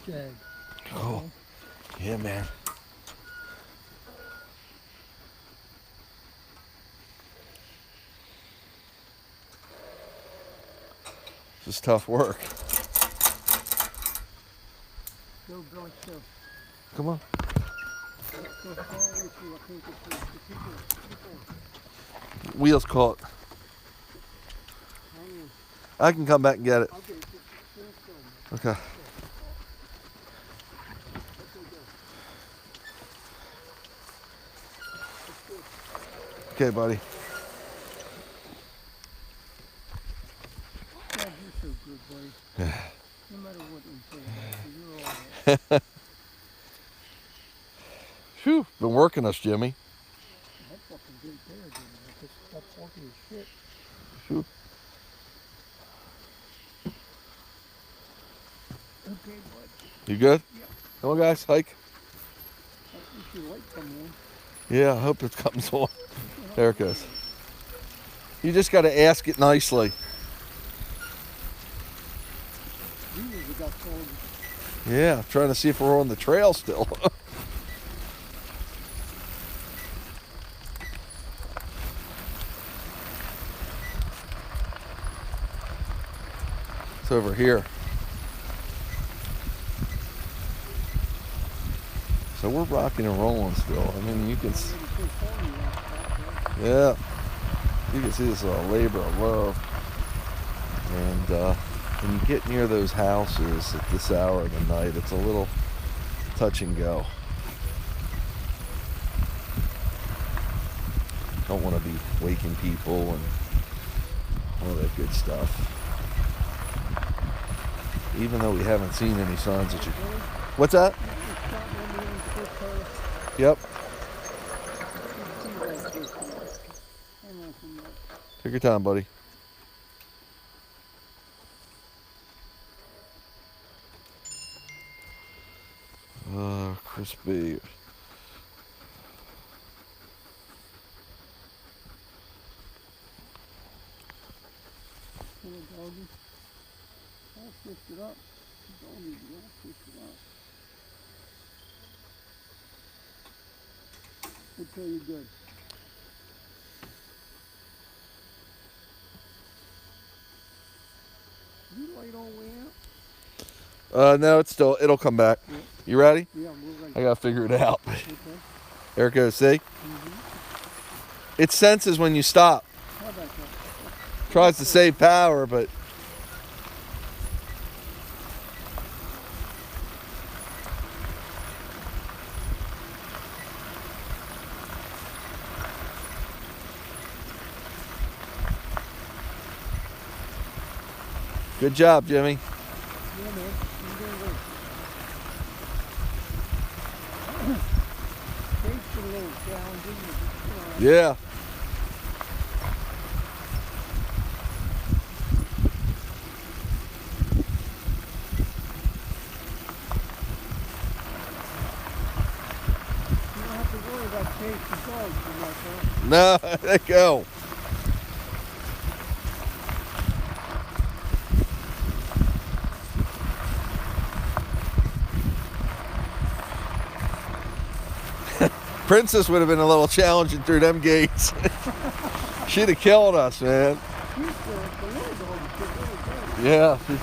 Jag. Oh. Yeah, man. This is tough work. Go, Billy, go. Come on. Go far away through. I can't get through. Keep going. Keep going. Wheels caught. Hang on. I can come back and get it. I'll get it. Just stand still, man. Okay. Okay, buddy. God, you're so good, buddy. No matter what you say, you're all right. Phew, been working us, Jimmy. That fucking great there, dude. That's funky as shit. Phew. Okay, bud. You good? Yeah. Come on, guys, hike. I think your light come on. Yeah, I hope it comes on. There it goes. You just got to ask it nicely. You usually got told. Yeah, I'm trying to see if we're on the trail still. It's over here. So we're rocking and rolling still. I mean, you can, yeah, you can see this is a labor of love. And when you get near those houses at this hour of the night, it's a little touch and go. Don't want to be waking people and all that good stuff. Even though we haven't seen any signs that you... What's that? Yep. Take your time, buddy. Crispy. I'll switch it up. Doggy, I'll switch it up. Okay, you're good. You light all the way out? No, it'll come back. Yeah. You ready? Yeah, we're ready. I gotta figure it out. Okay. There it goes, see? It senses when you stop. How about that? Tries to save power, but good job, Jimmy. Yeah, man. You're doing good. Tape's a little challenging, but Yeah. you don't have to worry about tape and dogs too much, huh? No, there you go. Princess would have been a little challenging through them gates. She'd have killed us, man. She's the little dog. She's really good. Yeah. And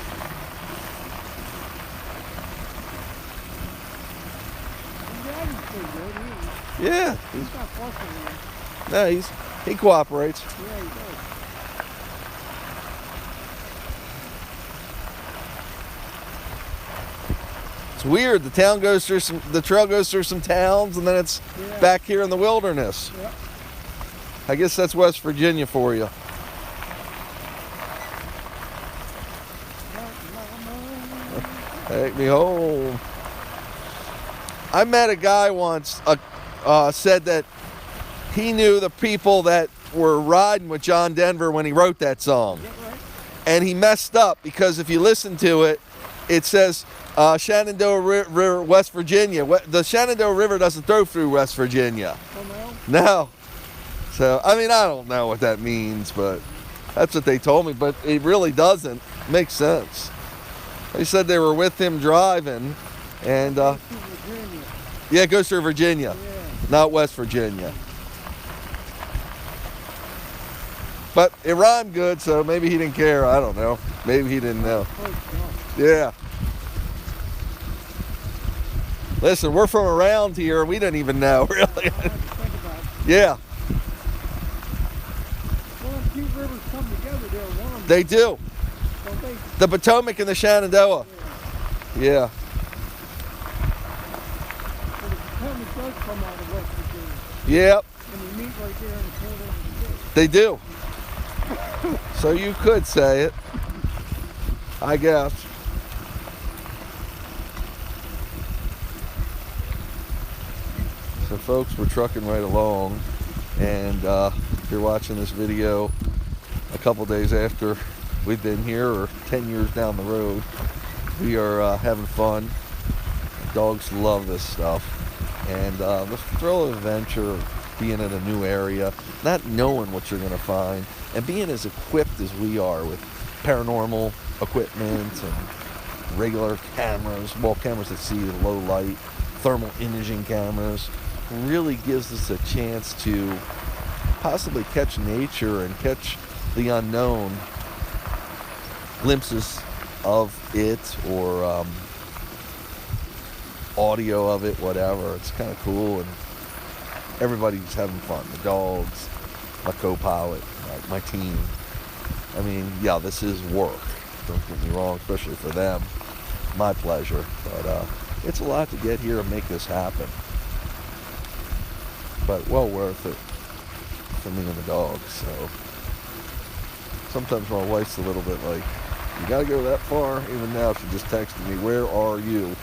Daddy's pretty good. Yeah. He's not fussing with him. No, he cooperates. Yeah, he does. It's weird. The town goes through the trail goes through some towns, and then it's Yeah. back here in the wilderness. Yep. I guess that's West Virginia for you. Take me home. I met a guy once, said that he knew the people that were riding with John Denver when he wrote that song. And he messed up because if you listen to it, it says Shenandoah River, West Virginia. The Shenandoah River doesn't flow through West Virginia. Oh, no? No. So, I mean, I don't know what that means, but that's what they told me. But it really doesn't. Makes sense. They said they were with him driving, and To Virginia. yeah, it goes through Virginia, Yeah. not West Virginia. But it rhymed good, so maybe he didn't care. I don't know. Maybe he didn't know. Oh, God. Yeah. Listen, we're from around here. We didn't even know, really. I have to think about it. Yeah, Well, them two rivers come together there, one of them, they do. don't they? The Potomac and the Shenandoah. Yeah. So the Potomac does come out of West Virginia. Yep, And they meet right there in the corner of the state. they do. So you could say it, I guess. So folks, we're trucking right along, and if you're watching this video a couple days after we've been here, or 10 years down the road, we are having fun. Dogs love this stuff, and the thrill of adventure of being in a new area, not knowing what you're going to find, and being as equipped as we are with paranormal equipment and regular cameras, well, cameras that see in low light, thermal imaging cameras, really gives us a chance to possibly catch nature and catch the unknown, glimpses of it, or audio of it, whatever. It's kind of cool, and everybody's having fun. The dogs, my co-pilot, my team. I mean, yeah, this is work. Don't get me wrong, especially for them. My pleasure, but it's a lot to get here and make this happen. But well worth it for me and the dogs. So sometimes my wife's a little bit like, you gotta go that far? Even now, she just texted me, where are you?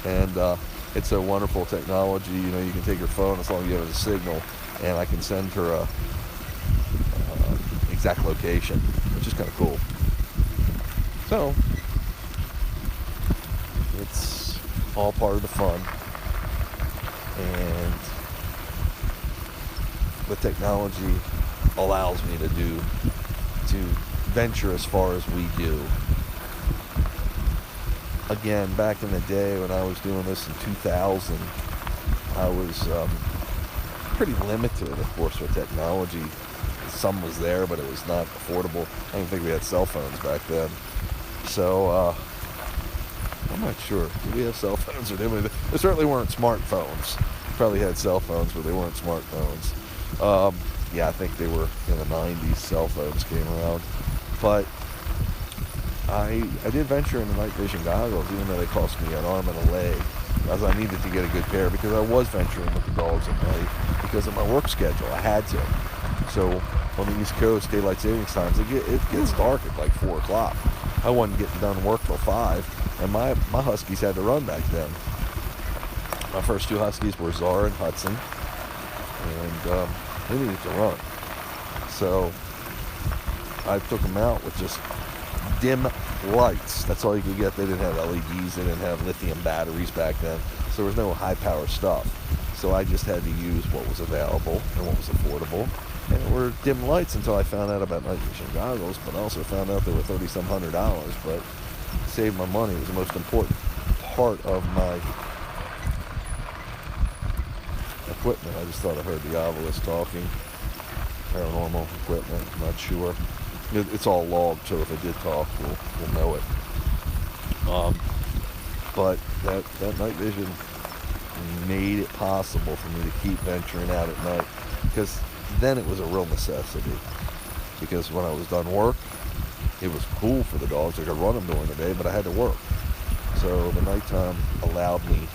And it's a wonderful technology. You know, you can take your phone as long as you have a signal, and I can send her a exact location, which is kind of cool. So it's all part of the fun, and the technology allows me to venture as far as we do. Again, back in the day when I was doing this in 2000, I was pretty limited, of course, with technology. Some was there, but it was not affordable. I don't think we had cell phones back then. So, I'm not sure. Did we have cell phones or didn't we? They certainly weren't smartphones. Probably had cell phones, but they weren't smartphones. Yeah, I think they were in the 90s, cell phones came around. But I did venture into night vision goggles, even though they cost me an arm and a leg, as I needed to get a good pair, because I was venturing with the dogs at night because of my work schedule. I had to. So on the East Coast, daylight savings times, it gets dark at like 4 o'clock. I wasn't getting done work till 5, and my Huskies had to run back then. My first 2 Huskies were Czar and Hudson, and they needed to run. So I took them out with just dim lights. That's all you could get. They didn't have LEDs. They didn't have lithium batteries back then. So there was no high power stuff. So I just had to use what was available and what was affordable. And it were dim lights until I found out about night vision goggles, but I also found out they were $30-some-hundred, but saved my money. It was the most important part of my equipment. I just thought I heard the obelisk talking. Paranormal equipment, I'm not sure. It's all logged, so if it did talk, we'll know it. But that night vision made it possible for me to keep venturing out at night, because then it was a real necessity. Because when I was done work, it was cool for the dogs. I could run them during the day, but I had to work. So the nighttime allowed me,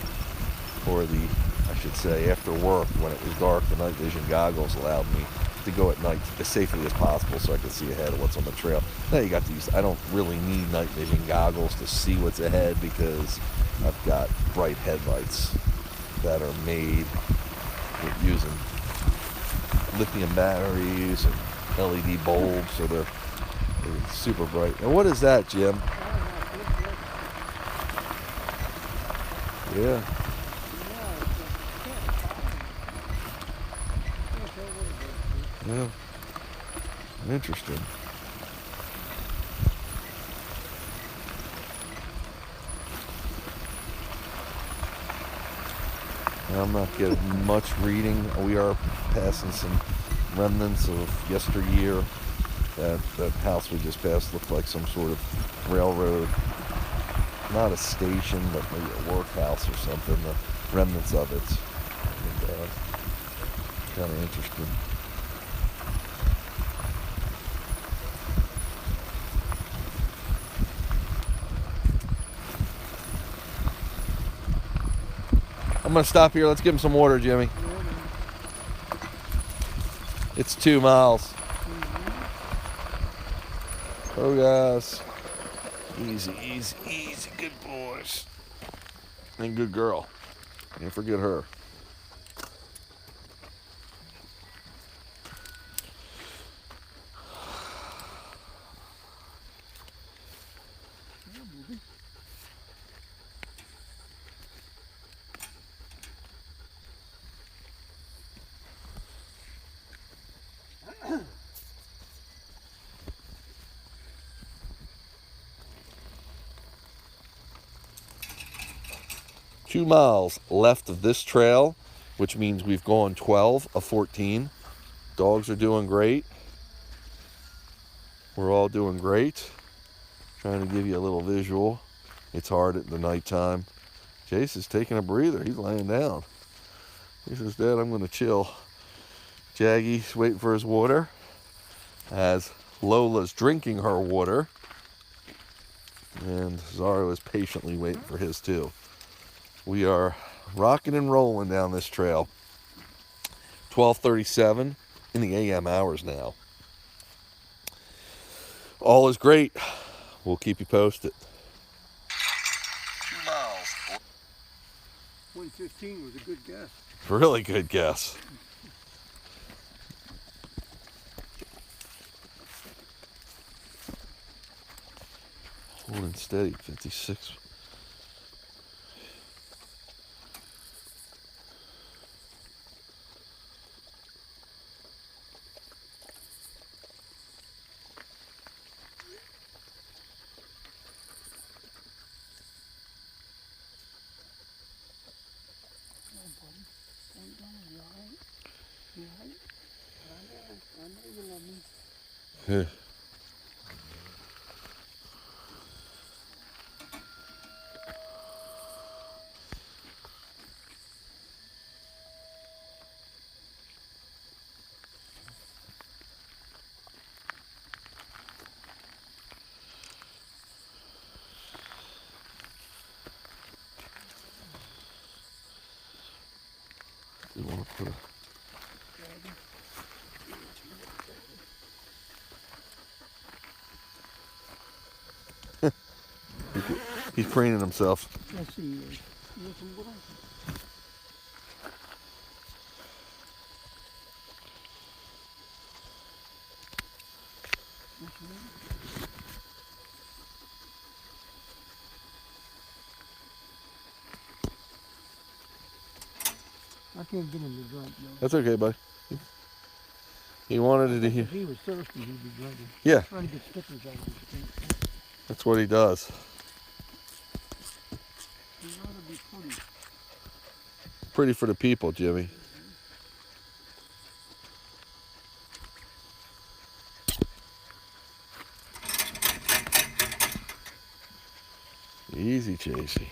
or I should say, after work, when it was dark, the night vision goggles allowed me to go at night as safely as possible so I could see ahead of what's on the trail. Now you got these, I don't really need night vision goggles to see what's ahead, because I've got bright headlights that are made using lithium batteries and LED bulbs, so they're super bright. And what is that, Jim? Yeah. Yeah. Interesting. I'm not getting much reading. We are passing some remnants of yesteryear. That house we just passed looked like some sort of railroad, not a station, but maybe a workhouse or something. The remnants of it. And, kind of interesting. I'm gonna stop here. Let's give him some water, Jimmy. It's 2 miles. Oh, guys. Easy, easy, easy. Good boys. And good girl. Can't forget her. Two miles left of this trail, which means we've gone 12 of 14. Dogs are doing great. We're all doing great. Trying to give you a little visual. It's hard at the nighttime. Chase is taking a breather. He's laying down. He says, Dad, I'm going to chill. Jaggy's waiting for his water, as Lola's drinking her water. And Zaro is patiently waiting for his too. We are rocking and rolling down this trail. 12:37 in the AM hours now. All is great. We'll keep you posted. 2 miles. 115 was a good guess. Really good guess. Holding steady, 56. Yeah. You want to put a... He's preening himself. Yes, he is. Yes, he will. I can't get him to drink, though. That's okay, buddy. He wanted it. If he was thirsty, he'd be drinking. Yeah. Trying to get stickers out of his drink. That's what he does. He ought to be pretty. Pretty for the people, Jimmy. Easy, Chasey.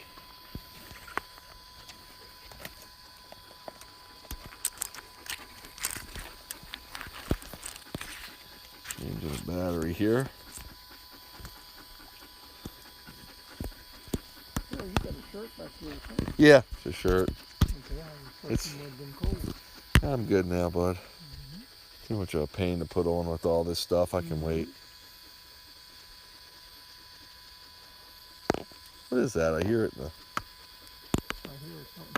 Changing the battery here. Yeah, you got a shirt back there, or something. Yeah, it's a shirt. Okay, I was thinking it might have been cold. I'm good now, bud. Too much of a pain to put on with all this stuff. I can wait. What is that? I hear it in the... I hear something.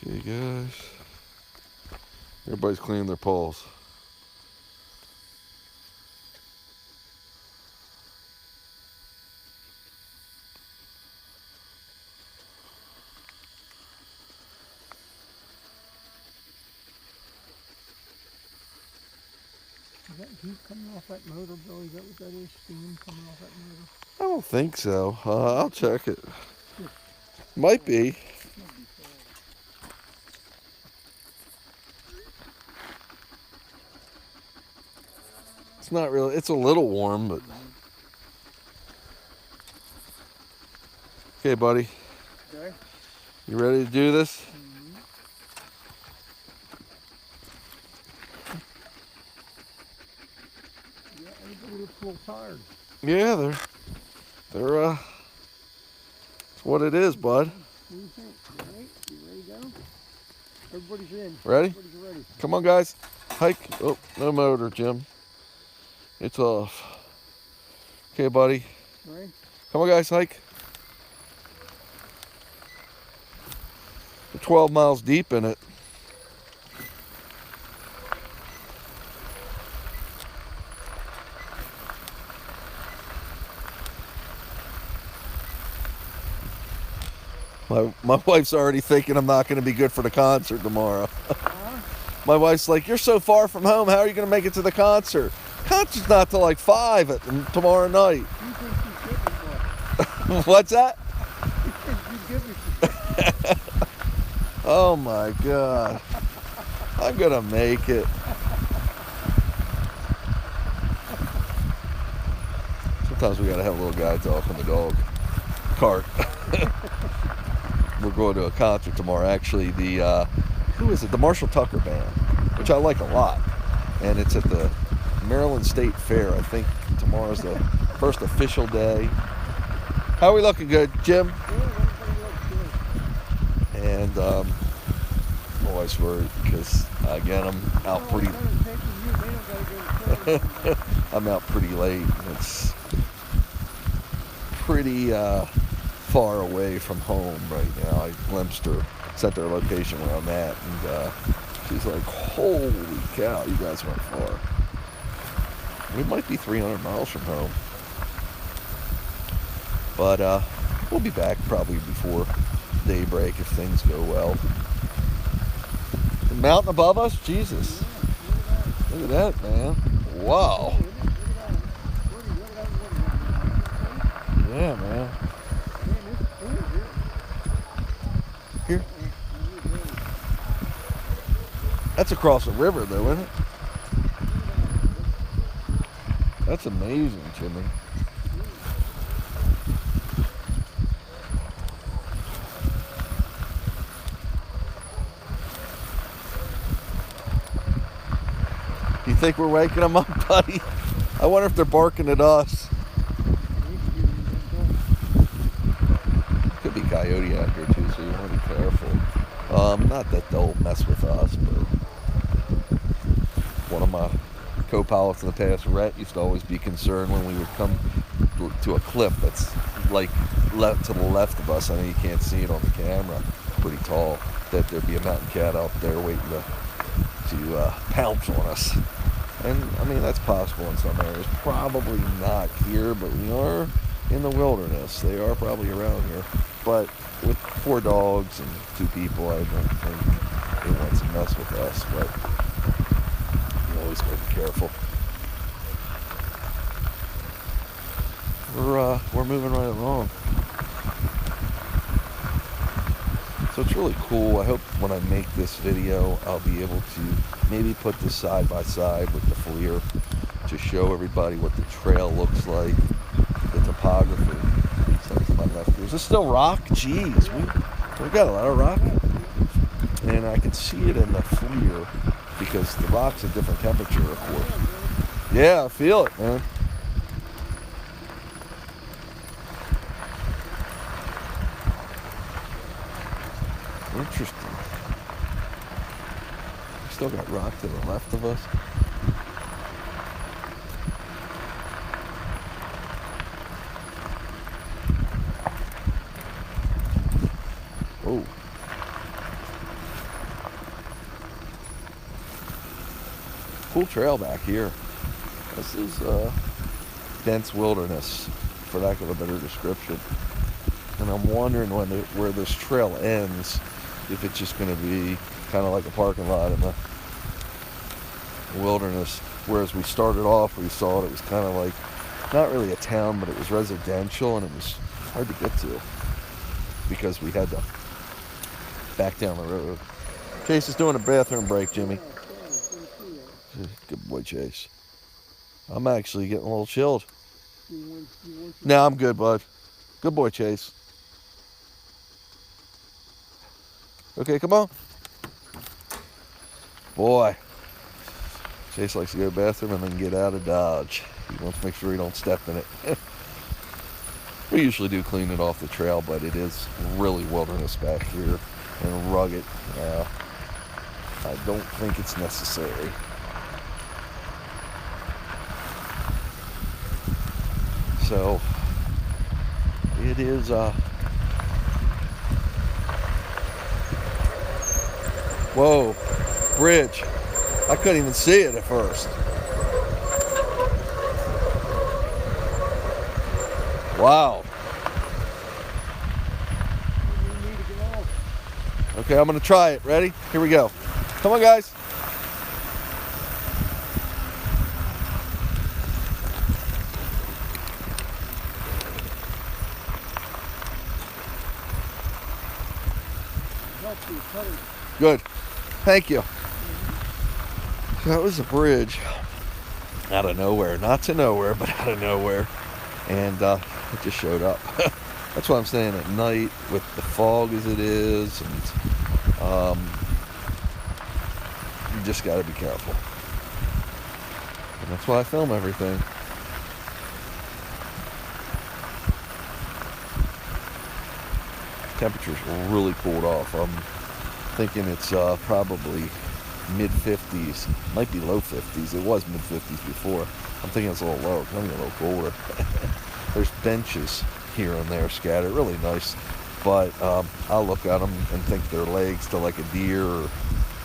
Okay, guys. Everybody's cleaning their poles. Is that heat coming off that motor, Billy? Is that what that is? Steam coming off that motor? I don't think so. I'll check it. Might be. It's not really. It's a little warm, but. Okay, buddy. Okay. You ready to do this? Yeah, everybody looks a little tired. Yeah, they're it's what it is, bud. What do you think? You ready? You ready to go? Everybody's in. Ready? Everybody's ready. Come on, guys. Hike. Oh, no motor, Jim. It's off. Okay, buddy. Ready? Come on, guys. Hike. We're 12 miles deep in it. My wife's already thinking I'm not going to be good for the concert tomorrow. My wife's like, you're so far from home. How are you going to make it to the concert? Concert's not till like 5 tomorrow night. You think you give me what? What's that? You think you give me Oh my God. I'm going to make it. Sometimes we got to have a little guy talk on the dog cart. We're going to a concert tomorrow. Actually, who is it? The Marshall Tucker Band, which I like a lot. And it's at the Maryland State Fair. I think tomorrow's the first official day. How are we looking? Good, Jim? And my wife's worried because, again, I'm out pretty... I'm out pretty late. It's pretty far away from home right now. I glimpsed her, sent her location where I'm at, and she's like, holy cow, you guys went far. We might be 300 miles from home. But we'll be back probably before daybreak if things go well. The mountain above us? Jesus. Look at that, man. Wow. Yeah, man. Here. That's across the river, though, isn't it? That's amazing, Jimmy. You think we're waking them up, buddy? I wonder if they're barking at us. Could be coyote out here too, so you want to be careful. Not that they'll mess with us, but one of my co-pilots in the past, Rhett, used to always be concerned when we would come to a cliff that's like to the left of us. I know you can't see it on the camera, pretty tall, that there'd be a mountain cat out there waiting to pounce on us. And I mean, that's possible in some areas. Probably not here, but we are in the wilderness. They are probably around here. But with 4 dogs and 2 people, I don't think they want to mess with us. But you always got to be careful. We're moving right along. So it's really cool. I hope when I make this video, I'll be able to maybe put this side by side with the FLIR to show everybody what the trail looks like, the topography. Starts to my left here. Is this still rock? Jeez, we got a lot of rock. And I can see it in the FLIR because the rock's a different temperature, of course. Yeah, I feel it, man. Interesting. We still got rock to the left of us. Oh. Cool trail back here. This is dense wilderness, for lack of a better description. And I'm wondering where this trail ends, if it's just going to be kind of like a parking lot in the wilderness. Whereas we started off, we saw it was kind of like, not really a town, but it was residential, and it was hard to get to because we had to back down the road. Chase is doing a bathroom break, Jimmy. Good boy, Chase. I'm actually getting a little chilled. No, I'm good, bud. Good boy, Chase. Okay, come on. Boy. Chase likes to go to the bathroom and then get out of Dodge. He wants to make sure he don't step in it. We usually do clean it off the trail, but it is really wilderness back here and rugged. I don't think it's necessary. So it is whoa, bridge. I couldn't even see it at first. Wow. Okay, I'm gonna try it. Ready? Here we go. Come on, guys. Good. Thank you. That was a bridge out of nowhere. Not to nowhere, but out of nowhere. And it just showed up. That's what I'm saying, at night with the fog as it is, and you just got to be careful. And that's why I film everything. Temperatures really cooled off. I'm thinking it's probably mid-50s, might be low 50s. It was mid-50s before. I'm thinking it's a little low, maybe a little colder. There's benches here and there scattered, really nice. But I'll look at them and think they're legs to like a deer or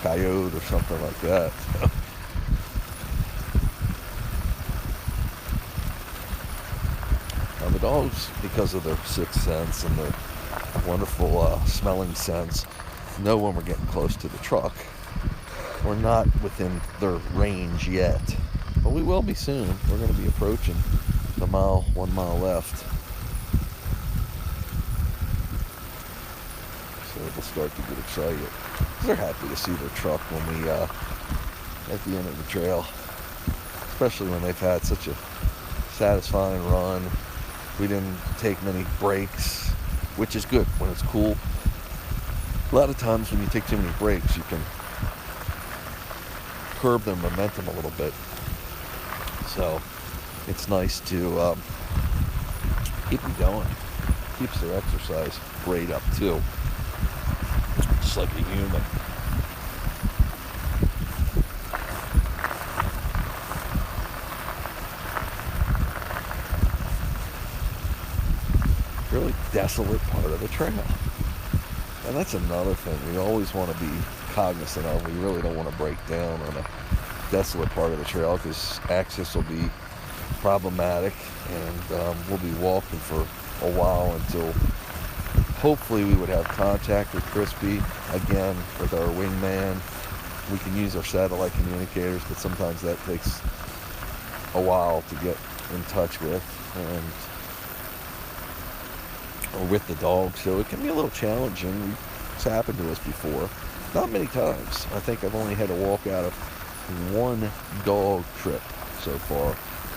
coyote or something like that. Now the dogs, because of their sixth sense and their wonderful smelling sense, know when we're getting close to the truck. We're not within their range yet, but we will be soon. We're going to be approaching the 1 mile left. So they'll start to get excited. They're happy to see their truck when we, at the end of the trail, especially when they've had such a satisfying run. We didn't take many breaks, which is good when it's cool. A lot of times when you take too many breaks, you can curb their momentum a little bit. So it's nice to keep them going. Keeps their exercise rate up too, just like a human. Really desolate part of the trail. And that's another thing we always want to be cognizant of. We really don't want to break down on a desolate part of the trail because access will be problematic, and we'll be walking for a while until hopefully we would have contact with Crispy again with our wingman. We can use our satellite communicators, but sometimes that takes a while to get in touch with, or with the dog, so it can be a little challenging. It's happened to us before. Not many times. I think I've only had to walk out of one dog trip so far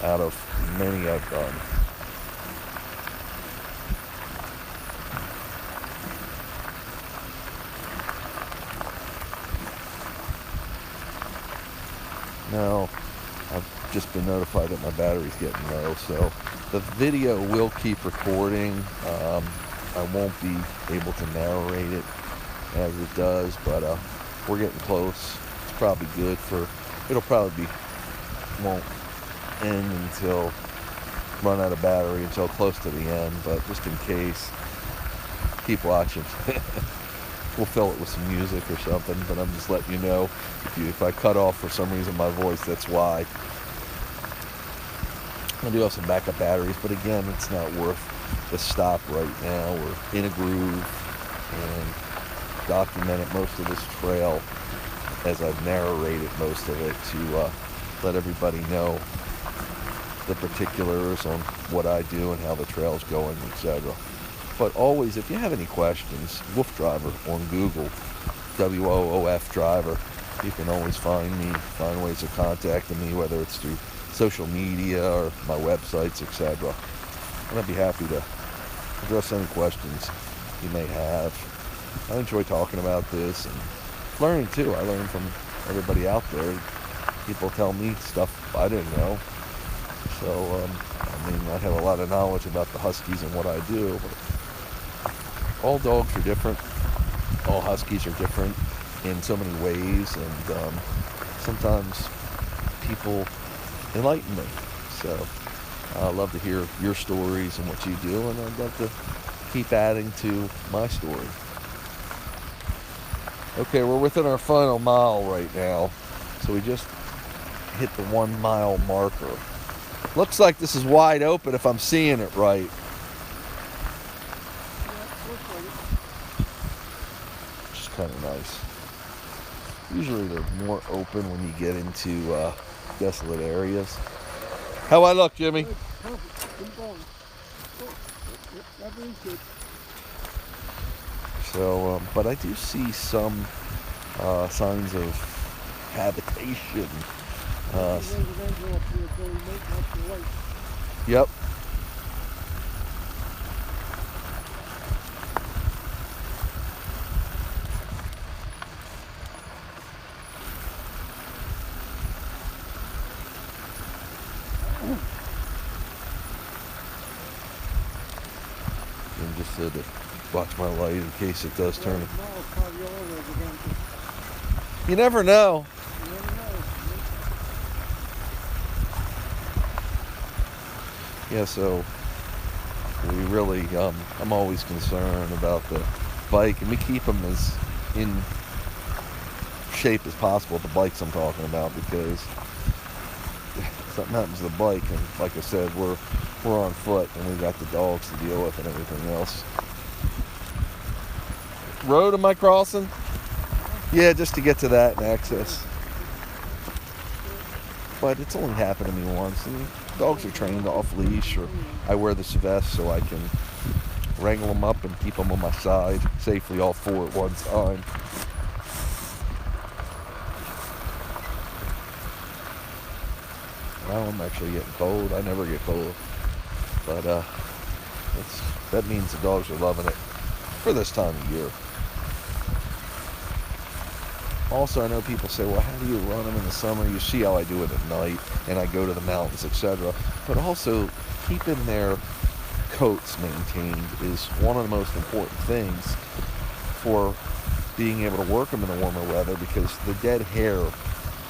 out of many I've done. Now, I've just been notified that my battery's getting low, so the video will keep recording. I won't be able to narrate it as it does, but we're getting close. It's probably good for, it'll probably be, won't end until, run out of battery until close to the end, but just in case, keep watching. We'll fill it with some music or something, but I'm just letting you know, if I cut off for some reason my voice, that's why. I do have some backup batteries, but again, it's not worth the stop right now. We're in a groove and documented most of this trail as I've narrated most of it to let everybody know the particulars on what I do and how the trail's going, etc. But always, if you have any questions, WooFDriver on Google, WOOFDriver, you can always find me, find ways of contacting me, whether it's through social media or my websites, etc. And I'd be happy to address any questions you may have. I enjoy talking about this and learning too. I learn from everybody out there. People tell me stuff I didn't know. So, I have a lot of knowledge about the Huskies and what I do, but all dogs are different. All Huskies are different in so many ways, and sometimes people enlighten me. So I love to hear your stories and what you do, and I'd love to keep adding to my story. Okay, we're within our final mile right now, so we just hit the 1 mile marker. Looks like this is wide open if I'm seeing it right. Which is kind of nice. Usually they're more open when you get into desolate areas. How I look, Jimmy? Perfect. Keep going. Yep, everything's good. So, but I do see some signs of habitation. Yep. And just said to watch my light in case it does turn. You never know. Yeah, so we really, I'm always concerned about the bike, and we keep them as in shape as possible, the bikes I'm talking about, because something happens to the bike, and like I said, we're on foot, and we got the dogs to deal with and everything else. Road am I crossing? Yeah, just to get to that and access. But it's only happened to me once, and dogs are trained off leash, or I wear this vest so I can wrangle them up and keep them on my side safely, all four at one time. Now I'm actually getting cold. I never get cold, but that means the dogs are loving it for this time of year. Also, I know people say, well, how do you run them in the summer? You see how I do it at night, and I go to the mountains, etc. But also, keeping their coats maintained is one of the most important things for being able to work them in the warmer weather, because the dead hair,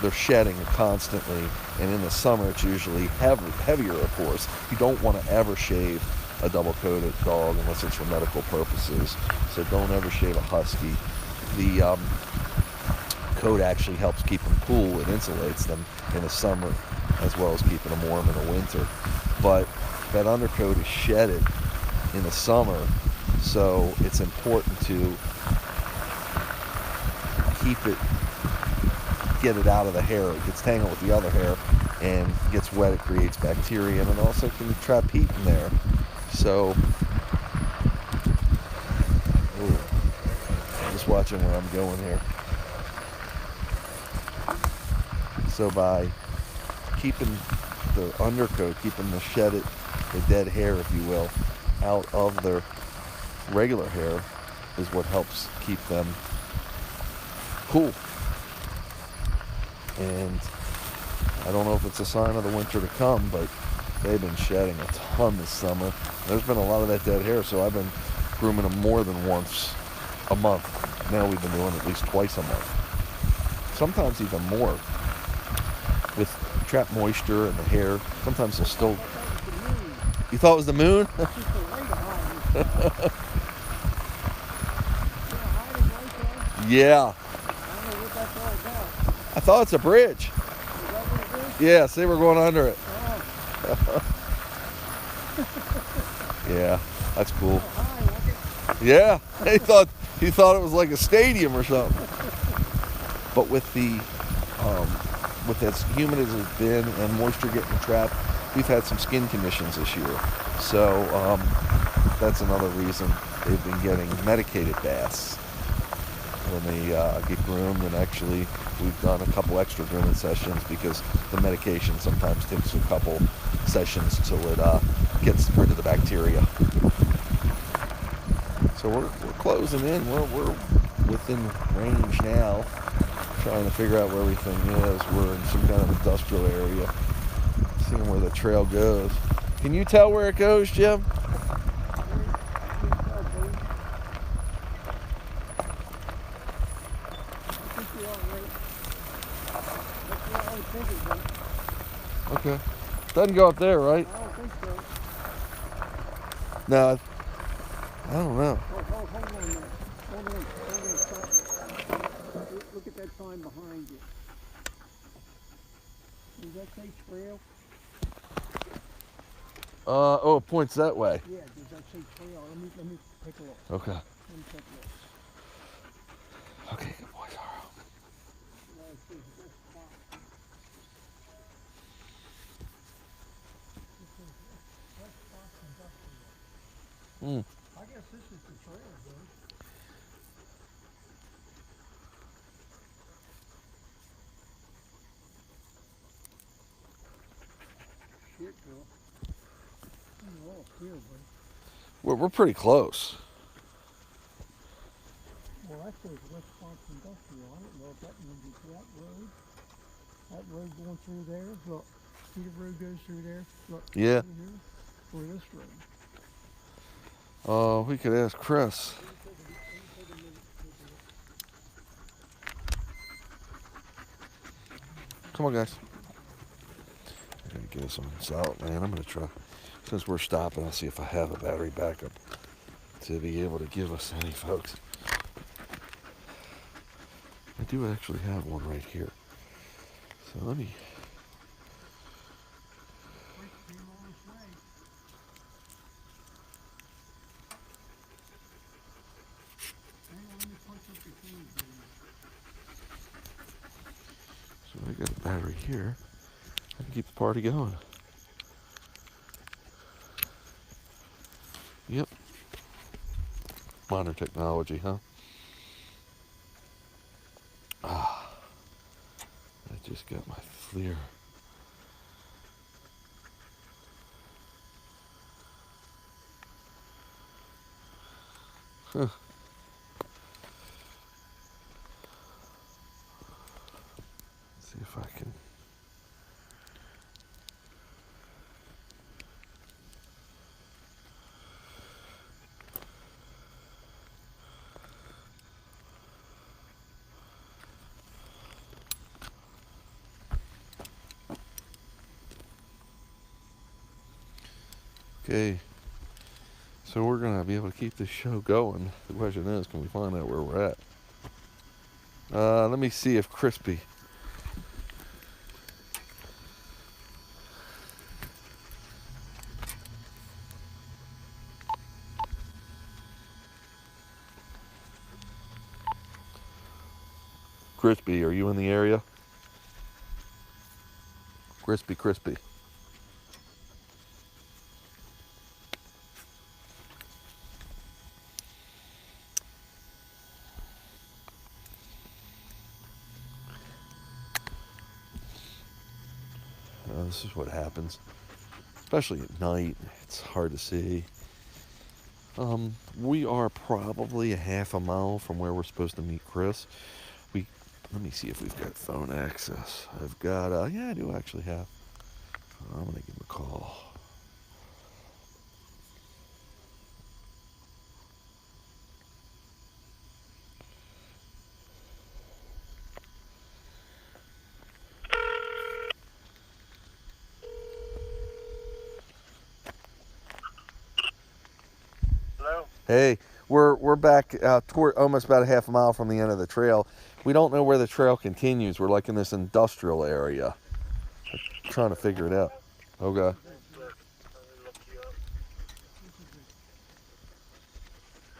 they're shedding constantly, and in the summer it's usually heavier, of course. You don't want to ever shave a double-coated dog unless it's for medical purposes, so don't ever shave a husky. The coat actually helps keep them cool. It insulates them in the summer as well as keeping them warm in the winter. But that undercoat is shedded in the summer, so it's important to keep it, get it out of the hair. It gets tangled with the other hair and gets wet. It creates bacteria, and it also can trap heat in there. So, I'm just watching where I'm going here. So by keeping the undercoat, keeping the shedded, the dead hair, if you will, out of their regular hair is what helps keep them cool. And I don't know if it's a sign of the winter to come, but they've been shedding a ton this summer. There's been a lot of that dead hair, so I've been grooming them more than once a month. Now we've been doing at least twice a month. Sometimes even more. With trapped moisture in the hair, sometimes they'll still... You thought it was the moon? Yeah. I thought it's a bridge. Yeah, see, we're going under it. Yeah, that's cool. Yeah, he thought it was like a stadium or something. But with the with as humid as it's been and moisture getting trapped, we've had some skin conditions this year. So that's another reason they've been getting medicated baths when they get groomed. And actually, we've done a couple extra grooming sessions because the medication sometimes takes a couple sessions till it gets rid of the bacteria. So we're closing in. We're within range now. Trying to figure out where everything is. We're in some kind of industrial area. Seeing where the trail goes. Can you tell where it goes, Jim? Okay. Doesn't go up there, right? I don't think so. No. I don't know. Hold on a minute. Hold on, stop. Look at that sign behind you. Does that say trail? Oh, it points that way. Yeah, does that say trail? Let me take a look. Okay. Let me take a look. Okay, good boy, Zorro. No, it says West Fox. It says West Fox Industrial. I guess this is the trail, dude. Shit, Bill. You're all here, buddy. We're pretty close. Well, that says West Fox Industrial. I don't know if that means it's that road. That road going through there. Look, see the road goes through there. Look. Yeah. Through here, or this road. We could ask Chris. Come on, guys. I gotta get us some salt, man. I'm gonna try. Since we're stopping, I'll see if I have a battery backup to be able to give us any, folks. I do actually have one right here. So let me. So I got a battery here. I can keep the party going. Yep. Modern technology, huh? Ah. I just got my FLIR. Huh. Let's see if I can. Okay, so we're gonna be able to keep this show going. The question is, can we find out where we're at? Let me see if Crispy. Crispy, are you in the area? Crispy. This is what happens, especially at night. It's hard to see. We are probably a half a mile from where we're supposed to meet Chris. Let me see if we've got phone access. I've got, yeah, I do actually have. I'm gonna give him a call. Hello? Hey, we're back toward almost about a half a mile from the end of the trail. We don't know where the trail continues. We're like in this industrial area. We're trying to figure it out. Okay. Let me look you up.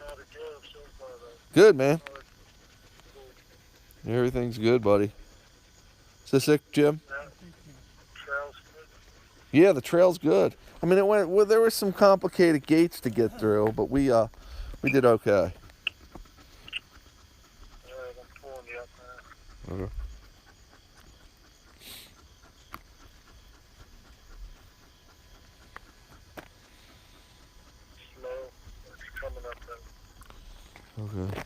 How'd it go so far, though? Good, man. Everything's good, buddy. Is this it, Jim? Trail's good. Yeah, the trail's good. I mean, it went. Well, there were some complicated gates to get through, but we did okay. Alright, I'm pulling you up now. Okay. Slow. It's coming up though. Okay.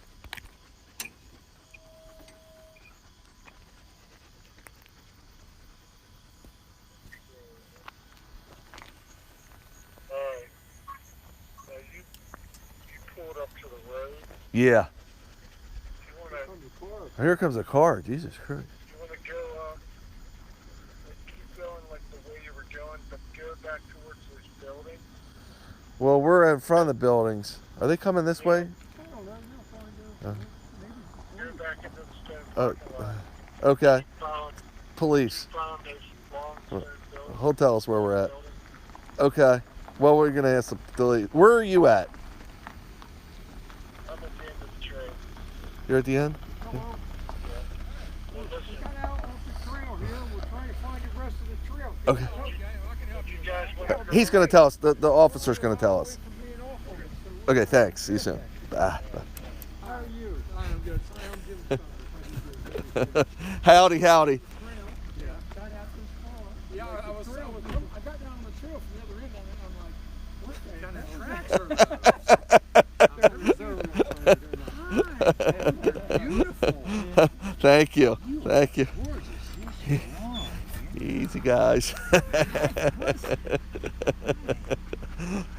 Alright. Now you pulled up to the road. Yeah. You wanna Here comes a car. Jesus Christ. go keep going like the way you were going, but go back towards those buildings. Well, we're in front of the buildings. Are they coming this way? I don't know, you'll find out. Maybe. Go back into the stone Oh, parking lot. okay. Found Police. those long stone buildings. He'll tell us where we're at. Buildings. Okay. Well, we're gonna have to delete. Where are you at? I'm at the end of the trail. You're at the end. Hello? Well, listen, We got out off the trail here. We're trying to find the rest of the trail. Okay. you guys went He's gonna tell us. The officer's gonna tell us. From being off of it, so Okay. Thanks. See you soon. Bye. how are you? I am good. I am good. Howdy. Got out this far. Yeah, I was I got down on the trail from the other end on it. I'm like, what the heck? Beautiful. Thank you. Thank you. Easy, guys.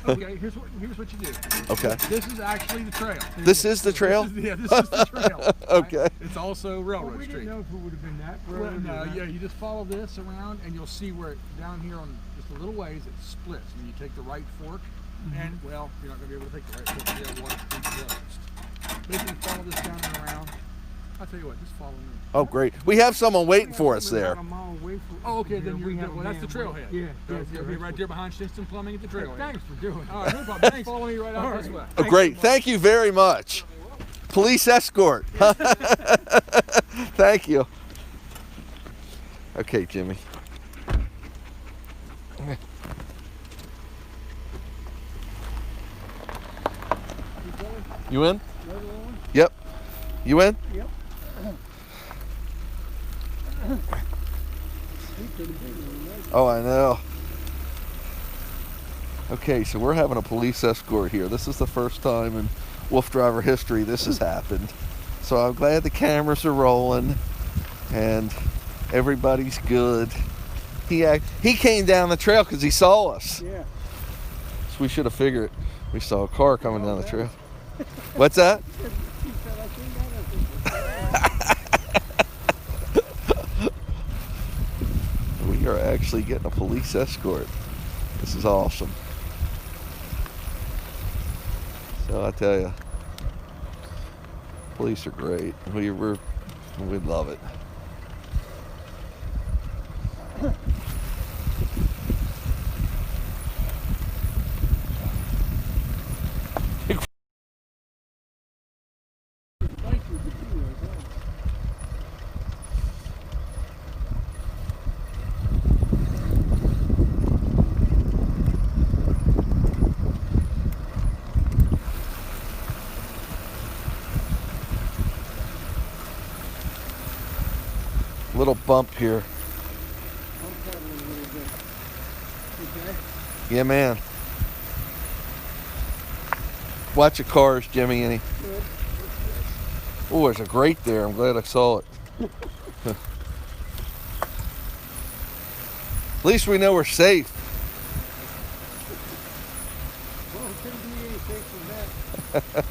Okay, here's what you do. Okay. This is actually the trail. This is the trail? Yeah, this is the trail. Okay. Right? It's also Railroad We Street. didn't know if it would have been that Well, road. no, yeah, you just follow this around and you'll see where down here on just a little ways it splits. And you take the right fork and, well, you're not going to be able to take the right fork because the water's pretty closed. But if you follow this down and around, I'll tell you what, just follow me. Oh, great. We have someone waiting for us there. Oh, okay, then well, that's the trailhead. Yeah, You'll be right there behind Shinston Plumbing at the trailhead. Thanks for doing it. All right, no problem. Thanks. Follow me right out this way. Oh, great. Thank you very much. Police escort. Thank you. Okay, Jimmy. You in? Yep. You in? Yep. Oh, I know. Okay, so we're having a police escort here. This is the first time in WooFDriver history this has happened. So I'm glad the cameras are rolling and everybody's good. He came down the trail because he saw us. Yeah. So we should have figured. We saw a car coming down the trail. What's that? He said, I think We are actually getting a police escort. This is awesome. So I tell you, police are great. We're We'd love it. Little bump here. I'm traveling a little bit. Okay? Yeah, man. Watch your cars, Jimmy. Any? Good. Oh, there's a grate there. I'm glad I saw it. At least we know we're safe. Well, it couldn't be any safer than that.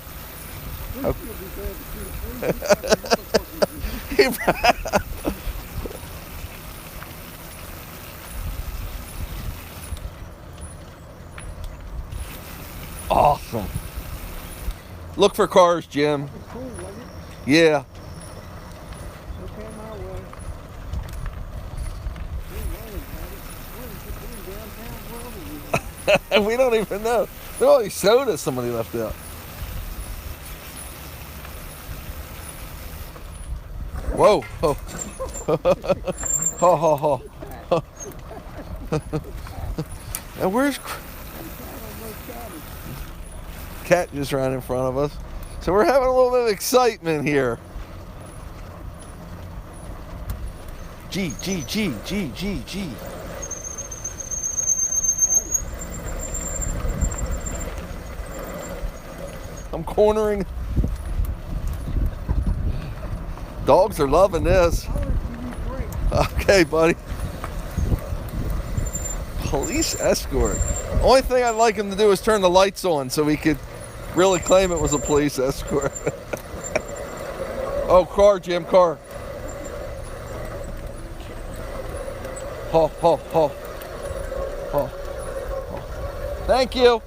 Police will be glad to see the police. Awesome. Look for cars, Jim. It's cool, wasn't it? Yeah. Okay, my way. We're running, buddy. We're downtown. Where are we? We don't even know. There are all these sodas somebody left out. Whoa. Oh. Ho, ho, ho. And where's Cat just ran in front of us. So we're having a little bit of excitement here. G. I'm cornering. Dogs are loving this. Okay, buddy. Police escort. Only thing I'd like him to do is turn the lights on so we could really claim it was a police escort. Oh, car, Jim, car. Ho, ho, ho. Ho. Ho. Thank you.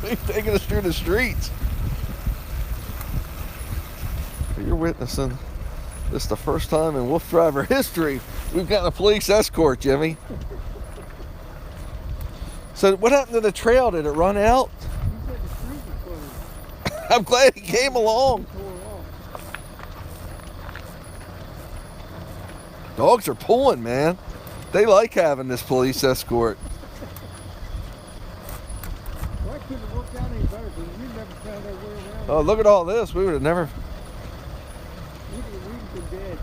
He's taking us through the streets. You're witnessing this the first time in WooFDriver history we've gotten a police escort, Jimmy. So what happened to the trail? Did it run out? You said the street was closed. I'm glad he came along. Tore off. Dogs are pulling, man. They like having this police escort. Well, that couldn't have worked out any better because we never found our way around. Oh, look at all this. We would have never... We'd have been dead.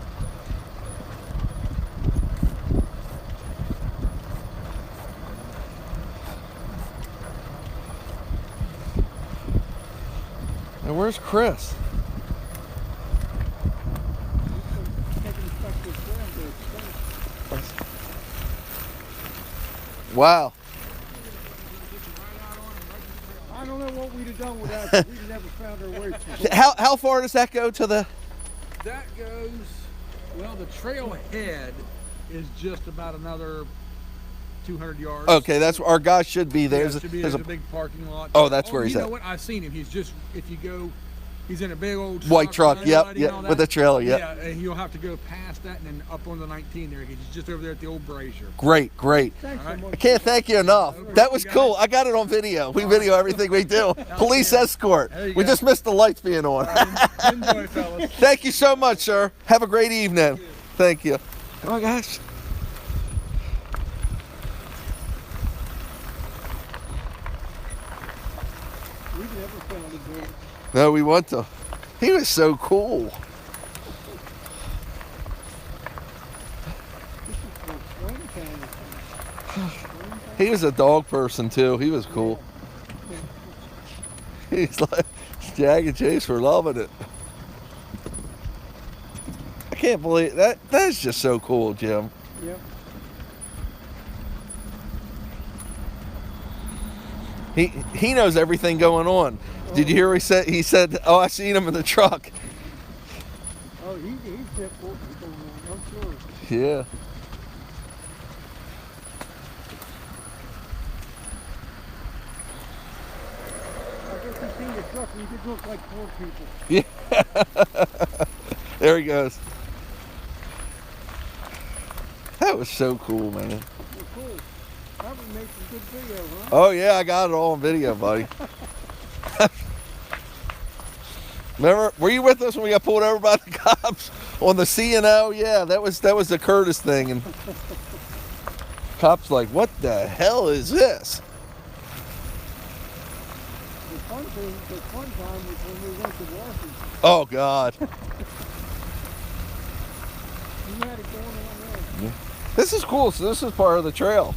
And where's Chris? Wow. I don't know what we'd have done without it. We'd never found our way to. How far does that go to the... That goes, well, the trailhead is just about another 200 yards. Okay, that's our guy should be there. Yeah, it should be, there's a big parking lot. Oh, that's where he's at. at. You know what? I've seen him. He's just, if you go, he's in a big old White truck, yep, lighting and all with that. the trailer, yep. Yeah, and you'll have to go past that and then up on the 19 there. He's just over there at the old brazier. Great. Thanks All so right. much. I can't thank you enough. That was cool. I got it on video. We video everything we do. Police escort. There you We go. just missed the lights being on. Enjoy, fellas. Thank you so much, sir. Have a great evening. Thank you. Come on, guys. We never found a door. No, we want to. He was so cool. This is for springtime or something. He was a dog person too. He was cool. He's like, Jag and Chase were loving it. I can't believe that. That's just so cool, Jim. Yep. He knows everything going on. Did you hear what he said? He said, "Oh, I seen him in the truck." Oh, he's got what's going on, I'm sure. Yeah. I guess he's seen the truck, you could look like poor people. Yeah. There he goes. That was so cool, man. Well, cool. That would make some good video, huh? Oh yeah, I got it all on video, buddy. Remember, were you with us when we got pulled over by the cops on the C&O? Yeah, that was the Curtis thing, and cops like, what the hell is this? The fun time was when we went to Washington. Oh God. You had it going on there. This is cool. So this is part of the trail.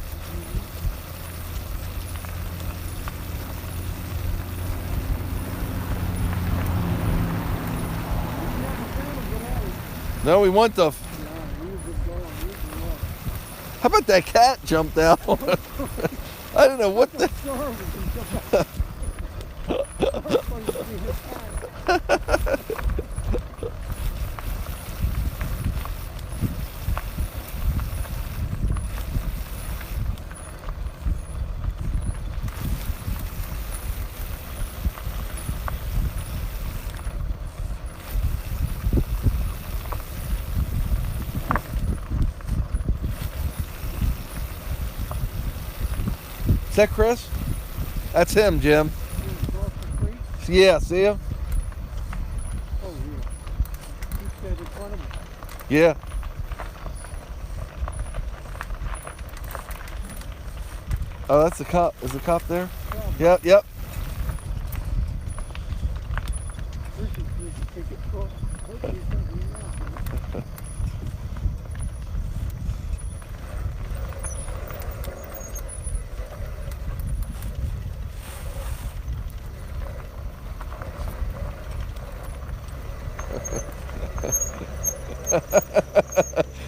No, we want the. How about that cat jumped out? I don't know what the. Is that Chris? That's him, Jim. Yeah, see him? Oh, yeah. He's dead in front of me. Yeah. Oh, that's the cop. Is the cop there? Yeah. Yep.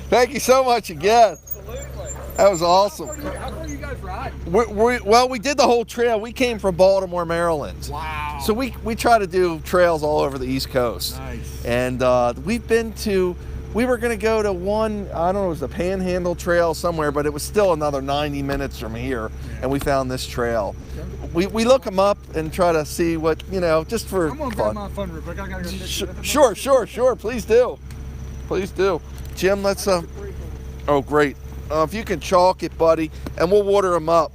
Thank you so much again. Absolutely. That was awesome. How far are you guys riding? Well, we did the whole trail. We came from Baltimore, Maryland. Wow. So we try to do trails all over the East Coast. Nice. And we've been to, we were going to go to one, I don't know, it was the Panhandle Trail somewhere, but it was still another 90 minutes from here. And we found this trail. We look them up and try to see what, just for I'm gonna fun. grab my phone real quick. I gotta go fix it. Sure. Please do. Jim, let's, oh, great. If you can chalk it, buddy, and we'll water them up.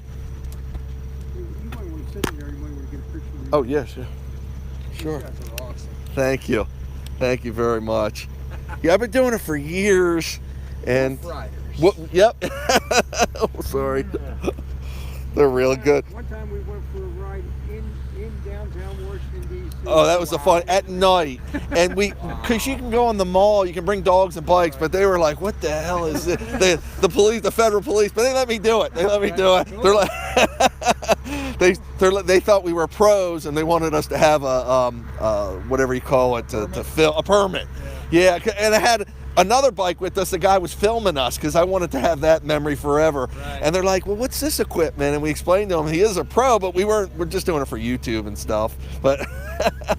You might want to sit in there. You might want to get a picture of you. Oh, yes, yeah. Sure. You guys are awesome. Thank you very much. Yeah, I've been doing it for years, and Riders. yep. Oh, sorry. They're real good. One time we went for a ride in downtown Washington, D.C. Oh, that was the fun at night, and because you can go on the mall, you can bring dogs and bikes, but they were like, "What the hell is this?" The police, the federal police, but they let me do it. They're like, they thought we were pros, and they wanted us to have a whatever you call it to fill a permit. Yeah, and I had another bike with us. The guy was filming us because I wanted to have that memory forever. Right. And they're like, "Well, what's this equipment?" And we explained to him he is a pro, but we're just doing it for YouTube and stuff. But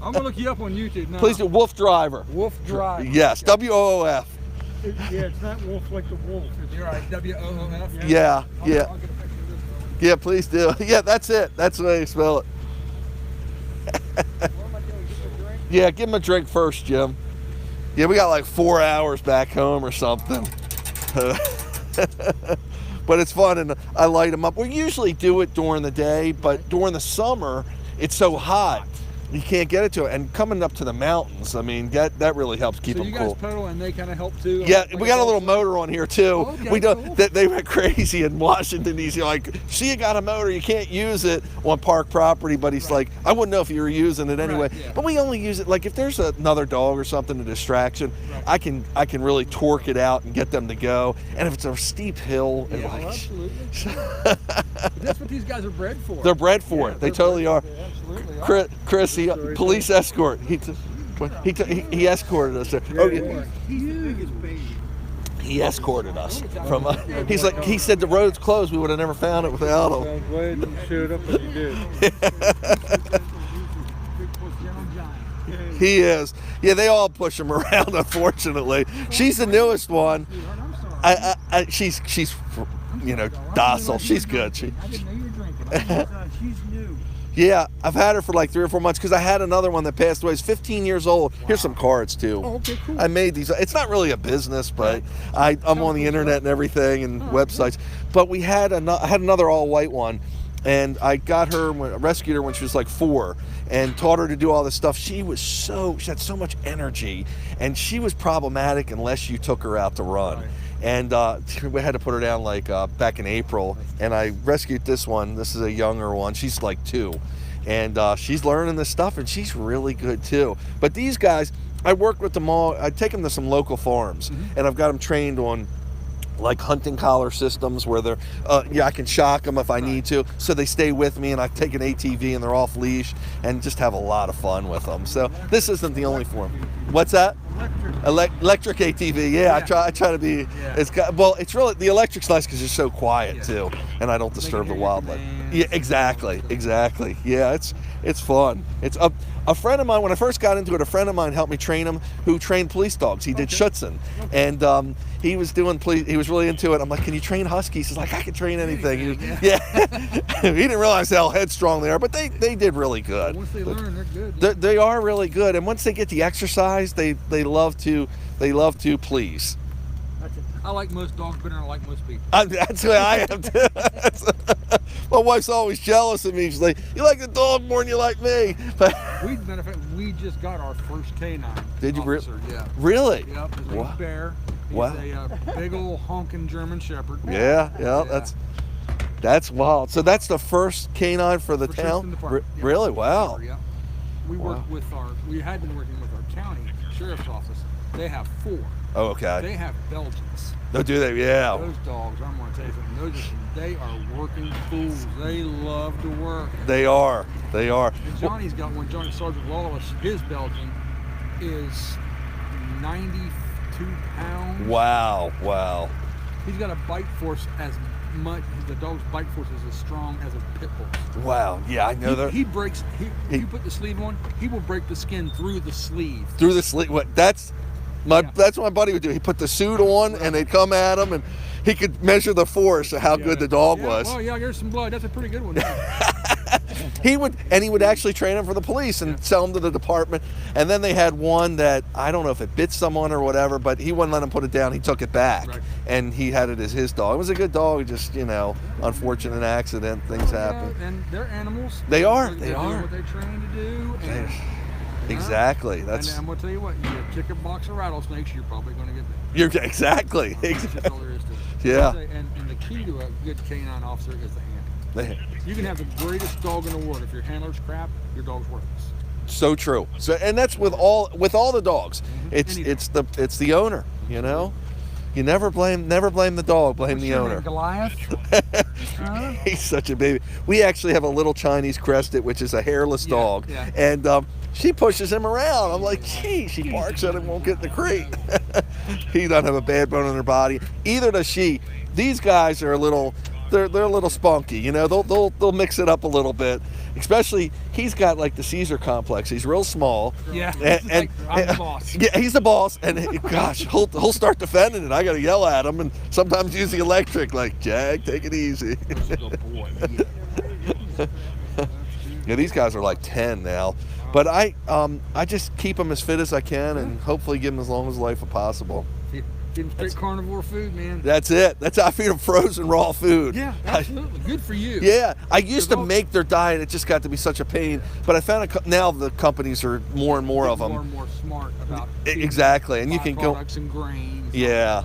I'm gonna look you up on YouTube now. please do WooFDriving. WooFDriving. Yes, WOOF. Yeah, it's not wolf like the wolf. You're right. WOOF. Yeah. I'll get a picture of this one. Yeah, please do. Yeah, that's it. That's the way you spell it. What am I doing? Give me a drink? Yeah, give him a drink first, Jim. Yeah, we got like 4 hours back home or something. But it's fun, and I light them up. We usually do it during the day, but during the summer, it's so hot. You can't get it to it. And coming up to the mountains, I mean, that really helps keep So them you guys cool. pedal and they kind of help too? Yeah, Like we got a little motor on here too. Okay, We do. cool. They went crazy in Washington D.C. Like, see, you got a motor, you can't use it on park property. But he's like, I wouldn't know if you were using it anyway. Right, yeah. But we only use it like if there's another dog or something, a distraction. Right. I can really torque it out and get them to go. And if it's a steep hill, and Yeah, like, well, absolutely. But that's what these guys are bred for. they're bred for Yeah, it. They they're totally are. bred for it. They absolutely are. Chris, police escort. He escorted us there. Oh, yeah. He's the biggest baby. He escorted us from. He's like, he said the road's closed. We would have never found it without him. I'm glad you showed up when you did. He is. Yeah, they all push him around. Unfortunately, she's the newest one. She's docile. She's good. I didn't know you were drinking. She's new. Yeah, I've had her for like 3 or 4 months because I had another one that passed away. It's 15 years old. Here's some cards too. Oh, okay, cool. I made these. It's not really a business, but I'm on the internet and everything and websites. But I had another all white one, and I got her, rescued her when she was like 4, and taught her to do all this stuff. She had so much energy, and she was problematic unless you took her out to run. Right. And we had to put her down like back in April, and I rescued this one. This is a younger one. She's like 2, and she's learning this stuff, and she's really good too. But these guys, I work with them all. I take them to some local farms, and I've got them trained on like hunting collar systems where they're, I can shock them if I need to, so they stay with me, and I take an ATV and they're off leash and just have a lot of fun with them. So this isn't the only form. What's that? Electric ATV. Yeah, I try to be. Yeah. It's really, the electric's nice because it's so quiet too, and I don't disturb the wildlife. Yeah, exactly. Yeah, it's fun. It's a friend of mine, when I first got into it, a friend of mine helped me train him, who trained police dogs. He did Schutzen, and he was doing police. He was really into it. I'm like, can you train huskies? He's like, I can train anything. Yeah. He didn't realize how headstrong they are, but they did really good. Once they learn, they're good. They are really good, and once they get the exercise, they love to please. I like most dogs better than I like most people. That's the way I am too. My wife's always jealous of me. She's like, you like the dog more than you like me. But Matter of fact, we just got our first canine. Did you officer. Yeah. Really? Yep. His name's Bear. He's Wow. a big old honking German Shepherd. Yeah. That's wild. So that's the first canine for the First town? in the park. Yeah. Really? Wow. Yeah. We had been working with our county sheriff's office. They have 4. Oh, okay. They have Belgians. Oh, do they? Yeah. Those dogs, I'm going to tell you something. They are working fools. They love to work. They are. And Johnny's got one. Johnny Sergeant Lawless, his Belgian is 92 pounds. Wow. He's got a bite force as much. The dog's bite force is as strong as a pit bull's. Wow. Yeah, I know that. He breaks. You put the sleeve on, he will break the skin through the sleeve. Through the sleeve. That's what my buddy would do. He put the suit on, and they'd come at him, and he could measure the force of how good the dog was. Well, there's some blood. That's a pretty good one. He would actually train him for the police and sell him to the department. And then they had one that, I don't know if it bit someone or whatever, but he wouldn't let him put it down. He took it back, and he had it as his dog. It was a good dog, just, unfortunate accident, things happen. And they're animals. They are. They are what they're trained to do. And, exactly. And I'm going to tell you what, you kick a box of rattlesnakes, you're probably going to get bit. You're exactly. That's just all there is to it. Yeah. And the key to a good canine officer is the handler. You can have the greatest dog in the world. If your handler's crap, your dog's worthless. So true. So, and that's with all the dogs. It's the owner. You never blame the dog. Blame the owner. Goliath. He's such a baby. We actually have a little Chinese crested, which is a hairless dog, and she pushes him around. I'm like, gee, she barks at him, won't get in the crate. He doesn't have a bad bone in her body. Either does she. These guys are they're a little spunky. They'll mix it up a little bit. Especially, he's got like the Caesar complex. He's real small. Yeah, and I'm the boss. Yeah, he's the boss, and gosh, he'll start defending it. I got to yell at him, and sometimes use the electric, like, Jag, take it easy. Yeah, these guys are like 10 now, but I just keep them as fit as I can, and hopefully give them as long as life as possible. Give them straight carnivore food, man. That's it. That's how I feed them, frozen raw food. Yeah, absolutely. Good for you. Yeah, I used to make their diet. It just got to be such a pain. But I found now the companies are more and more of them. More and more smart about exactly, and you can go products and grains. Yeah.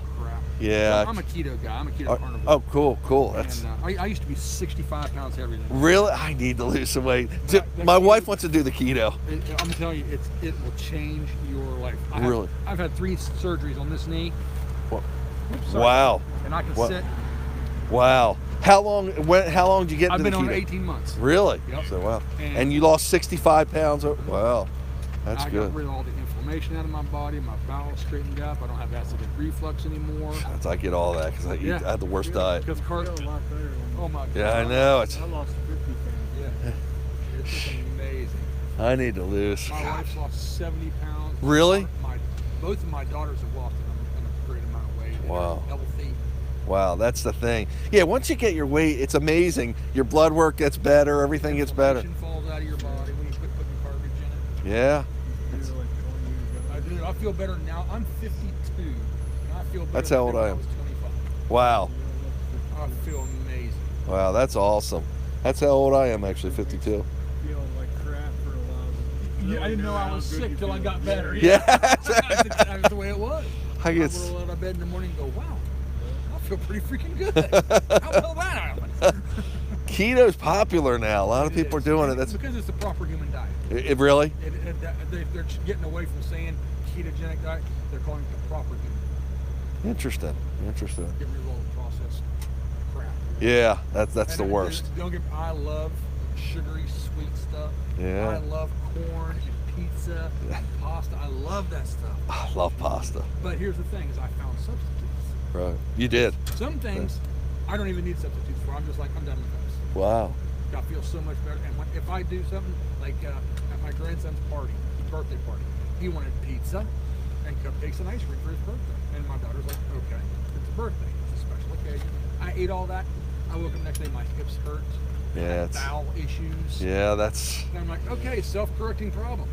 Yeah. So I'm a keto guy. I'm a keto carnivore. Oh, cool. That's. And, I used to be 65 pounds heavier than Really? I need to lose some weight. My wife wants to do the keto. I'm telling you, it will change your life. Really? I've had 3 surgeries on this knee. Wow. And I can sit. Wow. How long did you get into the keto? I've been on 18 months. Really? Yep. So, wow. And you lost 65 pounds? Wow. That's good. I got rid of all the inflammation out of my body. My bowels straightened up. I don't have acid reflux anymore. I get all that because I had the worst diet. Because oh my God. Yeah, I know. I lost 50 pounds. Yeah. It's just amazing. I need to lose. My wife's lost 70 pounds. Really? Both of my daughters have lost a great amount of weight. Wow. Healthy. Wow, that's the thing. Yeah, once you get your weight, it's amazing. Your blood work gets better. Everything gets better. Falls out of your body when you quit putting garbage in it. Yeah. I do. I feel better now. I'm 52, and I feel better That's how old than I when am. was 25. Wow. I feel amazing. Wow, that's awesome. That's how old I am, actually, 52. Feeling like crap for a while. Yeah, I didn't know I was sick till I got better. Yeah. That's the way it was. I I guess. roll out of bed in the morning and go, wow, I feel pretty freaking good. How well that happened? Keto's popular now. A lot of It people are is. doing it. And That's because it's the proper human diet. it really? They're getting away from saying ketogenic diet. They're calling it the proper human. Interesting. Interesting. Get rid of all the processed crap. Yeah, that's And the worst. I love sugary, sweet stuff. Yeah. I love corn and pizza and pasta. I love that stuff. I love pasta. But here's the thing: is I found substitutes. Right. You did. Some things I don't even need substitutes for. I'm just like, I'm done with those. Wow. I feel so much better. And if I do something like at my grandson's party, his birthday party, he wanted pizza and cupcakes and ice cream for his birthday. And my daughter's like, okay, it's a birthday, it's a special occasion. I ate all that. I woke up the next day, my hips hurt. I Yeah, had it's- bowel issues. Yeah, that's And I'm like, okay, self-correcting problem.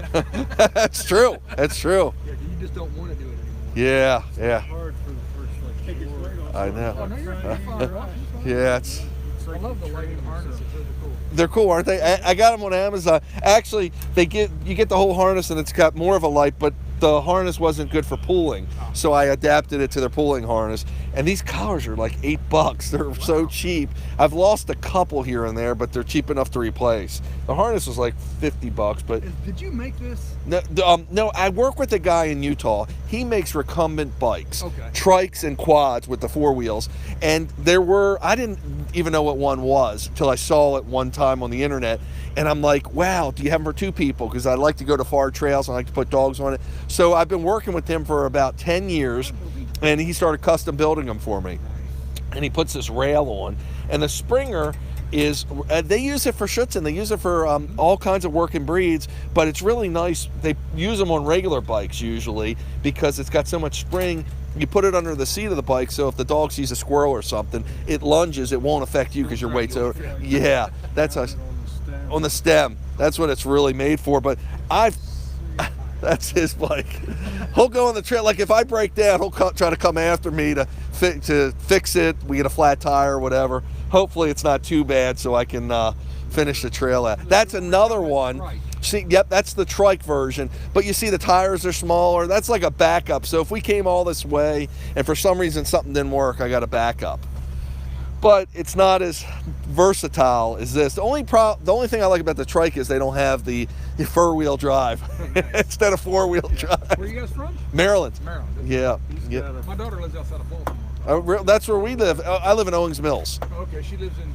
that's true. That's true. Yeah, you just don't want to do it anymore. Yeah, yeah. Hard for the first like 4 I Oh, know. no, you're fine. You're fine. Yeah, it's I love the lighting harnesses. Those are cool. they're cool, aren't they? I got them on Amazon. Actually, you get the whole harness and it's got more of a light, but the harness wasn't good for pulling, so I adapted it to their pulling harness. And these collars are like $8. They're so cheap. I've lost a couple here and there, but they're cheap enough to replace. The harness was like $50, but Did you make this? no. I work with a guy in Utah. He makes recumbent bikes, Okay. trikes and quads with the 4 wheels. And I didn't even know what one was until I saw it one time on the internet. And I'm like, wow, do you have them for 2 people? Because I like to go to far trails. I like to put dogs on it. So I've been working with him for about 10 years, and he started custom building them for me. And he puts this rail on, and the Springer is they use it for Schutzen. They use it for all kinds of working breeds, but it's really nice. They use them on regular bikes usually because it's got so much spring. You put it under the seat of the bike, so if the dog sees a squirrel or something, it lunges. It won't affect you because your weight's over. Yeah, that's us on the stem. That's what it's really made for. But that's his bike. He'll go on the trail. Like if I break down, he'll try to come after me to fix it. We get a flat tire or whatever. Hopefully it's not too bad so I can finish the trail out. That's another one. See, yep, that's the trike version. But you see the tires are smaller. That's like a backup. So if we came all this way and for some reason something didn't work, I got a backup. But it's not as versatile as this. The only thing I like about the trike is they don't have the four-wheel drive instead of four-wheel drive. Where are you guys from? Maryland. Maryland. Yeah. Yeah. My daughter lives outside of Baltimore. That's where we live. I live in Owings Mills. Okay, she lives in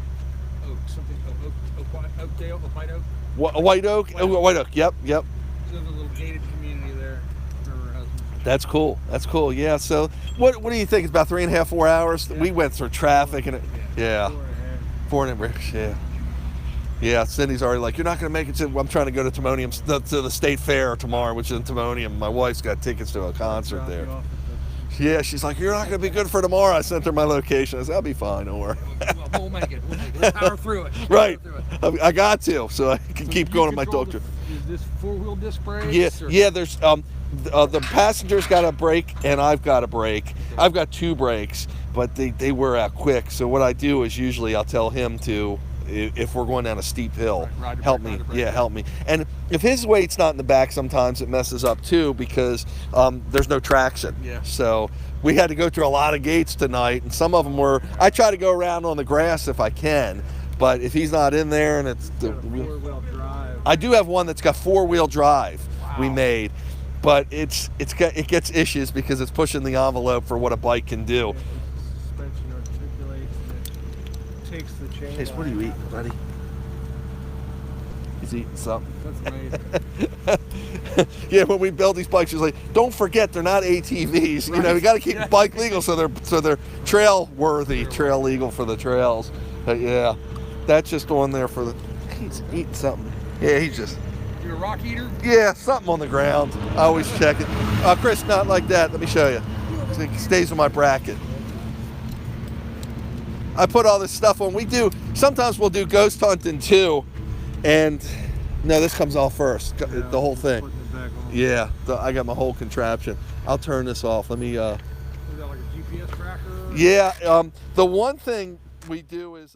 Oakdale, White Oak. White Oak. White Oak. Yep. She lives in a little gated community there. Her and her husband. That's cool. That's cool. Yeah. So, what do you think? It's about 3.5, 4 hours. We went through traffic and yeah, 4.5. Yeah. Yeah. Cindy's already like, you're not going to make it to. I'm trying to go to Timonium to the state fair tomorrow, which is in Timonium. My wife's got tickets to a concert there. Yeah, she's like, you're not going to be good for tomorrow. I sent her my location. I said, I'll be fine. Don't worry. We'll make it. We'll power through it. Right. I got to, so I can keep going on my dog trip. Is this four-wheel disc brakes? Yeah, yeah. There's the passenger's got a brake and I've got a brake. I've got 2 brakes, but they wear out quick. So what I do is usually I'll tell him to, if we're going down a steep hill, help me. Yeah, help me. And if his weight's not in the back, sometimes it messes up too because there's no traction. Yeah. So we had to go through a lot of gates tonight, and some of them were. I try to go around on the grass if I can, but if he's not in there and it's the four-wheel drive. I do have one that's got 4-wheel drive. Wow. We made, but it gets issues because it's pushing the envelope for what a bike can do. Suspension articulates and it takes the chain. Chase, what are you eating, buddy? He's eating something. That's amazing. Yeah, when we build these bikes, he's like, don't forget they're not ATVs. You know, we got to keep them bike legal so they're trail worthy, trail legal for the trails. But yeah, that's just on there for the. He's eating something. Yeah, he's just. You're a rock eater? Yeah, something on the ground. I always check it. Chris, not like that. Let me show you. So it stays in my bracket. I put all this stuff on. Sometimes we'll do ghost hunting too. And no, this comes off first. The whole thing. Putting it back on. Yeah, I got my whole contraption. I'll turn this off. Let me. Is that like a GPS tracker? Yeah. The one thing we do is.